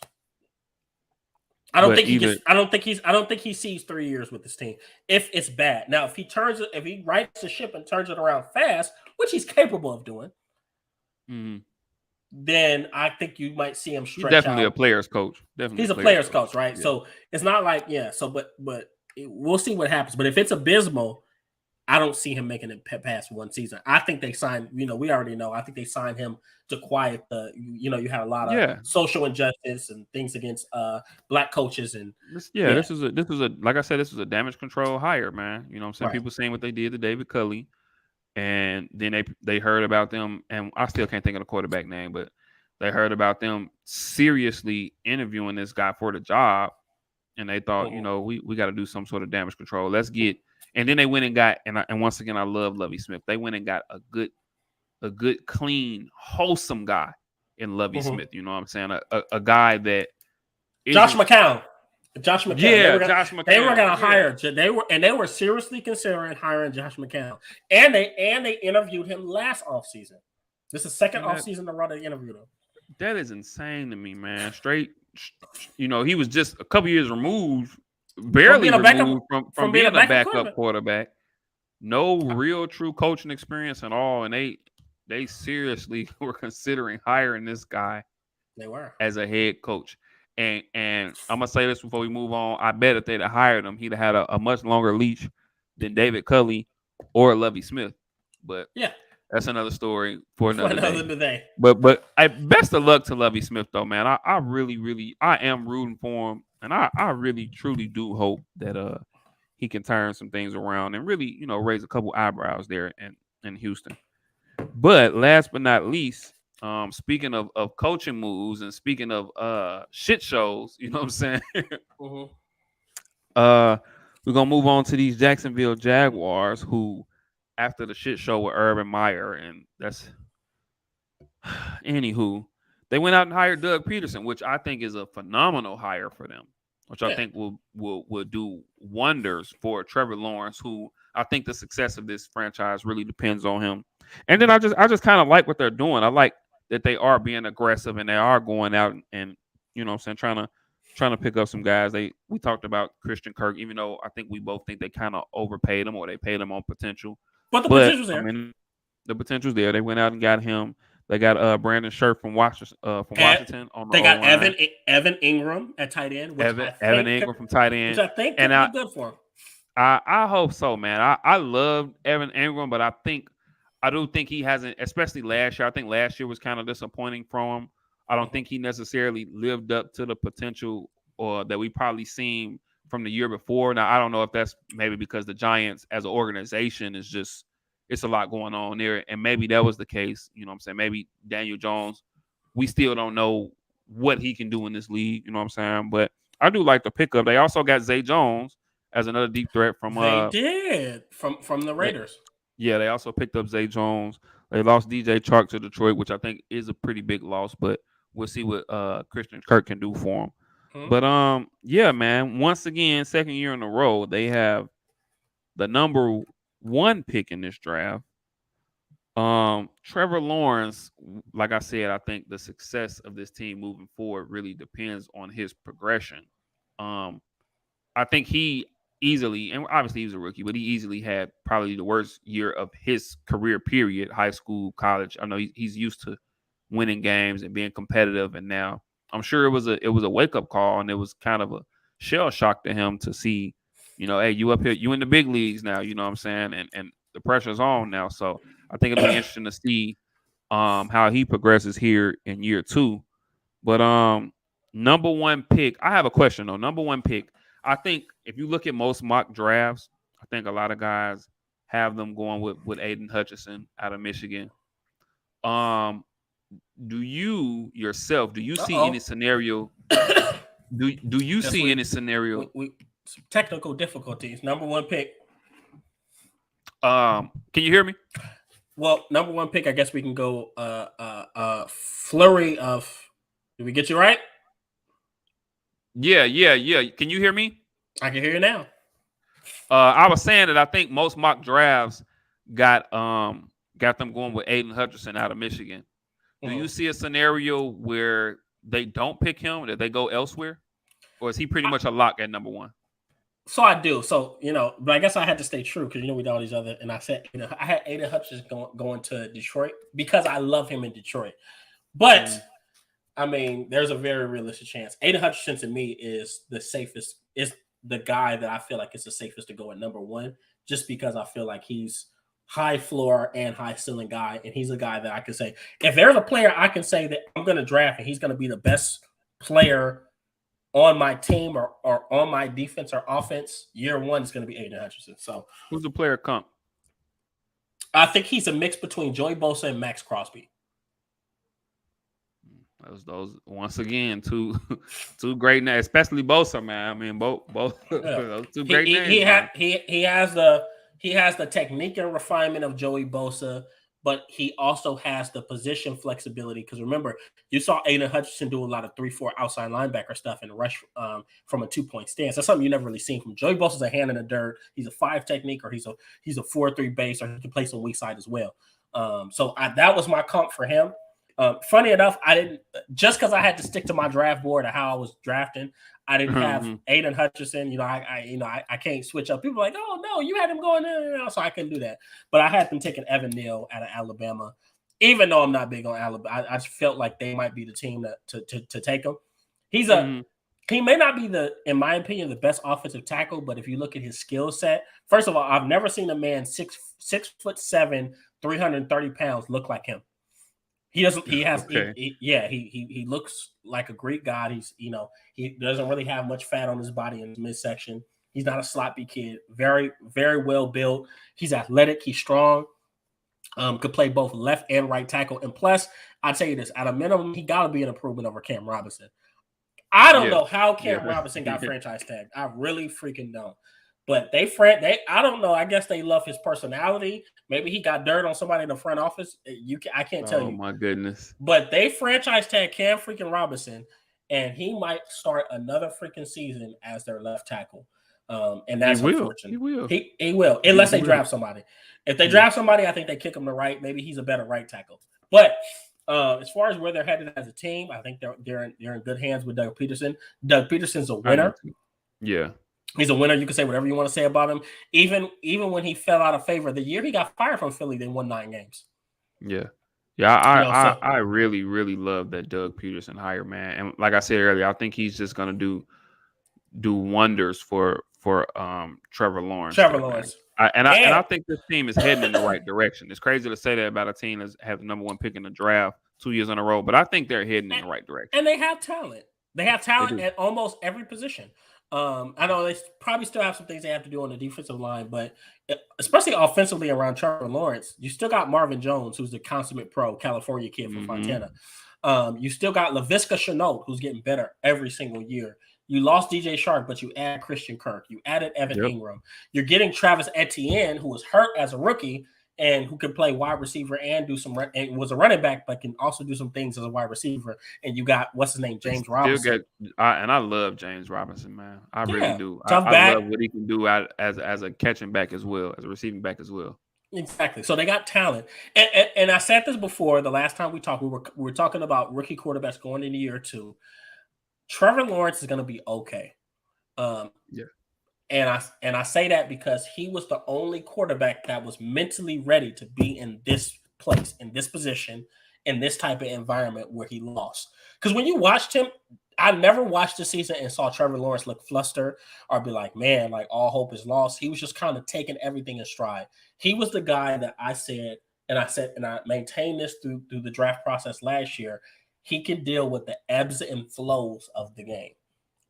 I don't think he sees 3 years with this team if it's bad. Now, if he rights the ship and turns it around fast, which he's capable of doing, then I think you might see him stretch. He's definitely a player's coach. He's a player's coach, right? Yeah. So it's not like but we'll see what happens. But if it's abysmal, I don't see him making it past 1 season. I think they signed, we already know. I think they signed him to quiet the, you had a lot of social injustice and things against black coaches. And this is a like I said, this was a damage control hire, man. You know what I'm saying? Right. People saying what they did to David Culley, and then they heard about them, and I still can't think of the quarterback name, but they heard about them seriously interviewing this guy for the job, and they thought, we got to do some sort of damage control. Let's get. And then they went and got, and once again, I love Lovie Smith. They went and got a good, clean, wholesome guy in Lovie Smith. You know what I'm saying? A guy that Josh McCown. Josh McCown. Yeah, Josh McCown. They were going to hire. They were seriously considering hiring Josh McCown. And they interviewed him last offseason. This is the second offseason to run. They interviewed him. That is insane to me, man. Straight, he was just a couple years removed. Barely removed from being a backup quarterback. No real true coaching experience at all. And they seriously were considering hiring this guy. They were. As a head coach. And I'm going to say this before we move on. I bet if they'd have hired him, he'd have had a much longer leash than David Culley or Lovie Smith. But yeah, that's another story for another day. But best of luck to Lovie Smith, though, man. I really am rooting for him. And I really, truly do hope that he can turn some things around and really, raise a couple eyebrows there in Houston. But last but not least, speaking of coaching moves and speaking of shit shows, you know what I'm saying? We're going to move on to these Jacksonville Jaguars who, after the shit show with Urban Meyer, and that's anywho, they went out and hired Doug Peterson, which I think is a phenomenal hire for them, which I think will do wonders for Trevor Lawrence, who I think the success of this franchise really depends on him. And then I just kind of like what they're doing. I like that they are being aggressive and they are going out and you know what I'm saying, trying to pick up some guys. We talked about Christian Kirk, even though I think we both think they kind of overpaid him or they paid him on potential. But the potential's there. I mean, the potential's there. They went out and got him. They got Brandon Scherf from Washington on the They got O-line. Evan Ingram at tight end, which Evan Ingram from tight end, which I think could be good for him. I hope so, man. I love Evan Ingram, but I do think he hasn't, especially last year. I think last year was kind of disappointing from him. I don't think he necessarily lived up to the potential or that we probably seen from the year before. Now, I don't know if that's maybe because the Giants as an organization is just, it's a lot going on there. And maybe that was the case. You know what I'm saying? Maybe Daniel Jones, we still don't know what he can do in this league. You know what I'm saying? But I do like the pickup. They also got Zay Jones as another deep threat from from the Raiders. Yeah, they also picked up Zay Jones. They lost DJ Chark to Detroit, which I think is a pretty big loss, but we'll see what Christian Kirk can do for him. Mm-hmm. But yeah, man, once again, second year in a row, they have the number 1 pick in this draft. Trevor Lawrence, like I said, I think the success of this team moving forward really depends on his progression. I think he easily, and obviously he was a rookie, but he easily had probably the worst year of his career period, high school, college. I know he's used to winning games and being competitive, and now I'm sure it was a wake-up call, and it was kind of a shell shock to him to see, hey, you up here, you in the big leagues now, you know what I'm saying, and the pressure's on now. So I think it'll be interesting to see how he progresses here in year 2. But number 1 pick, I have a question though. Number 1 pick, I think if you look at most mock drafts, I think a lot of guys have them going with Aiden Hutchinson out of Michigan. Do you yourself, do you see any scenario? Do you see any scenario? Some technical difficulties. Number 1 pick. Can you hear me? Well, number 1 pick, I guess we can go flurry of. Did we get you right? Yeah. Can you hear me? I can hear you now. I was saying that I think most mock drafts got them going with Aiden Hutchinson out of Michigan. Do you see a scenario where they don't pick him, that they go elsewhere? Or is he pretty much a lock at number 1? So I do. So, but I guess I had to stay true because, we did all these other, and I said, I had Aiden Hutchinson going to Detroit because I love him in Detroit. But, I mean, there's a very realistic chance. Aiden Hutchinson to me is the safest, is the guy that I feel like is the safest to go at number 1, just because I feel like he's high floor and high ceiling guy. And he's a guy that I can say, if there's a player I can say that I'm going to draft and he's going to be the best player on my team or on my defense or offense, year 1 is going to be Aiden Hutchinson. So who's the player comp? I think he's a mix between Joey Bosa and Max Crosby. Those once again, two great names, especially Bosa, man. I mean, both those 2 great names. He has the technique and refinement of Joey Bosa, but he also has the position flexibility. Because remember, you saw Aiden Hutchinson do a lot of 3-4 outside linebacker stuff and rush from a 2-point stance. That's something you never really seen from Joey Bosa's a hand in the dirt. He's a 5 technique, or he's a 4-3 base, or he can play some weak side as well. So that was my comp for him. Funny enough, I didn't, just because I had to stick to my draft board of how I was drafting, I didn't have Aiden Hutchinson. I can't switch up. People are like, oh no, you had him going in, so I couldn't do that. But I had them taking Evan Neal out of Alabama, even though I'm not big on Alabama. I just felt like they might be the team to take him. He may not be in my opinion, the best offensive tackle, but if you look at his skill set, first of all, I've never seen a man 6'7", 330 pounds look like him. He doesn't. He has. Okay. He looks like a Greek god. He doesn't really have much fat on his body in his midsection. He's not a sloppy kid. Very, very well built. He's athletic. He's strong. Could play both left and right tackle. And plus, I'll tell you this: at a minimum, he got to be an improvement over Cam Robinson. I don't know how Cam Robinson got franchise tagged. I really freaking don't. But I don't know. I guess they love his personality. Maybe he got dirt on somebody in the front office. I can't tell you. Oh my goodness! But they franchise tag Cam freaking Robinson, and he might start another freaking season as their left tackle. And that's unfortunate. He will, unless they draft somebody. If they draft somebody, I think they kick him to right. Maybe he's a better right tackle. But as far as where they're headed as a team, I think they're in good hands with Doug Peterson. Doug Peterson's a winner. Yeah. He's a winner. You can say whatever you want to say about him. Even when he fell out of favor, the year he got fired from Philly, they won 9 games. Yeah. Yeah, I really, really love that Doug Peterson hire, man. And like I said earlier, I think he's just gonna do wonders for Trevor Lawrence there, man. I think this team is heading in the right direction. It's crazy to say that about a team that have the number 1 pick in the draft 2 years in a row, but I think they're heading in the right direction. And they have talent. They have talent at almost every position. I know they probably still have some things they have to do on the defensive line, but especially offensively around Trevor Lawrence, you still got Marvin Jones, who's the consummate pro, California kid from Fontana. You still got Laviska Shenault, who's getting better every single year. You lost DJ Shark, but you add Christian Kirk. You added Evan Ingram. You're getting Travis Etienne, who was hurt as a rookie and who can play wide receiver and do some and was a running back, but can also do some things as a wide receiver. And you got what's his name, James Robinson. And I love James Robinson, man. I really do. I love what he can do as a catching back as well, as a receiving back as well. Exactly. So they got talent, and I said this before. The last time we talked, we were talking about rookie quarterbacks going into year 2. Trevor Lawrence is going to be okay. And I say that because he was the only quarterback that was mentally ready to be in this place, in this position, in this type of environment where he lost. Because when you watched him, I never watched the season and saw Trevor Lawrence look flustered or be like, man, like all hope is lost. He was just kind of taking everything in stride. He was the guy that I said, and I maintained this through the draft process last year. He can deal with the ebbs and flows of the game.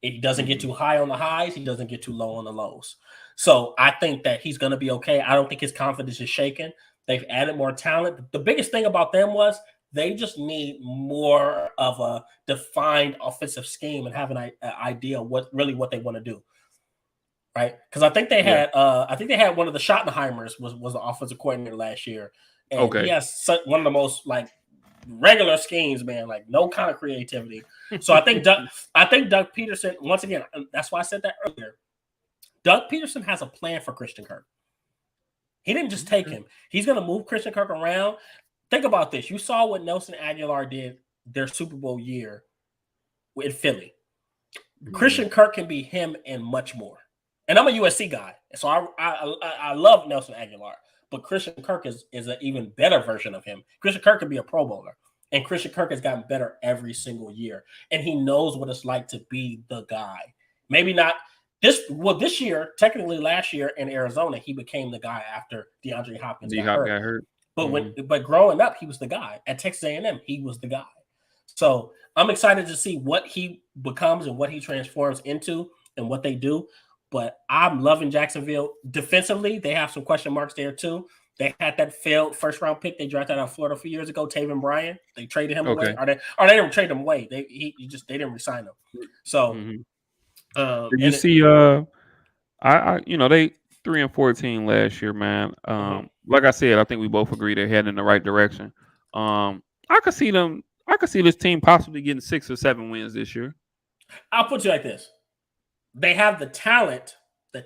He doesn't get too high on the highs. He doesn't get too low on the lows. So I think that he's going to be okay. I don't think his confidence is shaken. They've added more talent. The biggest thing about them was they just need more of a defined offensive scheme and have an idea what they want to do. Right? Because I think they had one of the Schottenheimers was the offensive coordinator last year. And he has one of the most like regular schemes, man, like no kind of creativity. So I think Doug Peterson, once again, that's why I said that earlier. Doug Peterson has a plan for Christian Kirk. He didn't just take him. He's going to move Christian Kirk around. Think about this. You saw what Nelson Aguilar did their Super Bowl year in Philly. Christian Kirk can be him and much more. And I'm a USC guy, so I love Nelson Aguilar. But Christian Kirk is an even better version of him. Christian Kirk can be a Pro Bowler. And Christian Kirk has gotten better every single year. And he knows what it's like to be the guy. Maybe not this year, technically last year in Arizona, he became the guy after DeAndre Hopkins got hurt. But growing up, he was the guy. At Texas A&M, he was the guy. So I'm excited to see what he becomes and what he transforms into and what they do. But I'm loving Jacksonville. Defensively, they have some question marks there too. They had that failed first-round pick they drafted out of Florida a few years ago, Taven Bryan. They traded him away. Or they didn't trade him away. They didn't resign him. So did you see they 3-14 last year, man. Like I said, I think we both agree they're heading in the right direction. I could see this team possibly getting 6 or 7 wins this year. I'll put you like this. They have the talent. They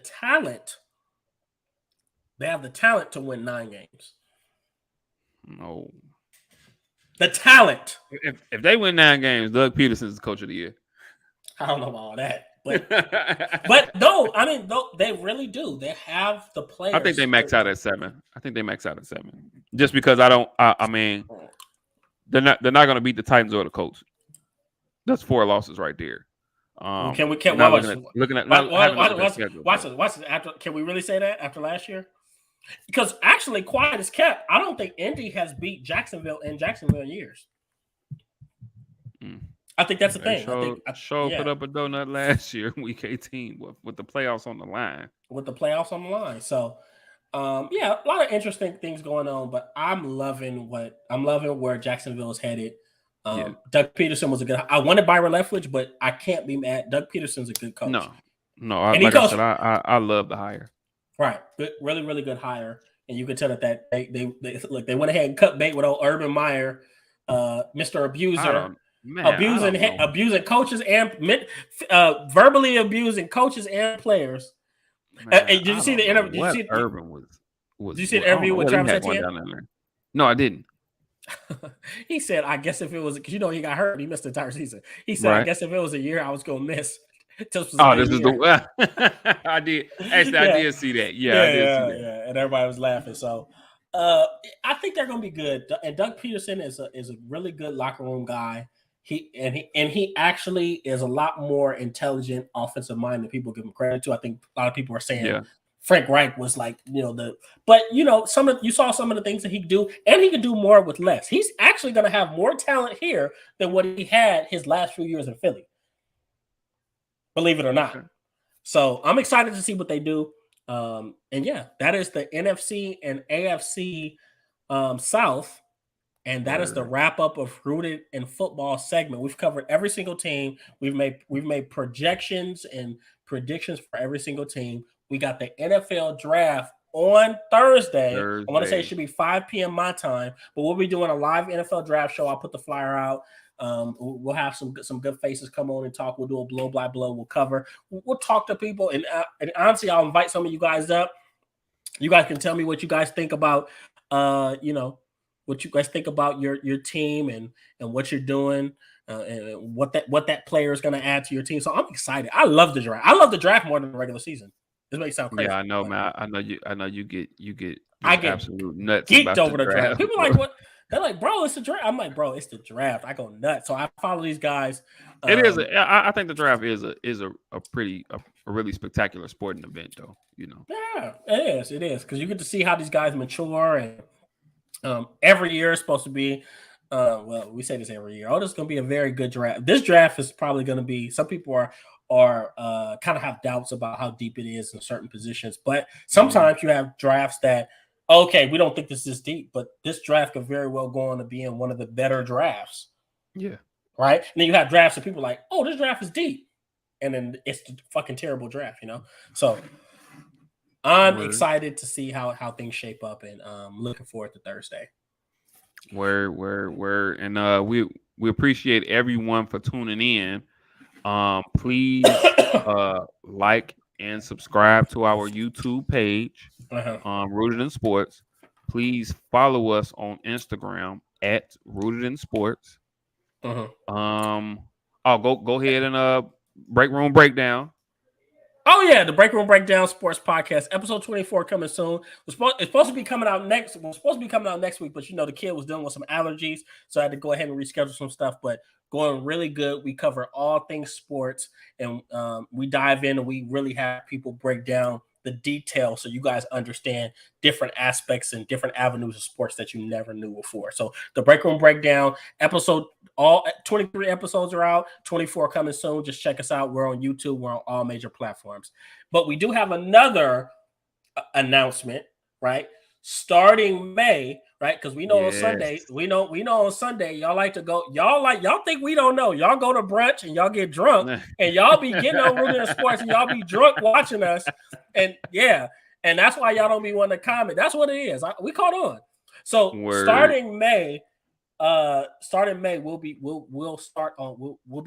have the talent to win 9 games. No. The talent. If they win 9 games, Doug Peterson's the coach of the year. I don't know about all that. But no, I mean, they really do. They have the players. I think they max out at 7. Just because I mean, they're not going to beat the Titans or the Colts. That's 4 losses right there. Watch this. Can we really say that after last year? Because actually, quiet as kept, I don't think Indy has beat Jacksonville in years. I think that's the thing. Put up a donut last year, week 18, with the playoffs on the line. So, a lot of interesting things going on. But I'm loving where Jacksonville is headed. Doug Peterson was a good. I wanted Byron Leftwich, but I can't be mad. Doug Peterson's a good coach. No. I love the hire. Right, good, really, really good hire, and you can tell that they went ahead and cut bait with old Urban Meyer, Mr. Abuser, abusing coaches and verbally abusing coaches and players. Did you see the interview? Urban was. Did you see the interview with Travis Etienne? No, I didn't. He said, I guess if it was, because he got hurt, he missed the entire season. He said, I guess if it was a year, I was going to miss. This is the I did. Actually, I did see that. Yeah, I did see that. And everybody was laughing. So, I think they're going to be good. And Doug Peterson is a really good locker room guy. He actually is a lot more intelligent offensive mind than people give him credit to. I think a lot of people are saying Frank Reich was like, but you saw some of the things that he could do, and he could do more with less. He's actually going to have more talent here than what he had his last few years in Philly. Believe it or not. Okay. So I'm excited to see what they do. And yeah, that is the NFC and AFC South. And that is the wrap up of Rooted in Football segment. We've covered every single team. We've made projections and predictions for every single team. We got the NFL draft on Thursday. I want to say it should be 5 p.m. my time, but we'll be doing a live NFL draft show. I'll put the flyer out. We'll have some good faces come on and talk. We'll do a blow by blow. We'll cover. We'll talk to people, and honestly, I'll invite some of you guys up. You guys can tell me what you guys think about, what you guys think about your team and what you're doing, and what that player is going to add to your team. So I'm excited. I love the draft. I love the draft more than the regular season. This may sound crazy. Yeah, I know, man. I know you get I get absolute nuts. Geeked over the draft. People are like, what? They're like, bro, it's the draft. I'm like, bro, it's the draft. I go nuts. So I follow these guys. It is. I think the draft is a really spectacular sporting event, though. Yeah, it is because you get to see how these guys mature, and every year is supposed to be. Well, we say this every year. Oh, this is going to be a very good draft. This draft is probably going to be. Some people are kind of have doubts about how deep it is in certain positions, but sometimes you have drafts that. Okay, we don't think this is deep, but this draft could very well go on to be in one of the better drafts. Yeah. Right? And then you have drafts that people are like, oh, this draft is deep. And then it's the fucking terrible draft, So I'm excited to see how things shape up, and looking forward to Thursday. And we appreciate everyone for tuning in. Please like and subscribe to our YouTube page, Rooted in Sports. Please follow us on Instagram at Rooted in Sports. I'll go ahead and Break Room Breakdown. Oh yeah, the Break Room Breakdown Sports Podcast, episode 24 coming soon. It's supposed to be coming out next. It was supposed to be coming out next week, but the kid was dealing with some allergies, so I had to go ahead and reschedule some stuff. But going really good. We cover all things sports, and we dive in, and we really have people break down the details so you guys understand different aspects and different avenues of sports that you never knew before. So the Break Room Breakdown episode, all 23 episodes are out, 24 coming soon. Just check us out. We're on YouTube. We're on all major platforms. But we do have another announcement, right? Starting May, right? Because we know on Sunday, we know on Sunday, y'all like to go, y'all think we don't know. Y'all go to brunch and y'all get drunk, and y'all be getting on Rooted in Sports, and y'all be drunk watching us. And and that's why y'all don't be wanting to comment. That's what it is. We caught on. So starting May, we'll be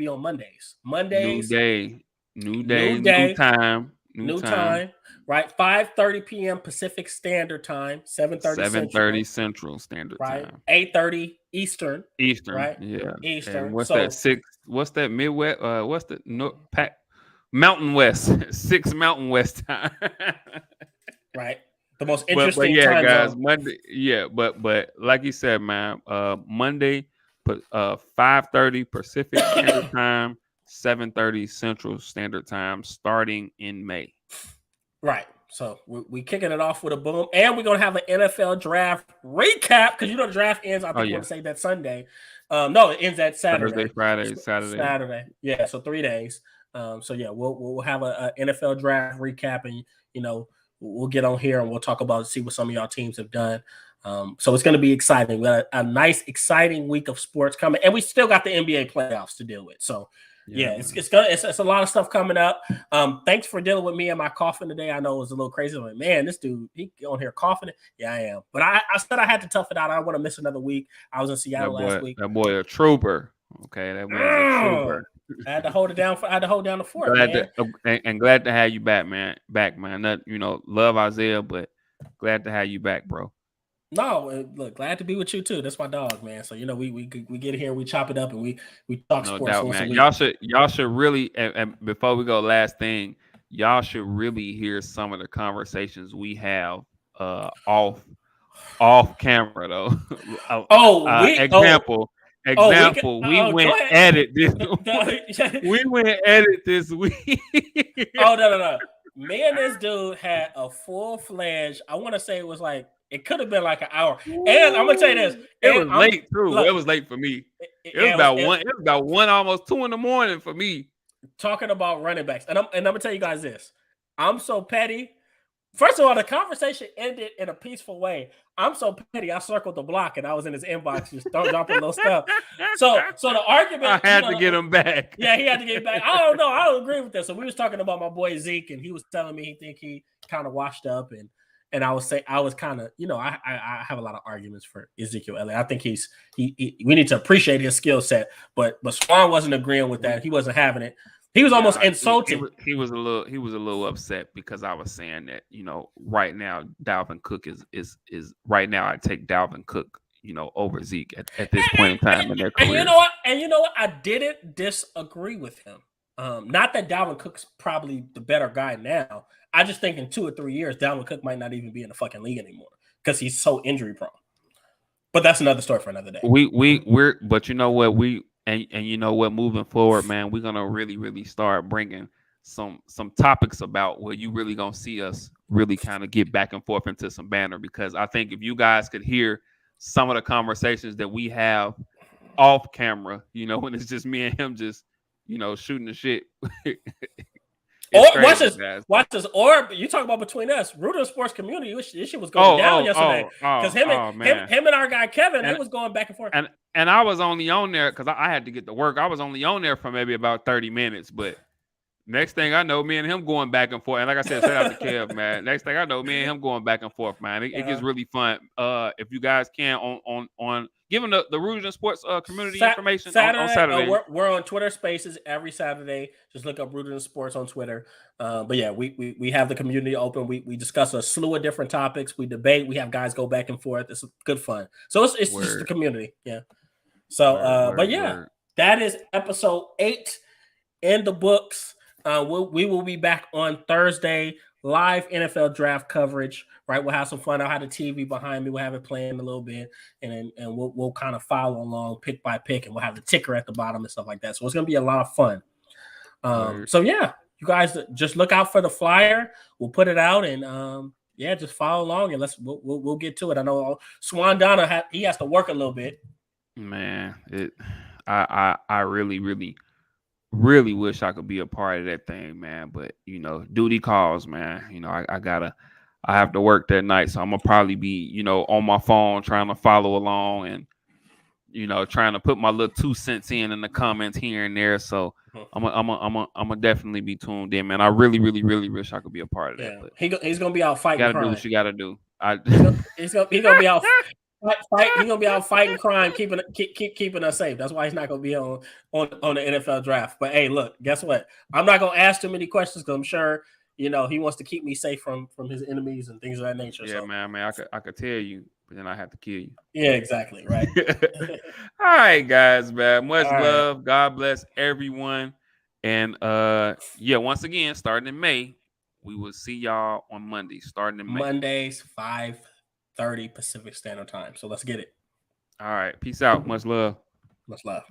on Mondays. New day, new time. Right, 5:30 p.m. Pacific Standard Time, 7:30 Central Standard right? Time, 8:30 Eastern, right? Yeah, Eastern. And what's that? 6? What's that? Midwest? What's the Mountain West? 6 Mountain West time. Right, the most interesting. But time guys, zone. Monday. Yeah, but like you said, man, Monday, 5:30 Pacific Standard Time, 7:30 Central Standard Time, starting in May. Right. So we kicking it off with a boom. And we're going to have an NFL draft recap because the draft ends, I think you want to say that Sunday. No, it ends that Saturday. Thursday, Friday, Saturday. Saturday. Yeah, so 3 days. So yeah, we'll have a NFL draft recap, and we'll get on here and we'll talk about see what some of y'all teams have done. So it's going to be exciting. We got a nice, exciting week of sports coming, and we still got the NBA playoffs to deal with. So it's a lot of stuff coming up. Thanks for dealing with me and my coughing today. I know it was a little crazy. I'm like, man, this dude, he on here coughing. Yeah, I am. But I said I had to tough it out. I don't want to miss another week. I was in Seattle last week. That boy a trooper. Okay, that boy a trooper. I had to hold it down. I had to hold down the fort. Glad to have you back, man. Not, love Isaiah, but glad to have you back, bro. No, look, glad to be with you too. That's my dog, man. So we get here, we chop it up, and we talk sports. No doubt, man. Y'all should really, and before we go, last thing, y'all should really hear some of the conversations we have off off camera though. Example. We went edit this. We went edit this week. No. Me and this dude had a full-fledged. I want to say it was like it could have been like an hour. And I'm gonna tell you this. It was late too. Look, it was late for me. It was about 1. It was about 1, almost 2 in the morning for me. Talking about running backs, and I'm gonna tell you guys this. I'm so petty. First of all, the conversation ended in a peaceful way. I'm so petty. I circled the block and I was in his inbox just dropping little stuff. So the argument. I had to get him back. Yeah, he had to get back. I don't know. I don't agree with this. So we was talking about my boy Zeke, and he was telling me he think he kind of washed up, and I was kind of, I have a lot of arguments for Ezekiel Elliott. I think we need to appreciate his skill set, but Swan wasn't agreeing with that. He wasn't having it. He was almost insulted. He was a little upset because I was saying that, right now Dalvin Cook is right now I take Dalvin Cook, over Zeke at this point in time in their career. And you know what? I didn't disagree with him. Not that Dalvin Cook's probably the better guy now. I just think in 2 or 3 years, Dalvin Cook might not even be in the fucking league anymore because he's so injury prone. But that's another story for another day. But you know what, And you know what, moving forward, man, we're gonna really, really start bringing some topics about where you really gonna see us really kind of get back and forth into some banner, because I think if you guys could hear some of the conversations that we have off camera, when it's just me and him just, shooting the shit. Or watch this. Or you talk about between us, Rooter Sports Community. This shit was going down yesterday because him and our guy Kevin, it was going back and forth. And I was only on there because I had to get to work. I was only on there for maybe about 30 minutes. But next thing I know, me and him going back and forth. And like I said, shout out to Kev, man. Next thing I know, me and him going back and forth, man. It gets really fun. If you guys can on giving the Rooter Sports community information on Saturday. We're on Twitter Spaces every Saturday. Just look up Rooter Sports on Twitter. But yeah, we have the community open. We discuss a slew of different topics. We debate. We have guys go back and forth. It's good fun. So it's just the community. Yeah. So, that is episode 8 in the books. We will be back on Thursday, live NFL draft coverage. Right, we'll have some fun. I'll have the TV behind me. We'll have it playing a little bit, and we'll kind of follow along pick by pick, and we'll have the ticker at the bottom and stuff like that. So it's gonna be a lot of fun. So yeah, you guys just look out for the flyer. We'll put it out, and just follow along, and we'll get to it. I know Swan Donna he has to work a little bit. Man, I really, really, really wish I could be a part of that thing, man. But duty calls, man. I have to work that night, so I'm gonna probably be, on my phone trying to follow along and, trying to put my little 2 cents in the comments here and there. So I'm gonna definitely be tuned in, man. I really, really, really wish I could be a part of that. Yeah. But he's gonna be out fighting. You gotta do what you gotta do. He's gonna be out. He's gonna be out fighting crime, keeping us safe. That's why he's not gonna be on the NFL draft. But hey, look, guess what? I'm not gonna ask too many questions because I'm sure he wants to keep me safe from his enemies and things of that nature. Yeah, so. Man, I could tell you, but then I have to kill you. Yeah, exactly. Right. All right, guys, man. Much love. Right. God bless everyone. And once again, starting in May, we will see y'all on Mondays. Starting in May. Mondays, 5:30 Pacific Standard Time. So let's get it. All right. Peace out. Much love. Much love.